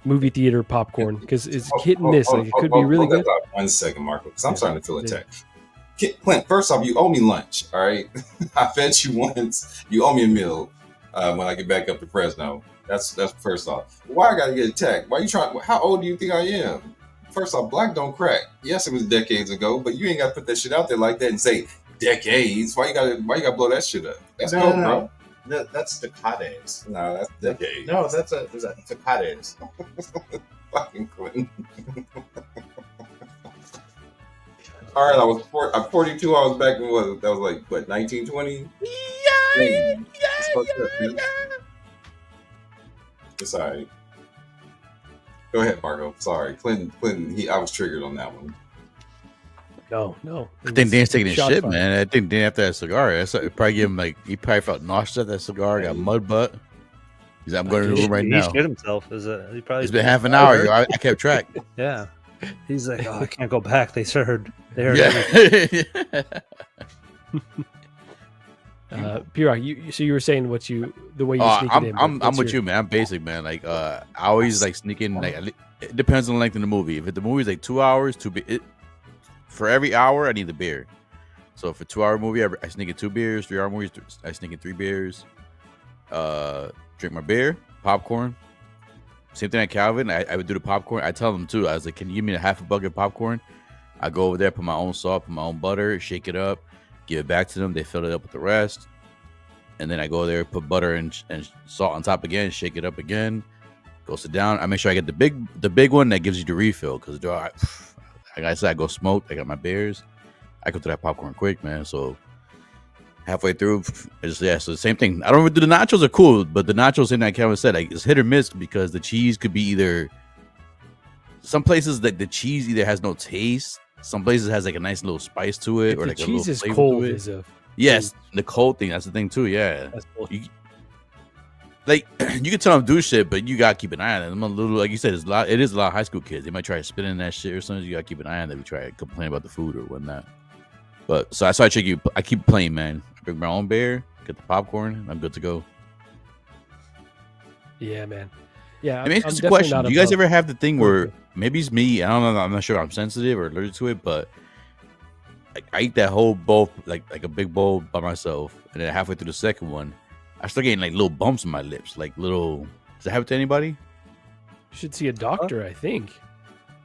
movie theater popcorn, because it's hit and miss. Like it could be really good. 1 second, Marco, because I'm starting to feel attacked. Clint, first off, you owe me lunch. All right, I fed you once. You owe me a meal when I get back up to Fresno. That's first off. Why I gotta get attacked? Why you trying? How old do you think I am? First off, black don't crack. Yes, it was decades ago, but you ain't gotta put that shit out there like that and say decades. Why you gotta blow that shit up? That's dope, bro. No, that's decades. No, that's decades. No, that's decades. Fucking Clinton. All right, I'm 42. I was back in that was like 1920. Yeah. It's all right. Go ahead, Margo. Sorry, Clinton. I was triggered on that one. No. I think Dan's taking his shit, fire. man. I think Dan after that cigar, that's probably give him he probably felt nauseous at that cigar. Got mud butt. He's like, I'm going to the room right now. He shit himself. It's been half an hour. Yo. I kept track. Yeah. He's like, I can't go back. They heard. Yeah. P-Rock, you were saying the way you sneak it in. I'm with you, man. I'm basic, man. Like I always sneak in. Like it depends on the length of the movie. If the movie's like 2 hours, for every hour I need the beer. So for 2 hour movie, I sneak in 2 beers. 3 hour movies, I sneak in 3 beers. Drink my beer, popcorn. Same thing at Calvin. I would do the popcorn. I tell them too. I was like, can you give me a half a bucket of popcorn? I go over there, put my own salt, put my own butter, shake it up, give it back to them. They fill it up with the rest. And then I go there, put butter and salt on top again, shake it up again, go sit down. I make sure I get the big one that gives you the refill. Because like I said, I go smoke. I got my beers. I go through that popcorn quick, man. So halfway through, so the same thing. I don't really do the nachos are cool, but the nachos, in that Kevin said, it's hit or miss because the cheese could be either. Some places that the cheese either has no taste. Some places has like a nice little spice to it, or like the a cheese little is flavor cold. Yes, Mm. the cold thing. That's the thing too. Yeah, That's cool. You can tell them do shit, but you gotta keep an eye on them. I'm a little, like you said, it is a lot of high school kids. They might try to spit in that shit or something. You gotta keep an eye on them. We try to complain about the food or whatnot. But so I keep playing, man. I bring my own beer, get the popcorn, and I'm good to go. Yeah, man. Yeah, I mean, it's I'm just a definitely question. not Do you guys above- ever have the thing Go where ahead. maybe it's me? I don't know. I'm not sure. I'm sensitive or allergic to it, but I eat that whole bowl, like a big bowl by myself, and then halfway through the second one, I start getting like little bumps in my lips, like little. Does that happen to anybody? You should see a doctor, I think.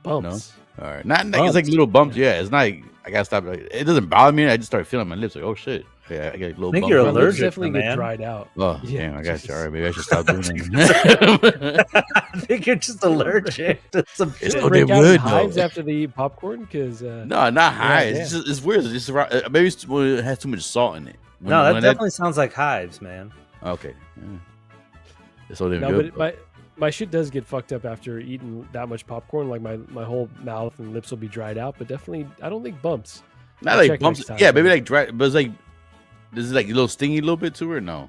Bumps. All right, not like, it's like little bumps. Yeah, it's not. Like, I gotta stop. Like, it doesn't bother me. I just start feeling my lips like, oh shit. Yeah, I get a little. I think bump. you're My lips allergic, definitely get man. dried out. Oh, Yeah, damn! I got Jesus. you. All right, maybe I should stop doing that. I think you're just allergic to some It's shit. no Break damn out in good hives though. after they eat popcorn because No, not high. yeah. It's just it's weird. It's just maybe it's when it has too much salt in it. No, that definitely sounds like hives, man. Okay. Yeah. It's so damn no, good. but my shit does get fucked up after eating that much popcorn. Like my whole mouth and lips will be dried out. But definitely, I don't think bumps. Not I'll like check bumps. next time. Yeah, maybe like dry. But it's like, is it like a little stingy, a little bit too, or no?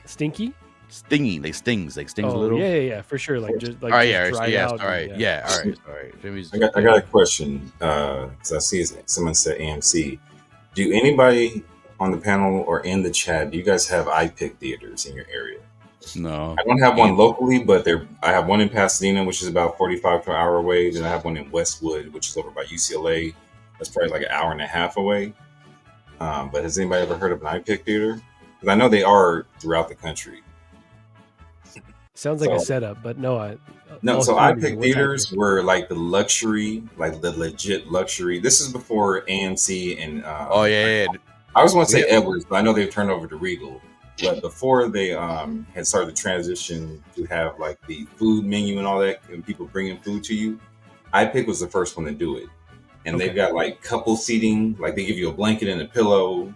Stinky. Stingy, like stings a Oh little. yeah. For sure. Like just like all right, just yeah, dried yeah, out all right, and, yeah, all right, all right. Jimmy's- I got a question because I see someone said AMC. Do anybody on the panel or in the chat? Do you guys have iPick theaters in your area? No, I don't have one locally, but I have one in Pasadena, which is about 45 to an hour away. Then I have one in Westwood, which is over by UCLA. That's probably like an hour and a half away. But has anybody ever heard of an iPick theater? Because I know they are throughout the country. Sounds like a So- setup, but no. No, I'll so hear you. iPick What's theaters were like the luxury, like the legit luxury. This is before AMC and oh yeah. I was want to say Yeah. Edwards, but I know they've turned over to Regal. But before they had started to transition to have like the food menu and all that, and people bringing food to you, iPick was the first one to do it. And they've got like couple seating, like they give you a blanket and a pillow.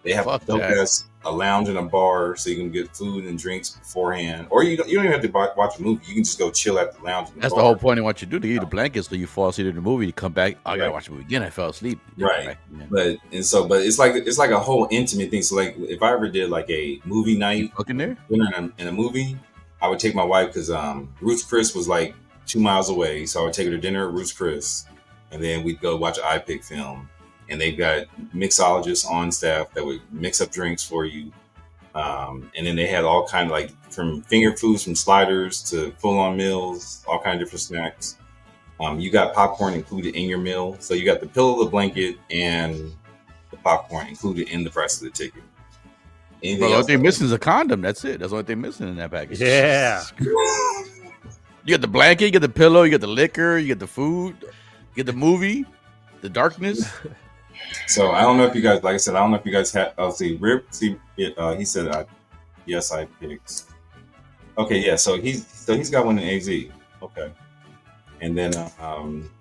They have Fuck a dope that. ass a lounge and a bar, so you can get food and drinks beforehand, or you don't even have to watch a movie. You can just go chill at the lounge. And That's the bar. whole point of what you do. They give you the blanket so you fall asleep in the movie. You come back. I gotta Right. watch the movie again. I fell asleep. Right. Yeah. But it's like a whole intimate thing. So like if I ever did like a movie night, Fucking there. dinner in a movie, I would take my wife because Ruth's Chris was like 2 miles away, so I would take her to dinner at Ruth's Chris, and then we'd go watch an iPick film. And they've got mixologists on staff that would mix up drinks for you. And then they had all kind of like from finger foods, from sliders to full-on meals, all kind of different snacks. You got popcorn included in your meal, so you got the pillow, the blanket, and the popcorn included in the price of the ticket. Anything Bro, what else? they're missing is a condom. That's it. That's what they're missing in that package. Yeah. You get the blanket, you get the pillow, you get the liquor, you get the food, you get the movie, the darkness. So I don't know if you guys, like I said, I don't know if you guys have. Oh, see, Rip, see, he said, yes, I picked. Okay, yeah. So he's got one in AZ. Okay, and then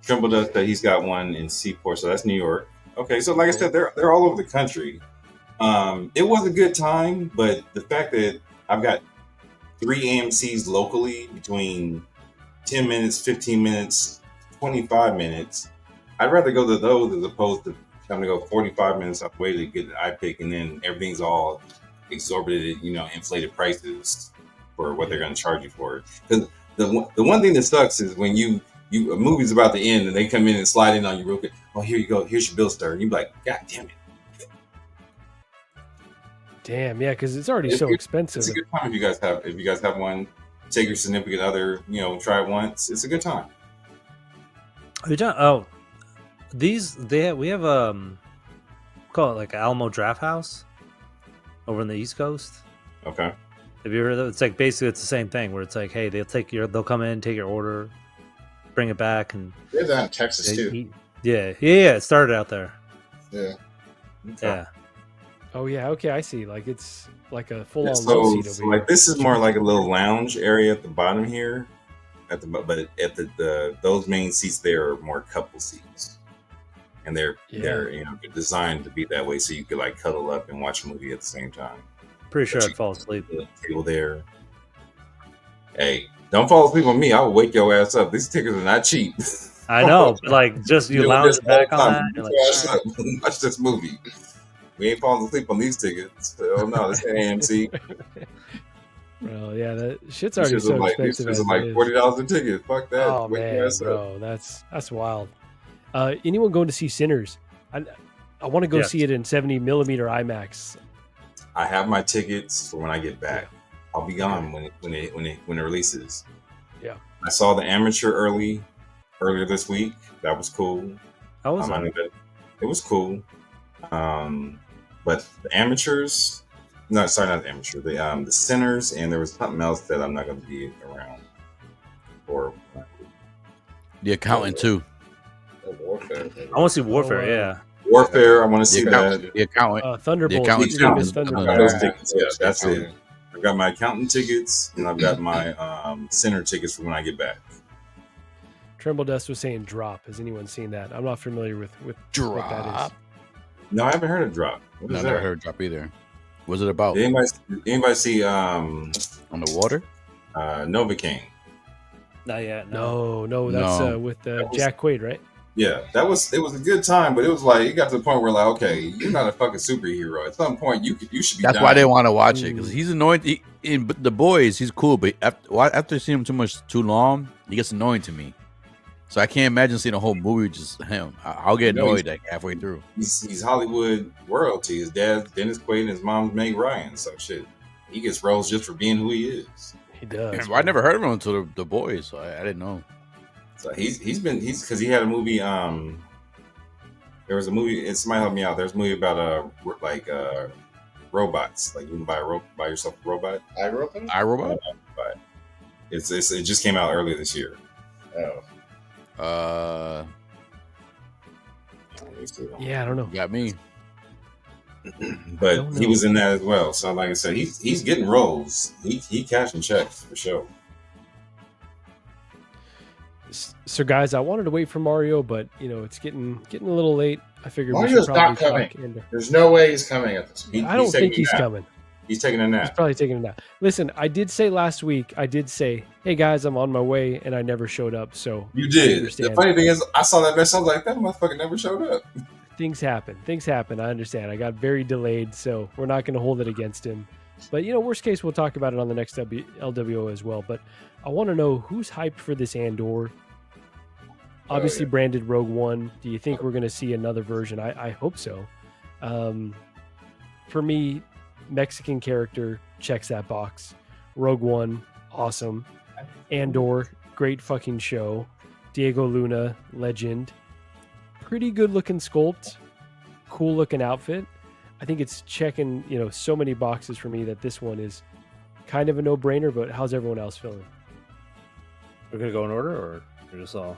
Trimble does that. He's got one in Seaport, so that's New York. Okay, so like I said, they're all over the country. It was a good time, but the fact that I've got 3 AMCs locally between 10 minutes, 15 minutes, 25 minutes, I'd rather go to those as opposed to having to go 45 minutes up way to get an iPick, and then everything's all exorbitant, inflated prices for what they're going to charge you for it. Because the one thing that sucks is when a movie's about to end and they come in and slide in on you real quick. Oh, here you go. Here's your bill, sir. And you're like, God damn it. Damn, yeah, because it's already so expensive. It's a good time if you guys have one. Take your significant other, try it once. It's a good time. We have call it like Alamo Draft House over in the East Coast. Okay. Have you heard of it? It's like basically it's the same thing where it's like, hey, they'll come in, take your order, bring it back, and We have that in Texas too. Yeah. It started out there. Yeah. Yeah. Oh yeah, okay, I see. Like it's like a full-on So, love seat over so here. like this is more like a little lounge area at the bottom here, but at the those main seats there are more couple seats, and they're designed to be that way so you could like cuddle up and watch a movie at the same time. Pretty sure I'd fall asleep. The table there. Hey, don't fall asleep on me. I will wake your ass up. These tickets are not cheap. I know, but like just you lounge back on that. You're like, Watch this movie. We ain't falling asleep on these tickets. Oh no, this ain't AMC. Bro, yeah, that shit's already so expensive. These as are like it is. $40 a ticket. Fuck that. Oh Wake your man, ass up. bro, that's wild. Anyone going to see Sinners? I want to go Yes. see it in 70mm IMAX. I have my tickets for when I get back. I'll be gone when it releases. Yeah. I saw the amateur earlier this week. That was cool. How was I that? knew that it was cool. But the amateurs, no, sorry, not the amateur. The sinners, and there was something else that I'm not going to be around for. The accountant too. Warfare. I want to see Warfare. Yeah. Warfare. I want to see that. The accountant. Thunderbolts. accountant. You didn't miss I got Thunderbolts. those tickets. Yeah, that's it. I got my accountant tickets, and I've got my sinner tickets for when I get back. Tremble Dust was saying drop. Has anyone seen that? I'm not familiar with what that is. Drop. No, I haven't heard of Drop. What No, is never that? heard of drop either. What's it about? Did anybody see On the water? Novocaine? Not yet. No, that's No. with was- Jack Quaid, right? Yeah, it was a good time, but it was like it got to the point where like, okay, you're not a fucking superhero. At some point, you should be. That's dying. why I didn't want to watch it because he's annoying. But the boys, he's cool, but after seeing him too long, he gets annoying to me. So I can't imagine seeing a whole movie just him. I'll get No, annoyed like halfway through. He's Hollywood royalty. His dad, Dennis Quaid, and his mom's Meg Ryan. So shit, he gets roles just for being who he is. He does. I never heard of him until the boys, so I didn't know. So he's because he had a movie. There was a movie, and somebody helped me out. There's a movie about robots. Like you can buy yourself a robot. iRobot? But it just came out earlier this year. Oh. Yeah, I don't know. Got me. But he was in that as well. So like I said, he's getting roles. He cashing checks for sure. So guys, I wanted to wait for Mario, but it's getting a little late. I figured we Mario's should probably not coming. talk Andor. There's no way he's coming at this point. I don't think he's coming. He's taking a nap. He's probably taking a nap. Listen, I did say last week, hey guys, I'm on my way, and I never showed up. So You I did. understand. The funny thing is, I saw that message. I was like, that motherfucker never showed up. Things happen. I understand. I got very delayed, so we're not going to hold it against him. But worst case, we'll talk about it on the next LWO as well. But I want to know who's hyped for this Andor. Obviously, branded Rogue One. Do you think we're going to see another version? I hope so. For me, Mexican character checks that box. Rogue One, awesome. Andor, great fucking show. Diego Luna, legend. Pretty good looking sculpt. Cool looking outfit. I think it's checking, so many boxes for me that this one is kind of a no-brainer, but how's everyone else feeling? We're going to go in order or just all?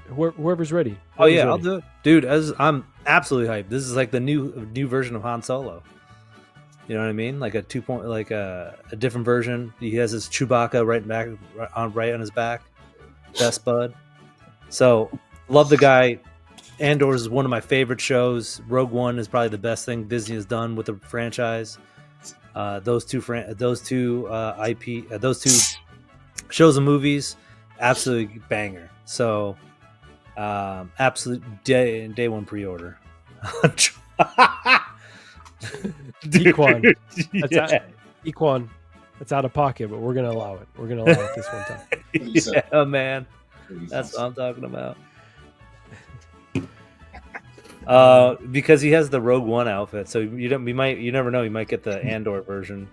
Whoever's ready. Oh yeah, I'll do it, dude. As I'm absolutely hyped. This is like the new version of Han Solo. You know what I mean? Like a 2 point, like a different version. He has his Chewbacca right on his back. Best bud. So love the guy. Andor is one of my favorite shows. Rogue One is probably the best thing Disney has done with the franchise. Those two shows and movies, absolutely banger. So. Absolute day one pre-order. Equan, Equan, that's out of pocket, but we're gonna allow it. We're gonna allow it this one time. Yeah, man, that's what I'm talking about. Because he has the Rogue One outfit, so you never know, you might get the Andor version.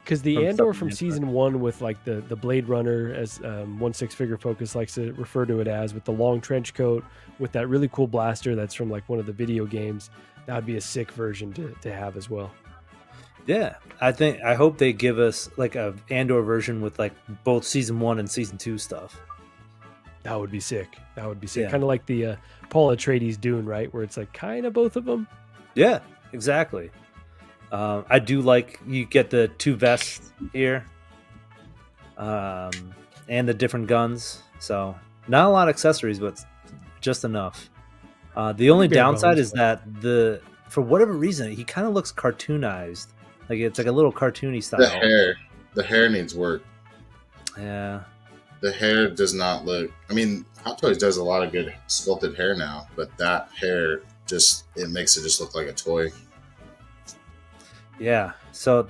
Because the Andor from season 1 with like the Blade Runner, as 1/6 Figure Focus likes to refer to it as, with the long trench coat, with that really cool blaster that's from like one of the video games, that would be a sick version to have as well. Yeah, I hope they give us like a Andor version with like both season 1 and season 2 stuff. That would be sick. Yeah. Kind of like the Paul Atreides Dune, right? Where it's like kind of both of them. Yeah, exactly. I do like you get the 2 vests here, and the different guns. So not a lot of accessories, but just enough. The only downside is that for whatever reason, he kind of looks cartoonized. Like it's like a little cartoony style. The hair needs work. Yeah. The hair does not look. I mean, Hot Toys does a lot of good sculpted hair now, but that hair it makes it just look like a toy. Yeah, so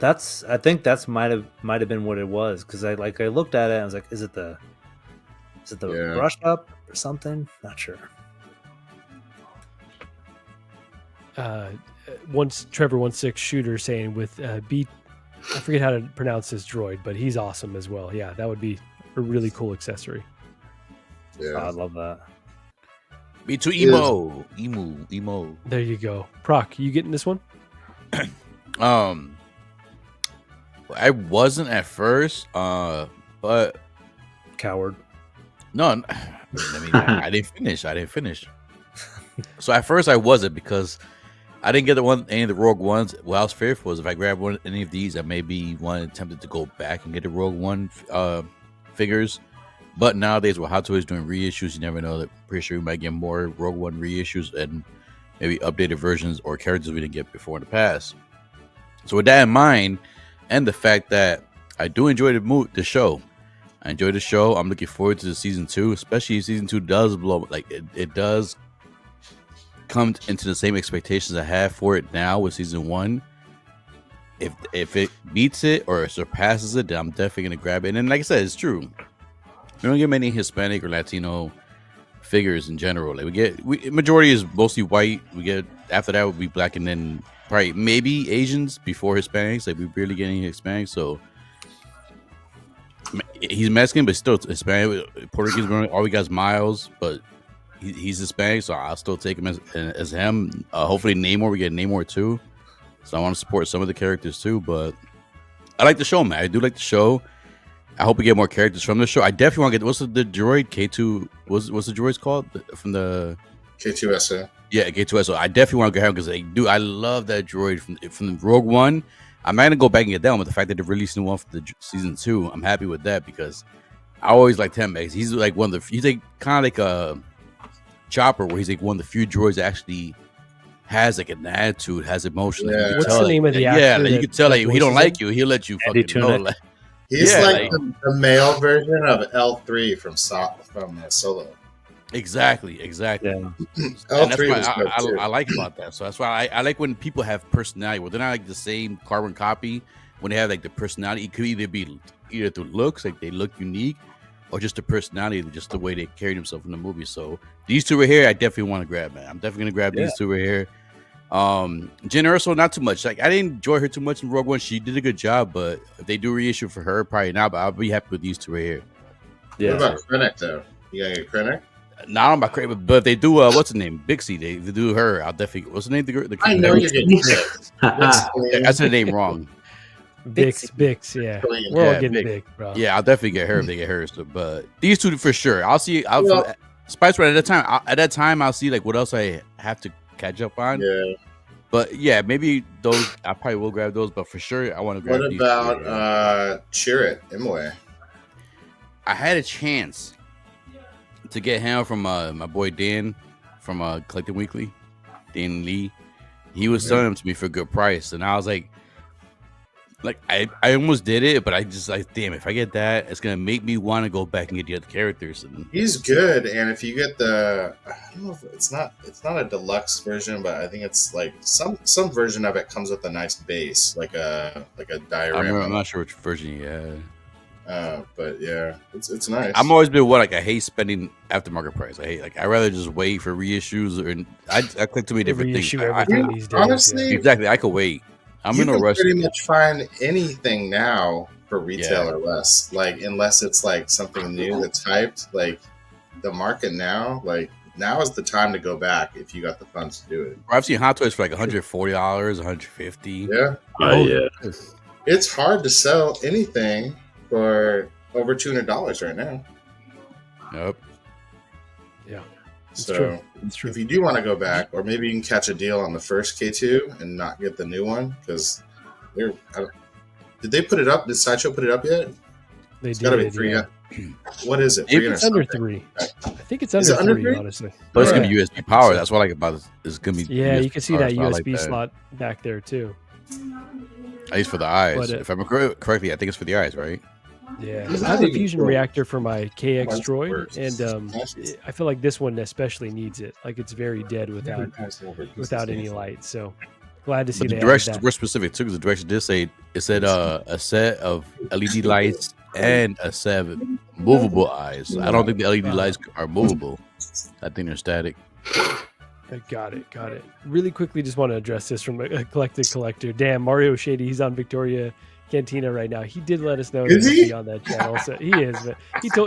I think that's might have been what it was, because I looked at it and I was like, is it the brush up or something? Not sure. Once Trevor 16 shooter saying with I forget how to pronounce this droid, but he's awesome as well. Yeah, that would be a really cool accessory. Yeah, I love that. Me too. Emo. There you go. Proc, you getting this one? I wasn't at first, but Coward. no, I mean, I didn't finish. So at first I wasn't because I didn't get any of the Rogue Ones. What I was fearful was if I grabbed any of these, I may be tempted to go back and get the Rogue One figures. But nowadays, with Hot Toys doing reissues, you never know. That pretty sure we might get more Rogue One reissues and maybe updated versions or characters we didn't get before in the past. So with that in mind, and the fact that I do enjoy the show, I enjoy the show. I'm looking forward to the season 2, especially if season 2 does blow. Like it does come into the same expectations I have for it now with season 1. If it beats it or surpasses it, then I'm definitely gonna grab it. And like I said, it's true. We don't get many Hispanic or Latino figures in general. Like majority is mostly white. We get after that would be black, and then probably maybe Asians before Hispanics. Like we barely get any Hispanics. So he's Mexican, but still Hispanic. Puerto Rican, all we got is Miles, but he's Hispanic, so I'll still take him as him. Hopefully Namor, we get Namor too. So I want to support some of the characters too. But I like the show, man. I do like the show. I hope we get more characters from the show. I definitely want to get what's the droid K2? What's the droid's called from the K2SO? Yeah, K2SO. I definitely want to get him because I love that droid from Rogue One. I'm not gonna go back and get that one, but the fact that they're releasing one for the season 2, I'm happy with that because I always liked him. He's like he's like kind of like a Chopper, where he's like one of the few droids that actually has like an attitude, has emotion. Yeah. What's the name of the actor? Yeah, like, you can tell like he don't like you, he'll let you fucking know. Like, he's yeah, like the male version of L3 from Solo. Exactly. Yeah. And that's L3 why was good too. I like about that. So that's why I like when people have personality, where they're not like the same carbon copy. When they have like the personality, it could either be through looks, like they look unique, or just the personality, just the way they carry themselves in the movie. So these two right here, I definitely want to grab, man. I'm definitely gonna grab these two right here. Jen Erso, not too much. Like I didn't enjoy her too much in Rogue One. She did a good job, but if they do reissue for her, probably not. But I'll be happy with these two right here. Yeah. What about Krennic though? You gotta get Krennic? Not on my crate, but if they do what's the name? Bixie. They do her. I'll definitely. What's the name? I know you're getting Bix. I said the name wrong. Bix, yeah. We're all getting big, bro. Yeah, I'll definitely get her if they get her. So, but these two for sure. I'll see. Spice Red at that time. I'll see like what else I have to catch up on. Yeah. But yeah, maybe those. I probably will grab those. But for sure, I want to grab. What about Chirrut Imwe? I had a chance to get him from my boy Dan from Collecting Weekly, Dan Lee. He was selling them to me for a good price, and I was like I almost did it, but I just like, damn, if I get that, it's gonna make me want to go back and get the other characters. And he's good, and if you get I don't know if it's not a deluxe version, but I think it's like some version of it comes with a nice base, like a diorama. I'm not sure which version you had. But yeah, it's nice. I'm always been I hate spending aftermarket price. I'd rather just wait for reissues, or I click too many different things. These days, honestly, exactly. I could wait. I'm in a rush. You can pretty much find anything now for retail or less. Like unless it's like something new that's hyped. Like the market now, now is the time to go back if you got the funds to do it. I've seen Hot Toys for like $140, $150. Yeah. Yeah. It's hard to sell anything for over $200 right now. Yep. Yeah. So it's true. If you do want to go back, or maybe you can catch a deal on the first K2 and not get the new one, because did they put it up? Did Sideshow put it up yet? It's gotta be 3. Yeah. What is it? It's under 3. I think it's under 3, honestly. But it's gonna be USB power. That's what I like about it. It's gonna be. Yeah, USB you can see power, that so USB slot back there too. At least for the eyes. But, if I remember correctly, I think it's for the eyes, right? Yeah, I have a fusion reactor for my KX droid, and I feel like this one especially needs it. Like it's very dead without any light. So glad to see but the they directions added were specific too, because the direction did say it said a set of LED lights and a set of movable eyes. I don't think the LED lights are movable. I think they're static. Got it. Really quickly, just want to address this from a collected collector. Damn, Mario Shady, he's on Victoria Cantina right now. He did let us know Is he'll he? be on that channel. So he is, but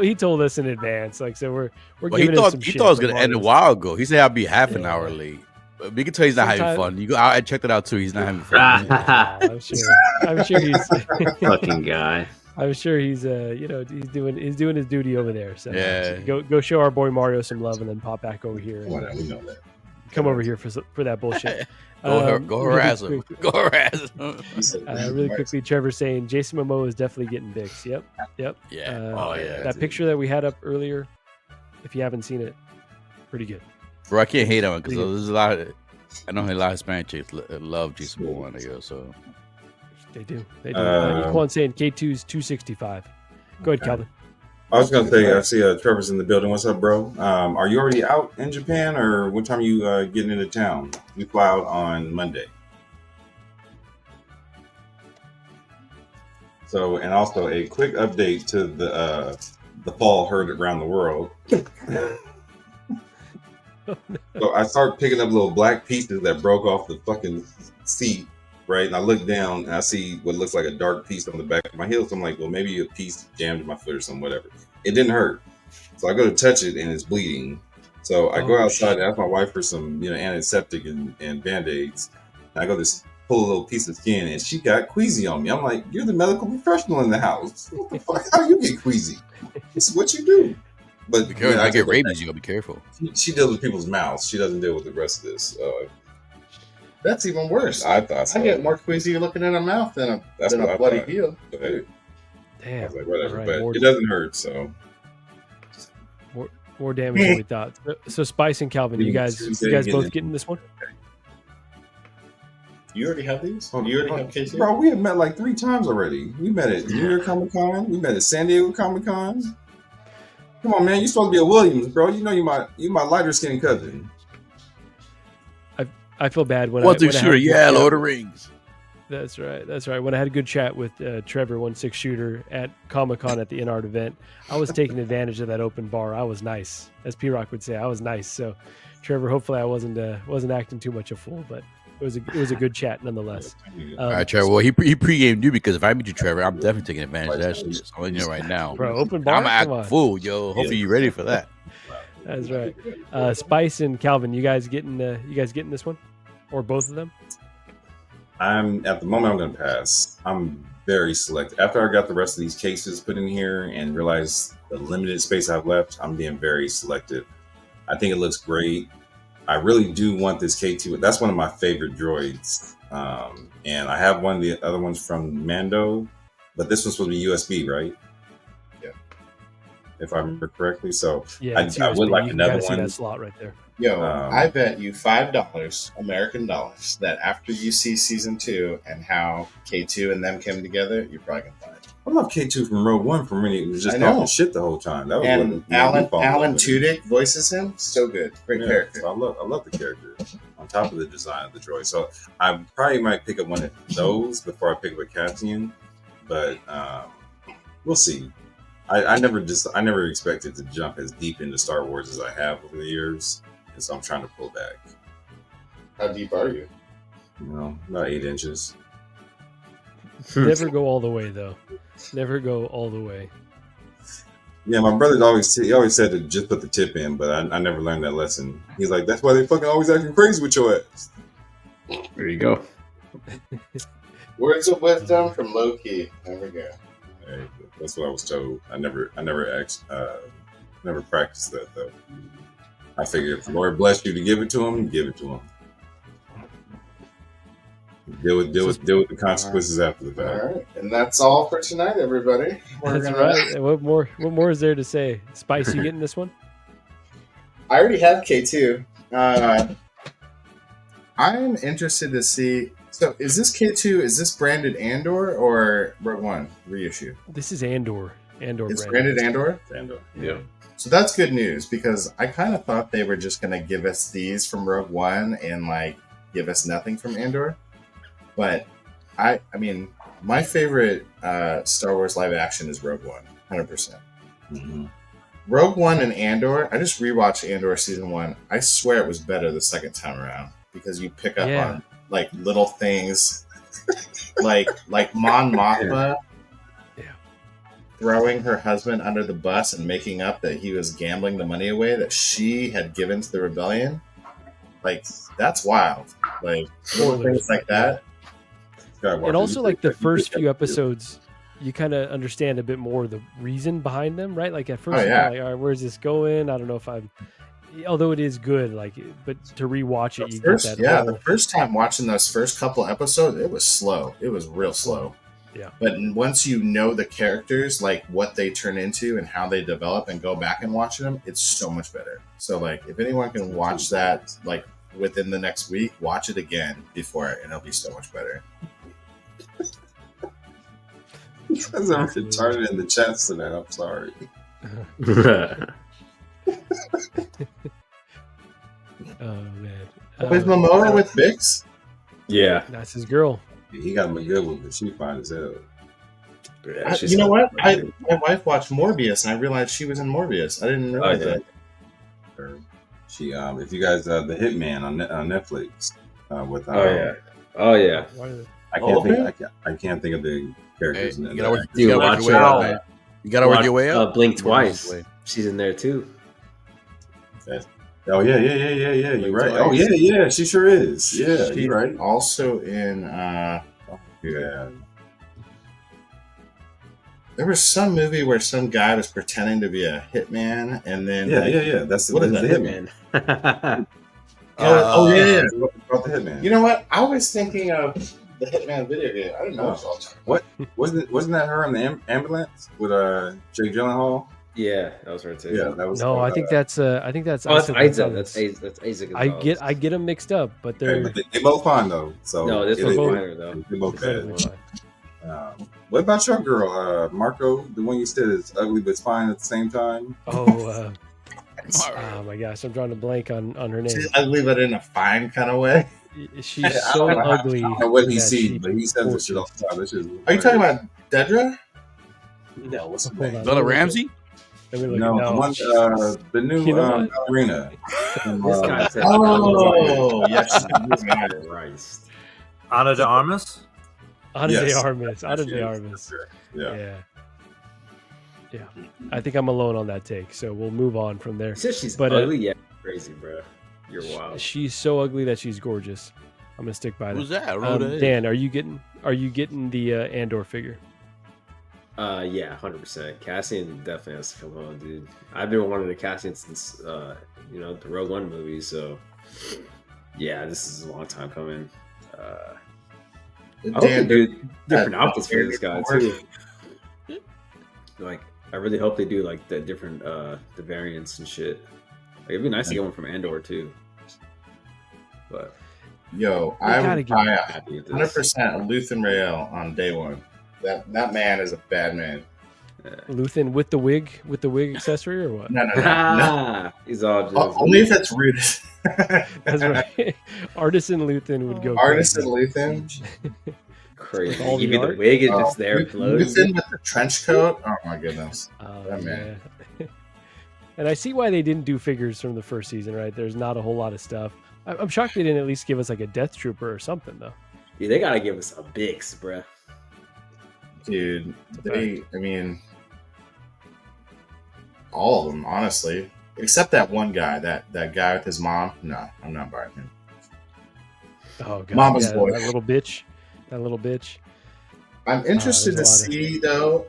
he told us in advance. Like, so we're Well, giving him some he shit. thought it was but gonna end a Mario's- while ago. He said I'll be half an Yeah. hour late. But we can tell he's not having Sometime- fun. I checked it out too. He's not having fun. I'm sure he's Fucking guy. I'm sure he's he's doing his duty over there. So Yeah. go show our boy Mario some love and then pop back over here. And Whatever, we know that. come over here for that bullshit. Go harass him. Go harass him. Really quickly, Trevor saying Jason Momoa is definitely getting dicks. Yep. Yeah. That picture that we had up earlier, if you haven't seen it, pretty good. Bro, I can't hate on him because there's a lot of. I know a lot of Hispanic chicks love Jason Momoa, I guess. So They do. Equan saying K2's 265. Go ahead, Calvin. I was gonna say, I see Trevor's in the building. What's up, bro? Are you already out in Japan, or what time are you getting into town? We fly out on Monday. So, and also a quick update to the fall heard around the world. So I start picking up little black pieces that broke off the fucking seat, right? And I look down and I see what looks like a dark piece on the back of my heel. So I'm like, well, maybe a piece jammed in my foot or something, whatever. It didn't hurt. So I go to touch it and it's bleeding. So I go outside and ask my wife for some, antiseptic and Band-Aids. And I go to pull a little piece of skin and she got queasy on me. I'm like, you're the medical professional in the house. What the fuck? How you get queasy? This is what you do. But be careful. I get rabies. You gotta be careful. She deals with people's mouths. She doesn't deal with the rest of this. That's even worse. I thought so. I get more queasy looking at a mouth than a bloody heel. Hey, Damn. I was like, whatever. All right, but more- it doesn't hurt. So More damage than we thought. So Spice and Calvin, you guys both getting this one? You already have these? You already have KC? Bro, we have met like 3 times already. We met at New York Comic Con. We met at San Diego Comic Con. Come on, man. You supposed to be a Williams, bro. You know you my lighter skinned cousin. I feel bad when One I shooter, yeah, Lord of the Rings. That's right. When I had a good chat with Trevor, 1/6 shooter at Comic Con at the InArt event, I was taking advantage of that open bar. I was nice, as P-Rock would say. I was nice. So, Trevor, hopefully I wasn't acting too much a fool, but it was a good chat nonetheless. All right, Trevor. Well, he pre-gamed you because if I meet you, Trevor, I'm definitely taking advantage of that shit. So I'm letting you know right now, Bro, open bar. I'm gonna Come on. act fool, yo. Hopefully you're ready for that. That's right. Spice and Calvin, you guys getting this one, or both of them? I'm at the moment I'm gonna pass. I'm very selective. After I got the rest of these cases put in here and realized the limited space I've left, I'm being very selective. I think it looks great. I really do want this K2. That's one of my favorite droids. And I have one of the other ones from Mando, but this one's supposed to be USB, right? Yeah. If I remember correctly. So Yeah, it's I would USB. like You another gotta see one. that slot right there. Yo, I bet you $5 American dollars that after you see season 2 and how K2 and them came together, you're probably gonna buy it. I love K2 from Rogue One from when he was just I know. talking shit the whole time. That was And what made me fall in love Alan with him. Tudyk voices him. So good. Great character. So I love the character on top of the design of the droid. So I probably might pick up one of those before I pick up a Cassian, but we'll see. I never expected to jump as deep into Star Wars as I have over the years, and so I'm trying to pull back. How deep are you? About 8 inches. Never go all the way though. Never go all the way. Yeah, my brother always said to just put the tip in, but I never learned that lesson. He's like, that's why they fucking always acting crazy with your ass. There you go. Words of wisdom from LoKey. There we go. Hey, that's what I was told. I never practiced that though. I figured if the Lord blessed you to give it to him, give it to him. Deal with the consequences after the fact. All right, and that's all for tonight, everybody. That's right. And what more is there to say? Spice, you getting this one? I already have K2. I'm interested to see. So, is this K2? Is this branded Andor or Rogue One reissue? This is Andor. It's branded Andor. Andor. Yeah. So that's good news because I kind of thought they were just gonna give us these from Rogue One and give us nothing from Andor. But I mean, my favorite Star Wars live action is Rogue One, 100%. Mm-hmm. Rogue One and Andor. I just rewatched Andor season 1. I swear it was better the second time around because you pick up on little things like Mon Mothma throwing her husband under the bus and making up that he was gambling the money away that she had given to the rebellion. Like, that's wild. Like, little things like that. And also, like, the first few episodes, you kind of understand a bit more the reason behind them, right? Like, at first, you're like, all right, where's this going? I don't know if I'm... Although it is good, like, but to rewatch it, you get that. Yeah, the first time watching those first couple episodes, it was slow. It was real slow. Yeah. But once you know the characters, like what they turn into and how they develop, and go back and watch them, it's so much better. So, like, if anyone can watch that, like, within the next week, watch it again before it, and it'll be so much better. Because I'm retarded in the chat tonight. I'm sorry. Oh man. With Momoa with Bix? Yeah. That's his girl. He got him a good one, but she fine as hell. You know what? My wife watched Morbius, and I realized she was in Morbius. I didn't realize that. She, if you guys, the Hitman on Netflix, with oh yeah. I can't think of the characters. Hey, in you that. gotta work your way out, man. You gotta work your way out. Blink twice. She's in there too. Oh yeah. You're right. Oh yeah. She sure is. Yeah, She's you're right. Also in there was some movie where some guy was pretending to be a hitman, and then That's what is the that? Hitman. Yeah. About the Hitman. You know what? I was thinking of the Hitman video game. I didn't know what wasn't that her in the ambulance with Jake Gyllenhaal? Yeah, that was her too. Yeah, that was. No, I think that's Oh, that's Isaac. That's Isaac. I get them mixed up, but they're But they both fine though. So no, this one's finer though. They're both bad. What about your girl, Marco? The one you said is ugly but fine at the same time. Oh my gosh, I'm drawing a blank on her name. She's ugly, but in a fine kind of way. She's so ugly. I don't know what he sees, but he says this shit all the time. Are you talking about Dedra? No, what's her Hold name? on. Bella Ramsey? No, the one, the new ballerina. This guy said, oh, yes. Christ. Ana de Armas? Ana Yes. de Armas. Ana de Armas. Yeah. Yeah. I think I'm alone on that take, so we'll move on from there. He says she's But, ugly. Yeah, crazy, bro. You're wild. She's so ugly that she's gorgeous. I'm gonna stick by that. Who's that? I don't know who that is. Dan, are you getting the Andor figure? Yeah, 100%. Cassian definitely has to come home, dude. I've been wanting a Cassian since the Rogue One movie, so yeah, this is a long time coming. I hope they do different outfits for this guy too. Like, I really hope they do like the different the variants and shit. Like, it'd be nice to get one from Andor too. But Yo, I would buy 100% a Luthen Rael on day one. That man is a bad man. Luthen with the wig accessory or what? No. He's all just only if it's rooted. That's right. Artisan Luthen would go. Artisan Luthen. Crazy. All Give the me the art? wig and it's there floating. Luthen with the trench coat. Oh my goodness. That man. And I see why they didn't do figures from the first season, right? There's not a whole lot of stuff. I'm shocked they didn't at least give us like a Death Trooper or something, though. Yeah, they gotta give us a Bix, bruh. Dude, all of them, honestly. Except that one guy, that guy with his mom. No, I'm not buying him. Oh, God. Mama's boy. That little bitch. I'm interested to see, though,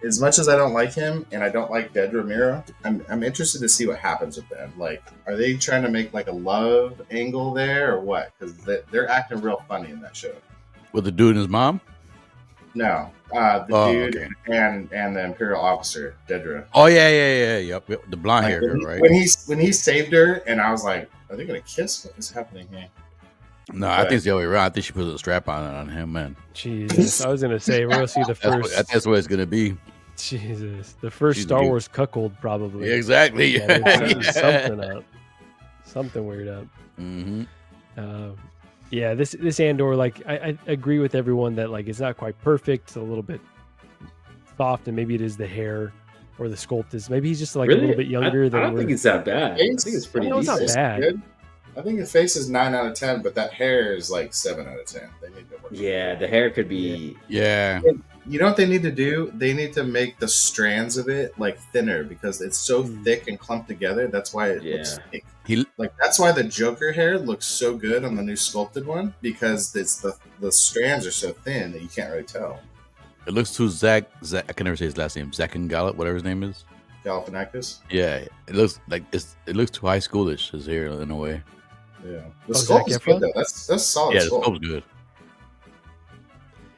as much as I don't like him and I don't like Dedra Mira, I'm interested to see what happens with them. Like, are they trying to make like a love angle there or what? Because they're acting real funny in that show. With the dude and his mom? No, the dude okay. and the Imperial officer, Dedra. Oh yeah. Yep. The blonde hair girl, right? When he saved her, and I was like, are they gonna kiss? What is happening here? No, I think it's the other way around. I think she put a strap on him, man. Jesus, I was gonna say we're gonna see the first. That's what it's gonna be. Jesus, the first Star Wars cuckold, probably. Yeah, exactly. Something up, something weird up. Mm-hmm. Yeah, this Andor, like I agree with everyone that like it's not quite perfect. It's a little bit soft, and maybe it is the hair or the sculpt is. Maybe he's just like a little bit younger than. I don't think it's that bad. I think it's pretty. It's not bad. I think his face is 9 out of 10, but that hair is like 7 out of 10. They need to work. Yeah, the hair could be. Yeah. You know what they need to do? They need to make the strands of it like thinner because it's so thick and clumped together. That's why it looks thick. That's why the Joker hair looks so good on the new sculpted one because it's the strands are so thin that you can't really tell. It looks too Zach. I can never say his last name. Zach and Gallup, whatever his name is. Galifianakis. Yeah, it looks like it looks too high schoolish. His hair in a way. Yeah, the sculpt is good though. That's solid. Yeah, the sculpt. sculpt's good.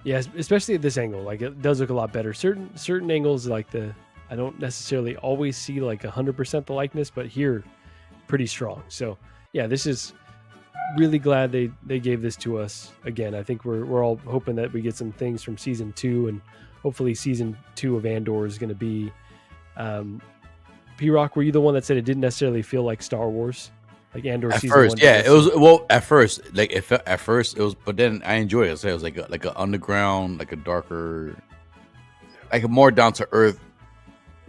Yeah, especially at this angle, like it does look a lot better. Certain angles, like I don't necessarily always see like 100% the likeness, but here, pretty strong. So yeah, this is really glad they gave this to us again. I think we're all hoping that we get some things from season 2, and hopefully season 2 of Andor is going to be. P-Rock, were you the one that said it didn't necessarily feel like Star Wars? Like Andor At season first, 1 yeah, does? it was. Well, at first, like at first it was, but then I enjoyed it. So it was like an underground, like a darker, like a more down to earth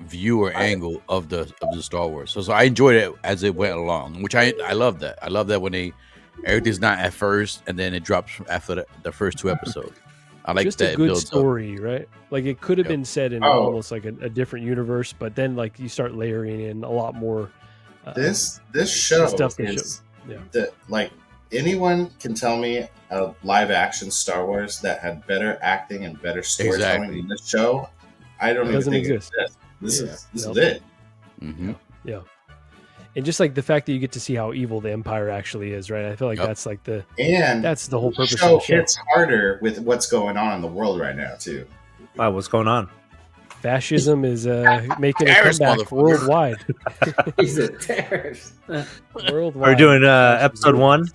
view or angle of the Star Wars. So I enjoyed it as it went along, which I love that. I love that when everything's not at first and then it drops after the first 2 episodes. I like just that. a good story, right? Like it could have been said in almost like a different universe, but then like you start layering in a lot more. This show stuff is that like anyone can tell me a live action Star Wars that had better acting and better storytelling than this show. I don't even think it exists. This is it. Mm-hmm. Yeah. And just like the fact that you get to see how evil the Empire actually is, right? I feel like that's like that's the whole purpose of the show. Hits harder with what's going on in the world right now too. Wow, what's going on? Fascism is making a comeback worldwide. He's a terrorist. Worldwide. Are we doing episode 1?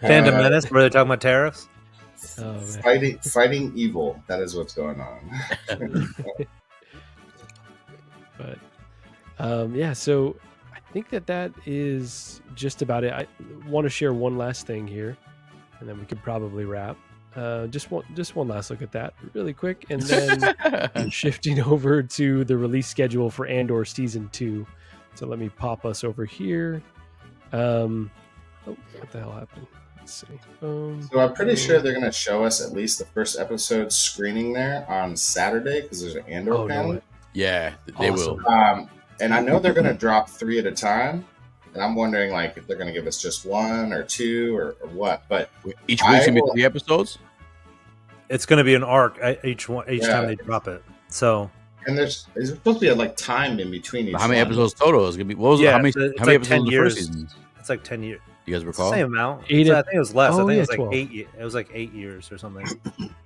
Phantom Menace, where they're talking about tariffs? Oh, fighting evil. That is what's going on. But yeah, so I think that is just about it. I want to share one last thing here, and then we could probably wrap. Just one last look at that really quick, and then shifting over to the release schedule for Andor season 2. So let me pop us over here. What the hell happened? Let's see. So I'm pretty sure they're going to show us at least the first episode screening there on Saturday because there's an Andor panel. Yeah, they will. And I know they're going to drop 3 at a time. And I'm wondering, like, if they're going to give us just 1 or 2 or what. But each week's going to be 3 episodes? It's going to be an arc each time they drop it. So, and there's supposed to be a time in between each. How many episodes total is going to be? What was how many episodes in the first season? It's like 10 years. You guys recall? Same amount. I think it was less. I think it was like 12. 8. It was like 8 years or something.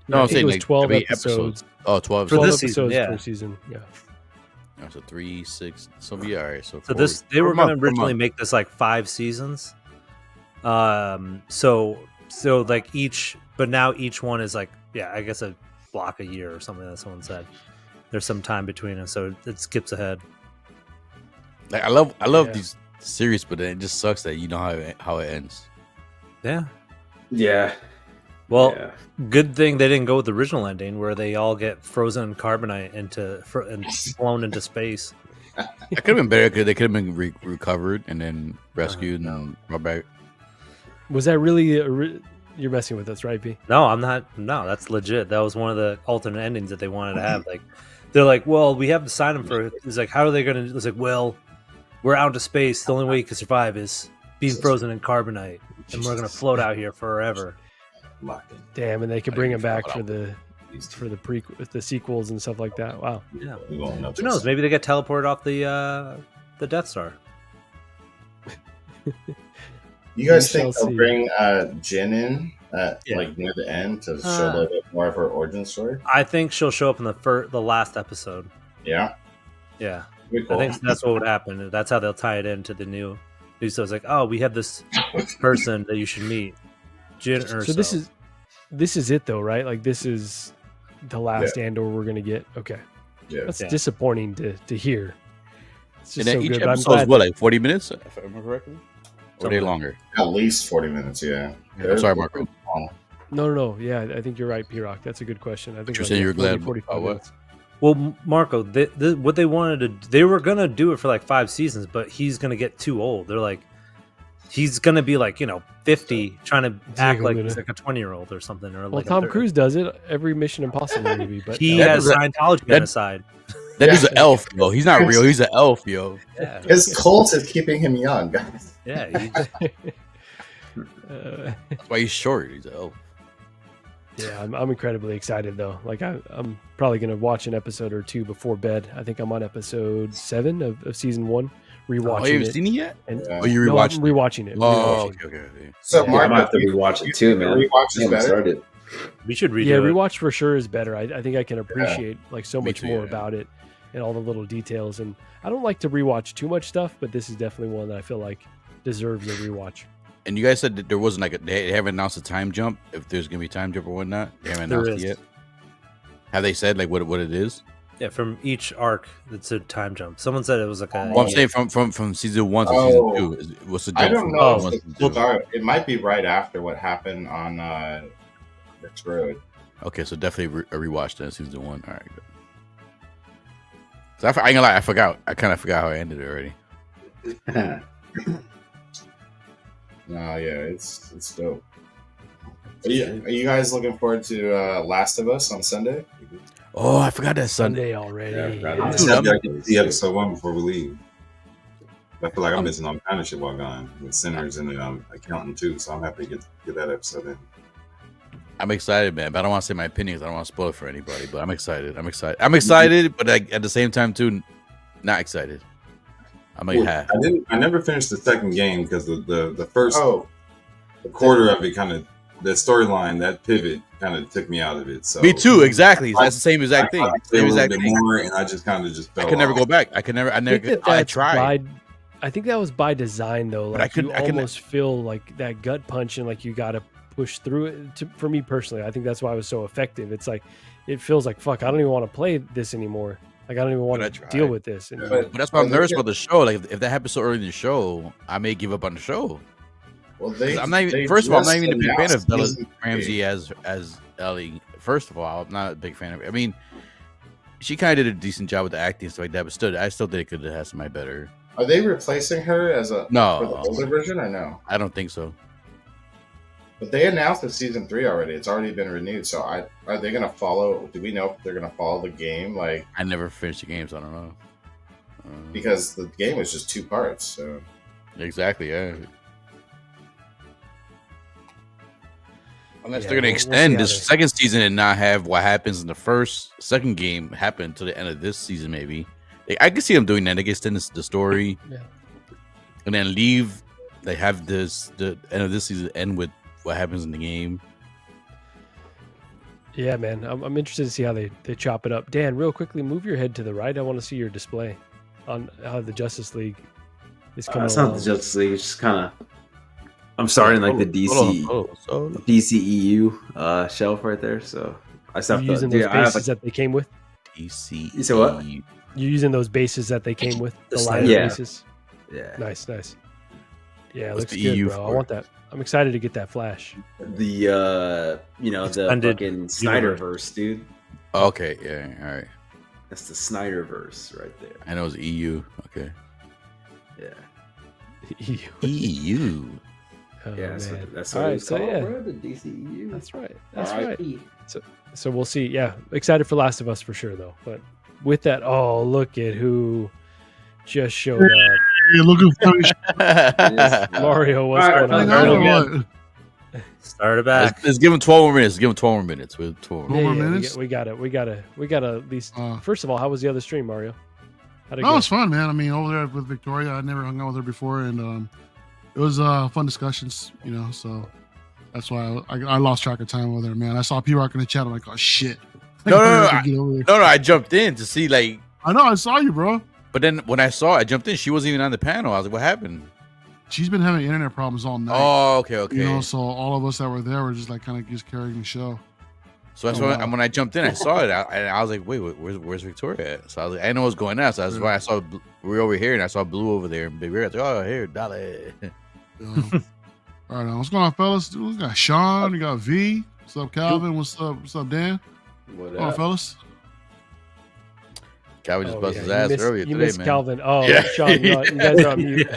No, I'm saying it was like 12 episodes. Oh, 12 for this season, episodes per season. Yeah. So 3, 6. So yeah, all right. So they were going to originally make this like 5 seasons. So like but now each one is like, I guess a block a year or something that someone said. There's some time between them, so it skips ahead. Like I love these series, but it just sucks that you know how it ends. Yeah. Yeah. Well, good thing they didn't go with the original ending where they all get frozen in carbonite and flown into space. It could have been better because they could have been recovered and then rescued and brought back. Was that really you're messing with us, right, P? No, I'm not. No, that's legit. That was one of the alternate endings that they wanted to have. Like, they're like, well, we have to sign them for. It's like, how are they going to? It's like, well, we're out into space. The only way you can survive is being frozen in carbonite, and we're going to float out here forever. Damn, and they could bring him back for the sequels and stuff like that. Wow. Yeah. Who knows? Maybe they get teleported off the Death Star. You guys think they'll bring Jin in like near the end to show a little bit more of her origin story? I think she'll show up in the last episode. Yeah. Yeah. Cool. I think that's what would happen. That's how they'll tie it into the new. So it's like, oh, we have this person that you should meet. Jin Erso. So this is it though, right? Like this is the last Andor we're gonna get. Okay. Yeah. That's disappointing to hear. It's just and then so each good. episode is what, like 40 minutes, if I remember correctly? Or are they longer? At least 40 minutes, yeah. I'm sorry, Marco. No. Yeah, I think you're right, P-Rock. That's a good question. I think you're saying you're glad 45 minutes. Well, Marco, what they wanted to, they were gonna do it for like 5 seasons, but he's gonna get too old. They're like, he's gonna be like 50, trying to act I'm like gonna- he's like a 20-year-old or something, or Well, like Tom Cruise does it every Mission Impossible movie, but He That has is a- Scientology on that- his side. That dude's an elf, yo. He's not real. He's an elf, yo. Yeah, His cult is keeping him young, guys. yeah. That's why he's short. He's an elf. Yeah, I'm incredibly excited though. Like I'm probably gonna watch an episode or two before bed. I think I'm on episode 7 of season 1, rewatching Oh, you haven't it. seen it yet? And, Oh, you no, I'm rewatched it? rewatching it. Oh, rewatching it. okay. So, Yeah, Mark, I'm gonna have to rewatch it too, man. Rewatch is Yeah, better. started. We should redo Yeah, it. rewatch for sure is better. I think I can appreciate like so Me much too, more yeah. about it and all the little details. And I don't like to rewatch too much stuff, but this is definitely one that I feel like deserves a rewatch. And you guys said that there wasn't like they haven't announced a time jump. If there's gonna be time jump or whatnot, they haven't There announced it is. yet. Have they said like what it is? Yeah, from each arc, it's a time jump. Someone said it was like a. Well, I'm saying from season 1 to Oh. season 2. What's the jump? I don't from know. season one If to it's season two? dark. It might be right after what happened on Rick's Road. Okay, so definitely a rewatch then season 1. All right, good. So I ain't gonna lie, I forgot. I kind of forgot how I ended it already. No, yeah, it's dope. Are you guys looking forward to Last of Us on Sunday? Oh, I forgot that Sunday. Sunday already. Yeah, I right. just have to get to see episode 1 before we leave. I feel like I'm missing all kind of shit while gone with Sinners and Accountant too. So I'm happy to get that episode in. I'm excited, man, but I don't want to say my opinions. I don't want to spoil it for anybody, but I'm excited. I'm excited, but like, at the same time too, not excited. I'm like half. I never finished the second game because the first quarter of it kind of the storyline, that pivot kind of took me out of it. So Me too, exactly. That's the same exact thing. I Same a exact little bit thing. more, and I just kind of just fell I could never off. go back. I tried. I think that was by design though. But Like I you almost feel like that gut punch and like you got to push through it. For me personally, I think that's why it was so effective. It's like it feels like fuck. I don't even want to play this anymore. Like I don't even want to deal with this. And, But that's why I'm nervous about the show. Like if that happens so early in the show, I may give up on the show. Well, 'Cause I'm not even. First of all, I'm not even a big fan of Bella season Ramsey as Ellie. First of all, I'm not a big fan of her. I mean, she kind of did a decent job with the acting and stuff like that, but still, I still think it could have had somebody better. Are they replacing her as a No. for the older version or no? I don't think so. But they announced the season 3 already. It's already been renewed. So are they gonna follow? Do we know if they're gonna follow the game? Like I never finished the game, so I don't know. because the game was just 2 parts. So Exactly, yeah. Unless Yeah, they're gonna we'll extend see how this they- second season and not have what happens in the second game happen to the end of this season, maybe. I can see them doing that. They can extend the story, Yeah. and then leave. They have the end of this season end with what happens in the game. yeah, man, I'm interested to see how they chop it up. Dan, real quickly, move your head to the right. I want to see your display on how the Justice League is coming. It's not along. the Justice League. It's just kind of. I'm starting like the DC DCEU shelf right there. So I You're stopped using those bases that they came with. DC. You said what? You're using those bases that they came with. The The line yeah. bases. Yeah. Nice. Yeah, it What's looks the good, EU bro. I for? want that. I'm excited to get that Flash. The the Expanded fucking Snyderverse, dude. Okay, yeah, all right. That's the Snyderverse right there. I know it's EU. Okay. Yeah. EU. Oh, Yeah, so man. that's All what right, it's so called, yeah. bro. The DCEU. That's right. That's RIP. right. So we'll see. Yeah, excited for Last of Us for sure, though. But with that, oh, look at who just showed up. Hey, looking funny. Mario, what's All right, going on? I know Mario? what. Start it back. Let's give him 12 more minutes. Give him 12 more minutes. With 12 More more Yeah, minutes? we got it. We got to at least. Uh, First of all, how was the other stream, Mario? How'd it No, go? it's fun, man. I mean, over there with Victoria, I never hung out with her before, and it was fun discussions, so that's why I lost track of time with her, man. I saw PRock in the chat. I'm like, oh shit. No, I I jumped in to see like. know, I saw you, bro. But then when I jumped in. She wasn't even on the panel. I was like, "What happened?" She's been having internet problems all night. Oh, okay. So all of us that were there were just like kind of just carrying the show. So that's Oh, why wow. when I jumped in, I saw it, and I was like, "Wait, where's Victoria at?" So I was like, "I know what's going on." So that's why I saw we're over here, and I saw Blue over there, and Big Red. I was like, "Oh, here, Dolly." All right, what's going on, fellas? We got Sean, we got V. What's up, Calvin? What's up, Dan? What What's going on, up? fellas? Calvin just Oh, busted yeah, his you ass missed- earlier you today, missed man. Calvin. Oh, Sean, you guys are on mute.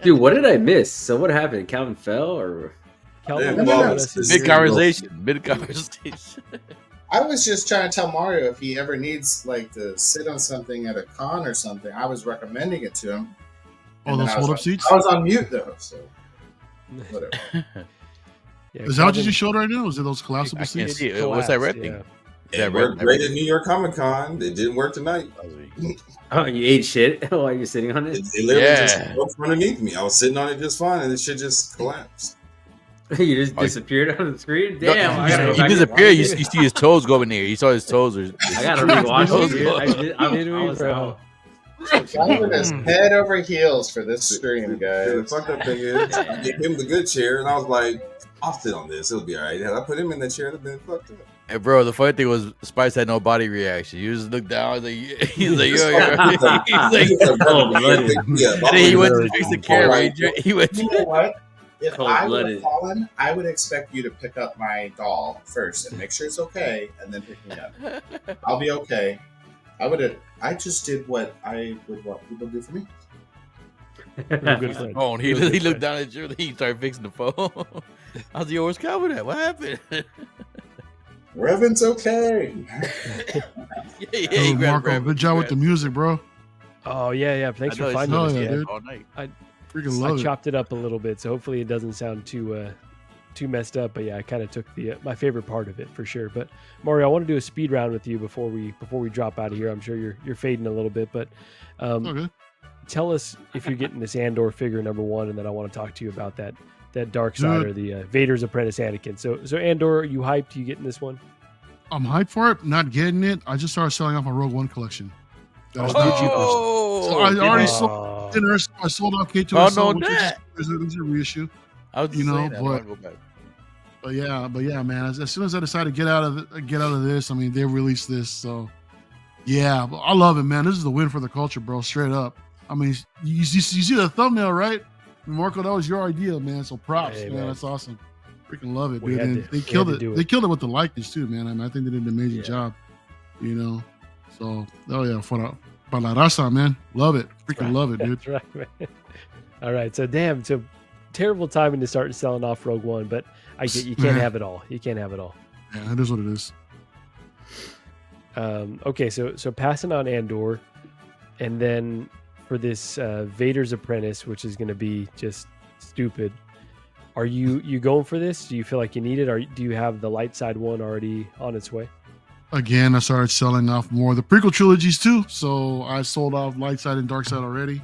Dude, what did I miss? So what happened? Calvin fell or? Calvin, Yeah, got well, us it's- in Mid here. conversation. Mid conversation. I was just trying to tell Mario if he ever needs like to sit on something at a con or something. I was recommending it to him. Oh, And then those I was fold-up on- seats? I was on mute though, so whatever. Yeah, Is that what you Calvin- just showed right now? Was it those collapsible I can't seats? see it. What's that red thing? Yeah. Is It that worked red? great at New York Comic Con. It didn't work tonight. Oh, you ate shit while you're sitting on it? It literally Yeah. just broke from underneath me. I was sitting on it just fine, and the shit just collapsed. You just Oh, disappeared on the screen? No, Damn, I gotta go he back and disappeared. watch You it. see his toes go in there. You saw his toes. I gotta rewatch Toes it, dude. go- I was bro? out. Calvin is head over heels for this stream, The guys. fucked up thing is, I gave him the good chair, and I was like, I'll sit on this. It'll be all right. Had I put him in the chair, it'd have been fucked up. Hey, bro, the funny thing was Spice had no body reaction. You just looked down. He's like, yo, yo. He's like, Cold-blooded. and then he went to fix the camera. He went. You know what? If I would Cold-blooded. have fallen, I would expect you to pick up my doll first and make sure it's okay, and then pick me up. I'll be okay. I just did what I would want people to do for me. Real good friend. Phone. He Real good looked friend. down at you. He started fixing the phone. I was like, yo, where's Calvin at? What happened? Revan's okay. He Hey, grabbed Marco, Revan. good job with the music, bro. Oh yeah. Thanks for finding hell this. yeah, man. dude. All night. Freaking I love it. chopped it up a little bit, so hopefully it doesn't sound too messed up. But yeah, I kind of took the my favorite part of it for sure. But Mario, I want to do a speed round with you before we drop out of here. I'm sure you're fading a little bit, but Okay. tell us if you're getting this Andor figure #1, and then I want to talk to you about that dark side, or the Vader's apprentice Anakin. So Andor, are you hyped? You getting this one? I'm hyped for it. Not getting it. I just started selling off my Rogue One collection. That is Oh, not cheap. So I already sold Oh. dinner. So I sold off K2SO, Oh, no, which that. is a reissue. I was You know, saying that. I wanna but- go back. But yeah, man. As soon as I decided to get out of this, I mean, they released this, so yeah, but I love it, man. This is the win for the culture, bro. Straight up. I mean, you see the thumbnail, right? Marco, that was your idea, man. So props, Hey, man. man. Freaking love it, We dude. had And to- they we killed had it. to do They it. killed it with the likeness too, man. I mean, I think they did an amazing job. You know, so oh yeah, for la raza, man. Love it. Freaking love it, dude. That's right, man. All right, so terrible timing to start selling off Rogue One, but I get you can't Yeah. have it all. You can't have it all. Yeah, it is what it is. Okay, so passing on Andor, and then for this Vader's Apprentice, which is going to be just stupid. Are you going for this? Do you feel like you need it, or do you have the light side one already on its way? Again, I started selling off more of the prequel trilogies too. So I sold off Light Side and Dark Side already.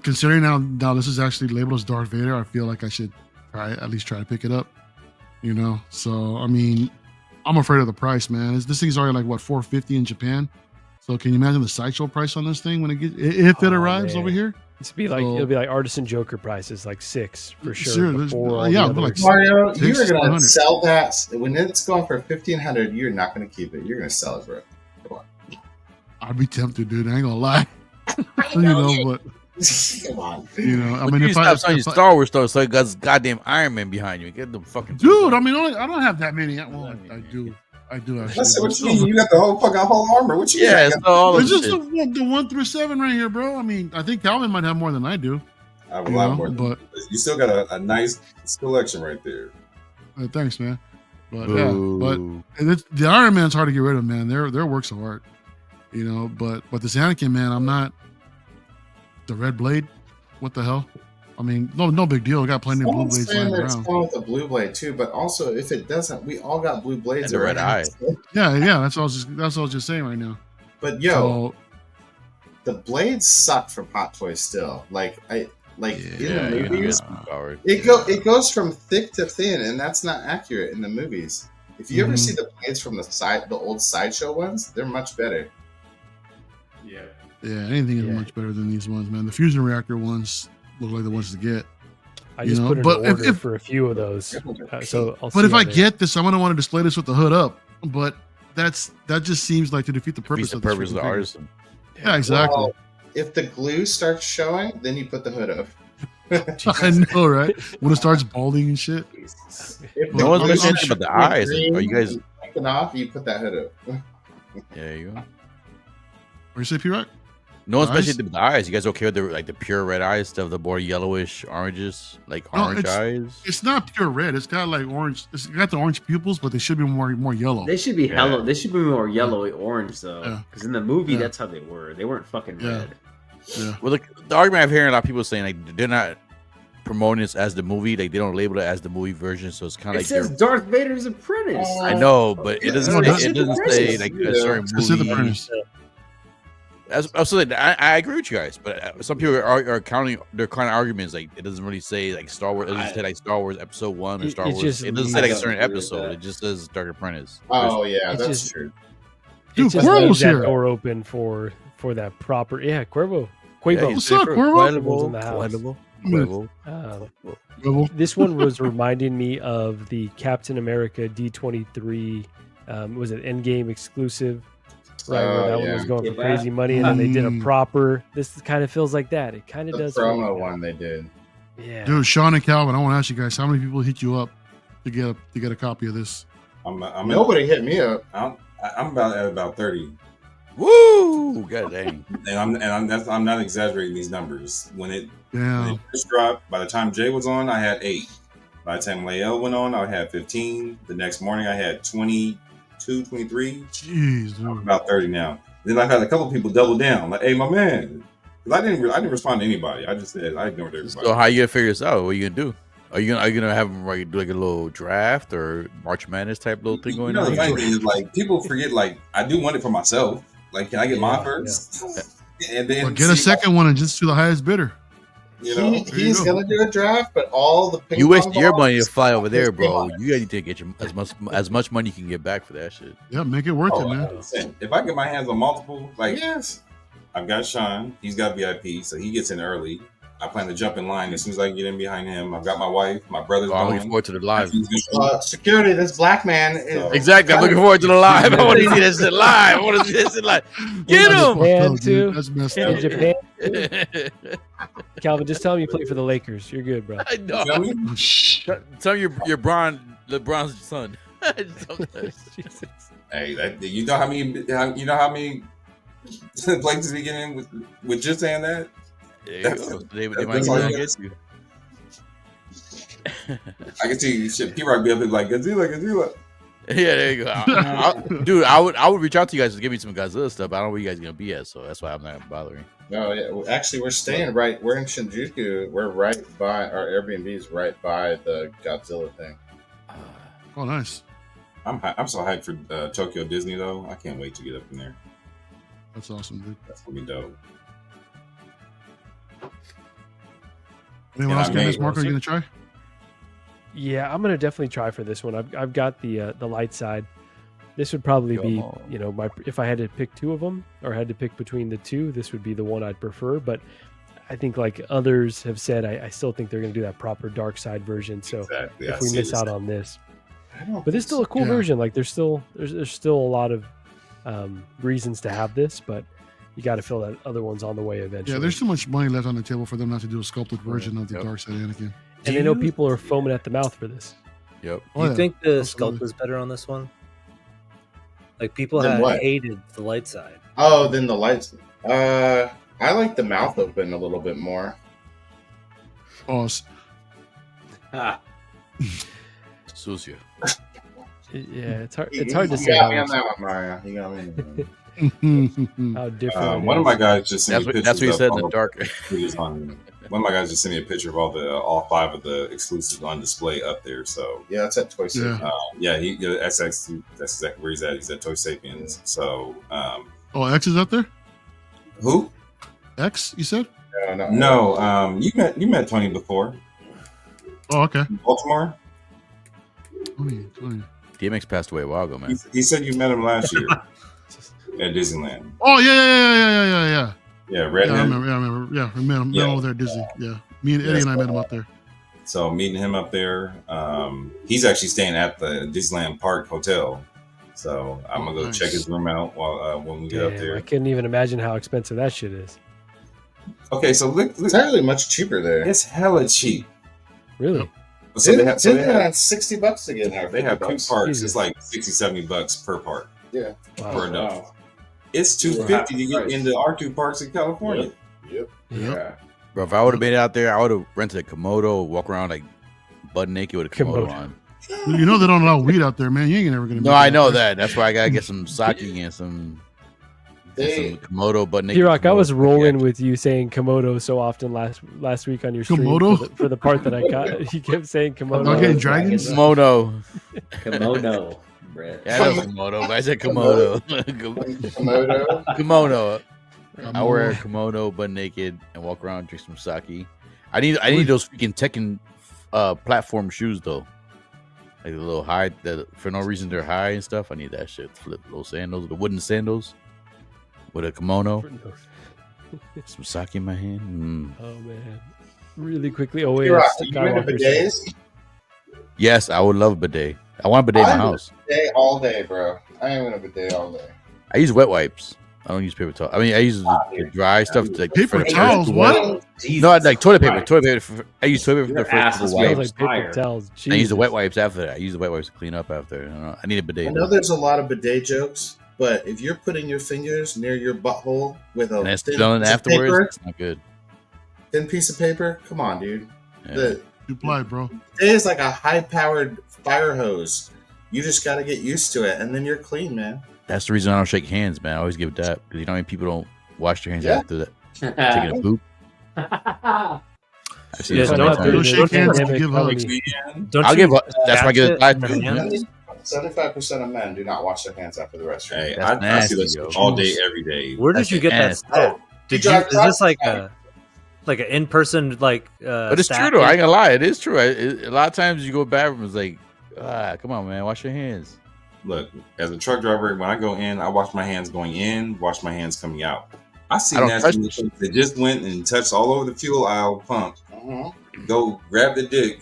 Considering now this is actually labeled as Darth Vader, I feel like I should at least try to pick it up. You know, so I mean, I'm afraid of the price, man. This thing's already like what, $450 in Japan. So can you imagine the sideshow price on this thing when if it arrives man. over here? It'll be like Artisan Joker prices, like $6 for sure. Sure, before all yeah, the but like others. Mario, Six, you're gonna 100. sell that when it's going for $1,500. You're not gonna keep it. You're gonna sell it, bro. Come on. I'd be tempted, dude. I ain't gonna lie. You know, but Come on. you know, I But mean, you if stop selling your if I- Star Wars stuff, so you got goddamn Iron Man behind you. Get them fucking dude, I mean, I don't have that many. Well, I do actually. That's what you mean. You got the whole armor. What you mean? Yeah, I so got- all of It's just shit. the 1 through 7 right here, bro. I mean, I think Calvin might have more than I do. I have a You lot know, more. but You still got a nice collection right there. thanks, man. But Boo. yeah, but it's, the Iron Man's hard to get rid of, man. They're works of art, you know. But this Anakin, man, I'm not. The red blade, what the hell? I mean, no big deal. We got plenty of blue Someone's blades saying lying that it's around. going with the blue blade too, but also if it doesn't, we all got blue blades. And the red already. eye. Yeah. That's what I was just saying right now. But yo, So, the blades suck from Hot Toys still. Like in Yeah, the you're gonna get movies, powered. it goes from thick to thin, and that's not accurate in the movies. If you ever Mhm. see the blades from the old sideshow ones, they're much better. Yeah. anything is Yeah. much better than these ones, man. The fusion reactor ones look like the ones to get. I you just know, put in but an if- order if- for a few of those. So I'll But see if how I they- get this, I'm gonna want to display this with the hood up. But that just seems like to defeat the Defeats purpose the of this purpose of the freaking thing. artisan. Yeah, exactly. Well, if the glue starts showing, then you put the hood up. I know, right? When it starts balding and shit. If No one's glue mentioned starts anything about the showing eyes. green Are you guys- and taking off? You put that hood up. Yeah, you go. What you say, P-Rock? No, especially Eyes? the eyes. You guys okay with the pure red eyes instead of the more yellowish oranges, like No, orange eyes? It's not pure red. It's got like orange. It's got the orange pupils, but they should be more yellow. They should be Yeah. They should be more yellowy orange though, because in the movie Yeah. that's how they were. They weren't fucking Yeah. red. Yeah. Well, the argument I'm hearing a lot of people saying like they're not promoting this as the movie, like they don't label it as the movie version, so it's kind It of like says Darth Vader's apprentice. I know, but it doesn't. No, It doesn't say like a certain It's in the movie. apprentice. Absolutely, I agree with you guys, but some people are counting their kind of arguments like it doesn't really say like Star Wars. It doesn't say like Star Wars Episode 1 or Star It Wars. just It doesn't say like a leaves- certain I don't agree with episode. that. It just says Dark Apprentice. Oh yeah, It's that's just- true. Dude, It just Cuervo's leaves that here. door open for that proper. Yeah, Cuervo. What's up, Cuervo? In the house. Cuervo. Cuervo. This one was reminding me of the Captain America D23. Was it Endgame exclusive? Right, where that one was going for crazy money, and then they did a proper. This kind of feels like that. It kind of The does. promo one they did. Yeah. Dude, Sean and Calvin, I want to ask you guys, how many people hit you up to get a copy of this? Nobody hit me up. I'm about 30. Woo! God dang. I'm not exaggerating these numbers. When it first dropped, by the time Jay was on, I had 8. By the time Lael went on, I had 15. The next morning, I had 22, 23. Jeez, dude. I'm about 30 now. Then I had a couple people double down, like, "Hey, my man," because I didn't respond to anybody. I just said I ignored everybody. So how you gonna figure this out? What are you gonna do? Are you gonna have them like do like a little draft or March Madness type little thing going on? The funny thing is, like, people forget, like, I do want it for myself. Like, can I get mine first? And then Get a second one and just to the highest bidder. You know, he's gonna do a draft, but all the ping You waste pong your balls money to fly over are there, his bro. name. You need to get as much money you can get back for that shit. Yeah, make it worth it, man. 100%. If I get my hands on multiple, like, Yes. I've got Sean. He's got VIP, so he gets in early. I plan to jump in line as soon as I can get in behind him. I've got my wife, my brother's I'm going. looking forward to the live. Security, this black man is Exactly. I'm looking forward to the live. I want to see this shit live. I want to see this shit live. Get him. Japan too. That's messed In up. Japan. Too. Calvin, just tell him you play for the Lakers. You're good, bro. I know. Tell me you're LeBron's son. Jesus. Hey, you know how many places he get in with just saying that? There you That's- go. They that's might all get you against you. I can see shit. P-Rock be up there like Godzilla. Yeah, there you go. Dude, I would reach out to you guys to give me some Godzilla stuff. But I don't know where you guys are gonna be at, so that's why I'm not bothering. No, yeah. Well, actually, we're staying right. We're in Shinjuku. We're right by our Airbnb is right by the Godzilla thing. Oh, nice. I'm so hyped for Tokyo Disney though. I can't wait to get up in there. That's awesome, dude. That's gonna be dope. Anyone And else I getting this, made- Marco? You gonna try? Yeah, I'm gonna definitely try for this one. I've got the light side. This would probably be, if I had to pick two of them or had to pick between the two, this would be the one I'd prefer. But I think, like others have said, I still think they're gonna do that proper dark side version. So Exactly. I if we see miss this. out on this, I don't but it's still a cool Yeah. version. Like there's still a lot of reasons to have this, but you got to fill that other one's on the way eventually. Yeah, there's too much money left on the table for them not to do a sculpted version of the Dark Side Anakin. and I know people are foaming at the mouth for this. Yep. Oh, Do you yeah. think the Absolutely. sculpt was better on this one? Like people Then had what? hated the light side. Oh, then the lights. I like the mouth open a little bit more. Oh, Sucia. Yeah, it's hard. You It's hard to say got how, me on that one, Mario. You got me. on that one. how different. it One of is. my guys just sent me pictures. That's what you of said in all the dark. pictures on. One of my guys just sent me a picture of all 5 of the exclusives on display up there. So Yeah, that's at Toy City. Yeah. that's exactly where he's at. He's at Toy Sapiens. So Oh, X is up there? who? X, you said? No, you met Tony before. Oh, okay. Baltimore. 20. DMX passed away a while ago, man. He said you met him last year at Disneyland. Oh, yeah. Yeah, Yeah, Redhead. I remember. Yeah, we met him Yeah. over there at Disney. Yeah. Me and Eddie and I met him up there. So meeting him up there, he's actually staying at the Disneyland Park Hotel. So I'm gonna go Nice. check his room out while when we get up Damn, there. I couldn't even imagine how expensive that shit is. Okay, so look, It's actually much cheaper there. it's hella cheap. Really? So they have $60 to get in there. they have two $50. parks. Jesus. It's like $60-$70 per park Yeah. per Wow. adult. Wow. It's $250 to get into R2 parks in California. Yep. Yeah. Bro, if I would have been out there, I would have rented a Komodo, walk around like butt naked with a Komodo on. You know they don't allow weed out there, man. You ain't never gonna. No, I know that. That's why I gotta get some sake and some Komodo butt naked. P-Rock, I was rolling with you saying Komodo so often last week on your stream Komodo? for the part that I got. You kept saying Komodo. About getting dragons? Komodo. Kimono, Brett. Yeah, I know Komodo, but I said Komodo. Komodo. Kimono. I wear a Komodo butt naked and walk around and drink some sake. I need those freaking Tekken platform shoes though. Like the little high that for no reason they're high and stuff. I need that shit. Flip those sandals, the wooden sandals with a kimono. Some sake in my hand. Oh man. Really quickly, You into bidets? Yes, I would love a bidet. I want a bidet in my house. Bidet all day, bro. I ain't in a bidet all day. I use wet wipes. I don't use paper towels. I mean, I use the dry stuff. Like Paper towels? What? No, I like toilet paper. Toilet paper. I use toilet paper for the first couple Smells wipes. like paper towels. I use the wet Jesus. wipes after that. I use the wet wipes to clean up after. I need a bidet. I know there's a lot of bidet jokes, but if you're putting your fingers near your butthole with a And that's thin done piece of afterwards. paper, It's not good. thin piece of paper, come on, dude. Yeah. You apply, bro. Bidet is like a high-powered fire hose. You just got to get used to it, and then you're clean, man. That's the reason I don't shake hands, man. I always give that because you know how many people don't wash their hands Yeah. after that taking a poop. I've seen Yeah, this don't many do times. it. Shake hands Pandemic and give felony. hugs. Don't I'll you give. That's why I give it. catch it in your hands? 75% of men do not wash their hands after the restroom. Hey, That's I see nasty, this yo. all day, every day. Where did That's you get that nasty. stat? Did you? drive Is this like trucks? an in-person like? But it's true though. I ain't gonna lie. It is true. A lot of times you go to the bathroom, it's like, come on, man, wash your hands. Look, as a truck driver, when I go in, I wash my hands going in, wash my hands coming out. I see I don't nasty touch motherfuckers that just went and touched all over the fuel aisle pump, Mm-hmm. go grab the dick,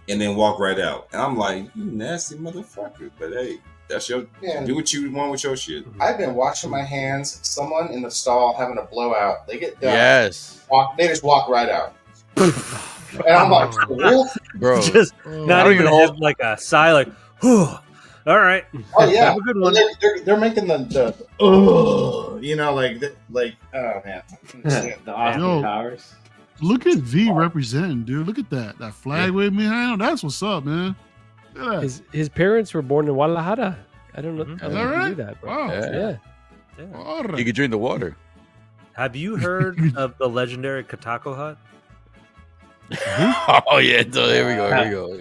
and then walk right out. And I'm like, you nasty motherfucker. But hey, that's your Yeah. do what you want with your shit. I've been washing my hands. Someone in the stall having a blowout. They get done. Yes, They just walk right out. And I'm like, for real? bro. Just Oh, not don't even even have like a sigh, like, whew. All right. Oh yeah, Have a good one. They're making the you know, like oh man. The Austin Yo. Powers. Look at V representing, dude. Look at that flag wave behind him. That's what's up, man. Look at that. His parents were born in Guadalajara. I don't know. I don't Is that know if you right? knew that, bro. Wow. Yeah. Yeah. All You right. can drink the water. Have you heard of the legendary Katako hut? Oh yeah. So here we go.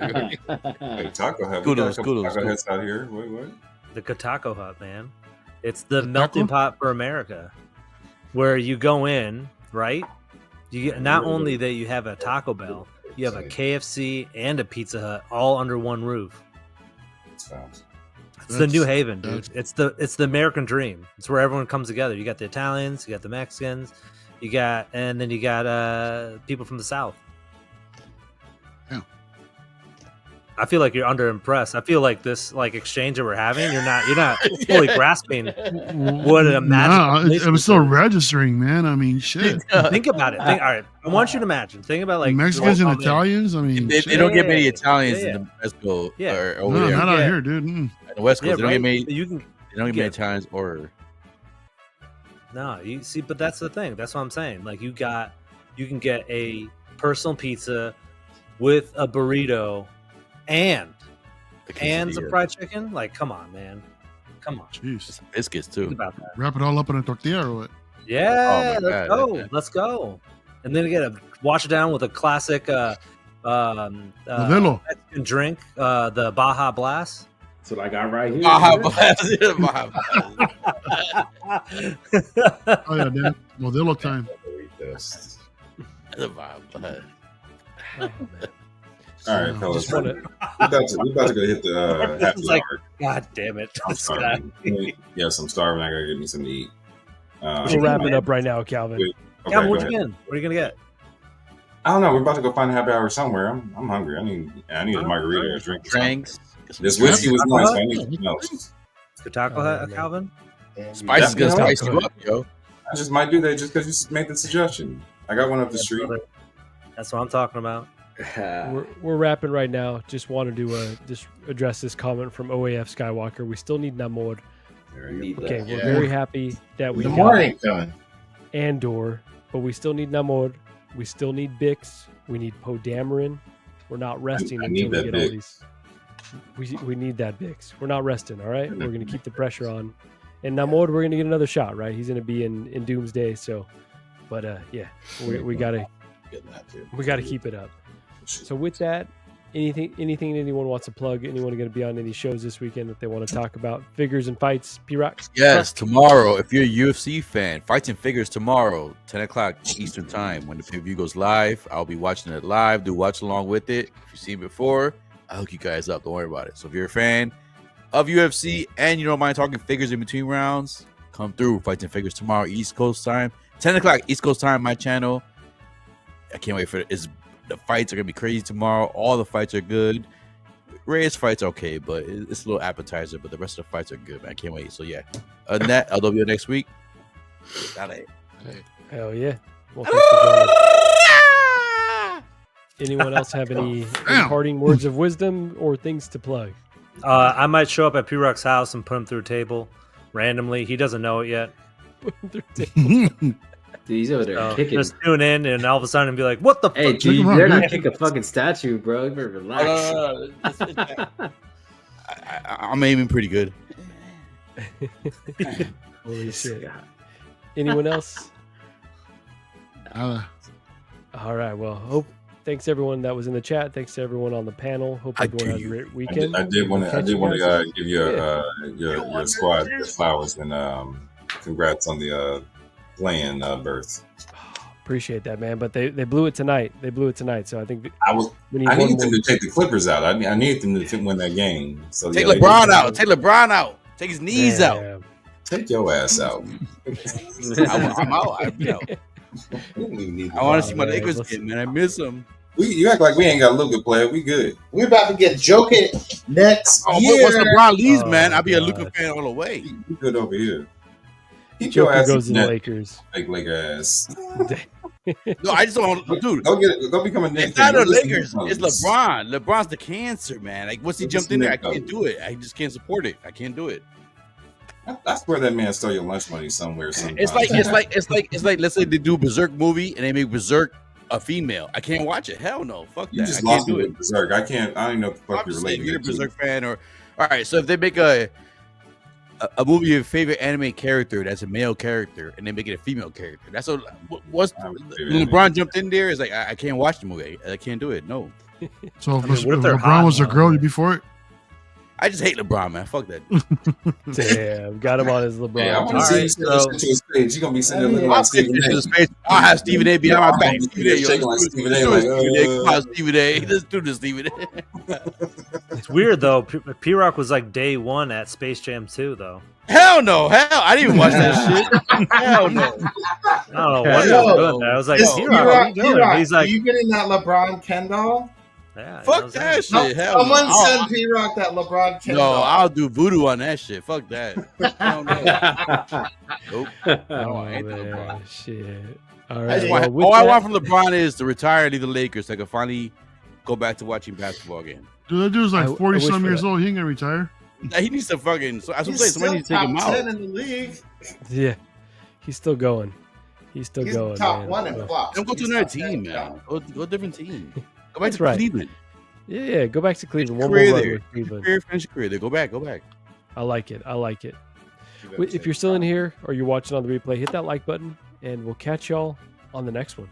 Hey, taco hut. Kudos, We got a couple kudos, taco kudos. huts out here. What? The Katako hut, man. It's the melting pot for America, where you go in, right? You get not only that you have a Taco Bell, you have a KFC and a Pizza Hut all under one roof. It's the New Haven, dude. It's the American dream. It's where everyone comes together. You got the Italians, you got the Mexicans, and then you got people from the South. Yeah. I feel like you're underimpressed. I feel like this exchange that we're having, you're not fully grasping what a magical place I'm this still is. registering, man. I mean, shit. Think about it. All right, I want you to imagine. Think about like Mexicans and oh, man. Italians. I mean, They shit. don't get many Italians Yeah. in the West Coast Yeah. or over No, there. not out Yeah. here, dude. In the West Coast, Yeah, they don't get many. You can They don't get many get- Italians or. no, you see, but that's the thing. That's what I'm saying. Like you can get a personal pizza with a burrito and some quesadilla. fried chicken. Like, come on, man. Come on. Jeez. Some biscuits Think too. about that. Wrap it all up in a tortilla or what? Yeah, Oh my let's God, go. yeah. Let's go. And then again, wash it down with a classic Modelo. Mexican drink, the Baja Blast. That's what I got right here. Baja man. Blast. Baja Blast. Oh yeah, dude. Modelo time. The Baja Blast. All right, fellas. Just wanna- We about to go hit the happy It's like, hour. God damn it. I'm This guy. starving. Yes, I'm starving. I gotta get me something to eat. We're wrapping up right now, Calvin. Okay, Yeah, go what you ahead. getting? What are you gonna get? I don't know. We're about to go find a happy hour somewhere. I'm hungry. I need a margarita or a drink. or something. Drinks. This whiskey was nice. But I need something else. The Taco Oh, Hut, man. Calvin? Spice is gonna Definitely. spice you up, yo. I just might do that just because you made the suggestion. I got one up the street. That's what I'm talking about. We're wrapping right now. Just wanted to just address this comment from OAF Skywalker. We still need Namor Okay, we're very happy that we The got morning coming. Andor, but we still need Namor. We still need Bix. We need Podamarin. We're not resting I until need we that get all Bix. these. We need that Bix. We're not resting. All right, we're gonna keep the pressure on. And Namor, we're gonna get another shot, right? He's gonna be in Doomsday. So, but yeah, we gotta keep it up. So with that, anything anyone wants to plug? Anyone going to be on any shows this weekend that they want to talk about? Figures and fights, PRock? Yes, tomorrow. If you're a UFC fan, Fights and Figures tomorrow, 10 o'clock Eastern time. When the pay-per-view goes live, I'll be watching it live. Do watch along with it. If you've seen it before, I'll hook you guys up. Don't worry about it. So if you're a fan of UFC and you don't mind talking figures in between rounds, come through. Fights and Figures tomorrow, East Coast time. 10 o'clock East Coast time, my channel. I can't wait for it. The fights are going to be crazy tomorrow. All the fights are good. Reyes fights are okay, but it's a little appetizer, but the rest of the fights are good, man. I can't wait. So, yeah. Other than that, LWO next week. Dale. Hell yeah. Well, thanks for joining. Anyone else have any parting words of wisdom or things to plug? I might show up at PRock's house and put him through a table randomly. He doesn't know it yet. Put him through a table. Dude, he's over there kicking. Just tune in and all of a sudden be like, what the Hey, fuck? dude, you better not kick a fucking statue, bro. You better relax. I'm aiming pretty good. Holy shit. Anyone else? All right. Well, thanks everyone that was in the chat. Thanks to everyone on the panel. Hope everyone has a great weekend. I did want to give you your squad your flowers and congrats on the playing birth. Appreciate that, man. But they blew it tonight. So I think I need them to take the Clippers out. I need them to win that game. So take LeBron out. Take LeBron out. Take his knees out. Take your ass out. I'm out. I want to see my Lakers get, man. I miss them. You act like we ain't got a Luka player. We good. We're about to get Jokic next year. Once LeBron leaves, man, I'll be a Luka fan all the way. We good over here. Joker goes to the Lakers. Like Laker ass. No, I just don't want, dude. Go become a Knicks. It's not the Lakers. It's LeBron. LeBron's the cancer, man. Like once he jumped in there, I can't do it. I just can't support it. I can't do it. That's where that man stole your lunch money somewhere. Sometime. It's like let's say they do a Berserk movie and they make Berserk a female. I can't watch it. Hell no. Fuck you that. Just I can't lost do me it. with Berserk. I can't. I don't even know what the fuck I'm you're just saying, related you're a to. Berserk fan, or all right. So if they make a movie of your favorite anime character that's a male character and they make it a female character, that's what's when LeBron jumped in there. Is like I can't watch the movie. I can't do it. No. So if LeBron was a girl, you'd be for it? I just hate LeBron, man. Fuck that. Damn, got him on his LeBron. Yeah, I want to see you sit to his page. You're gonna be sitting there looking like Stephen A. I'll have Stephen A. behind my back. Shaking like Stephen A. Stephen A. Let's do this, Stephen A. It's weird though. PRock was like day one at Space Jam 2, though. Hell no. I didn't even watch that shit. Hell no. I don't know what he was doing there. I was like, PRock, what are you doing? He's like, are you getting that LeBron Kendall? Yeah, fuck that shit. Hell Someone no. send PRock that LeBron Kendall. No, I'll do voodoo on that shit. Fuck that. Hell no. Nope. Oh, man. Shit. All right. All I want from LeBron is to retire and leave the Lakers so I can finally go back to watching basketball again. Dude, that dude's like 40-some years that. old. He ain't gonna retire. He needs to fucking. So, somebody needs to take him top 10 out. in the league. Yeah. He's still going. He's going. top man. one in flops. Don't go to another team, man. Go to a different team. Go back That's to right. Cleveland. Yeah, go back to Cleveland. One more Career run there. with Cleveland. Finish your career there. Go back. I like it. If you're still in here or you're watching on the replay, hit that like button, and we'll catch y'all on the next one.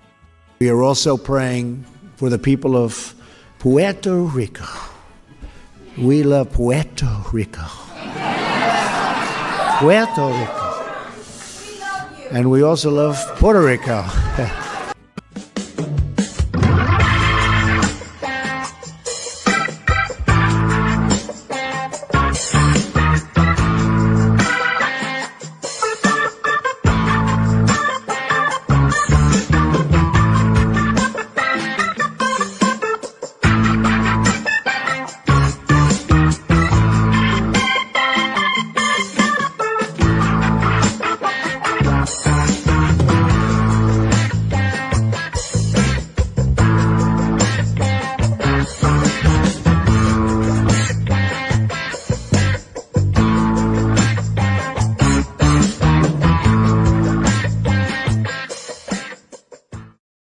We are also praying for the people of Puerto Rico. We love Puerto Rico. Puerto Rico. And we also love Puerto Rico.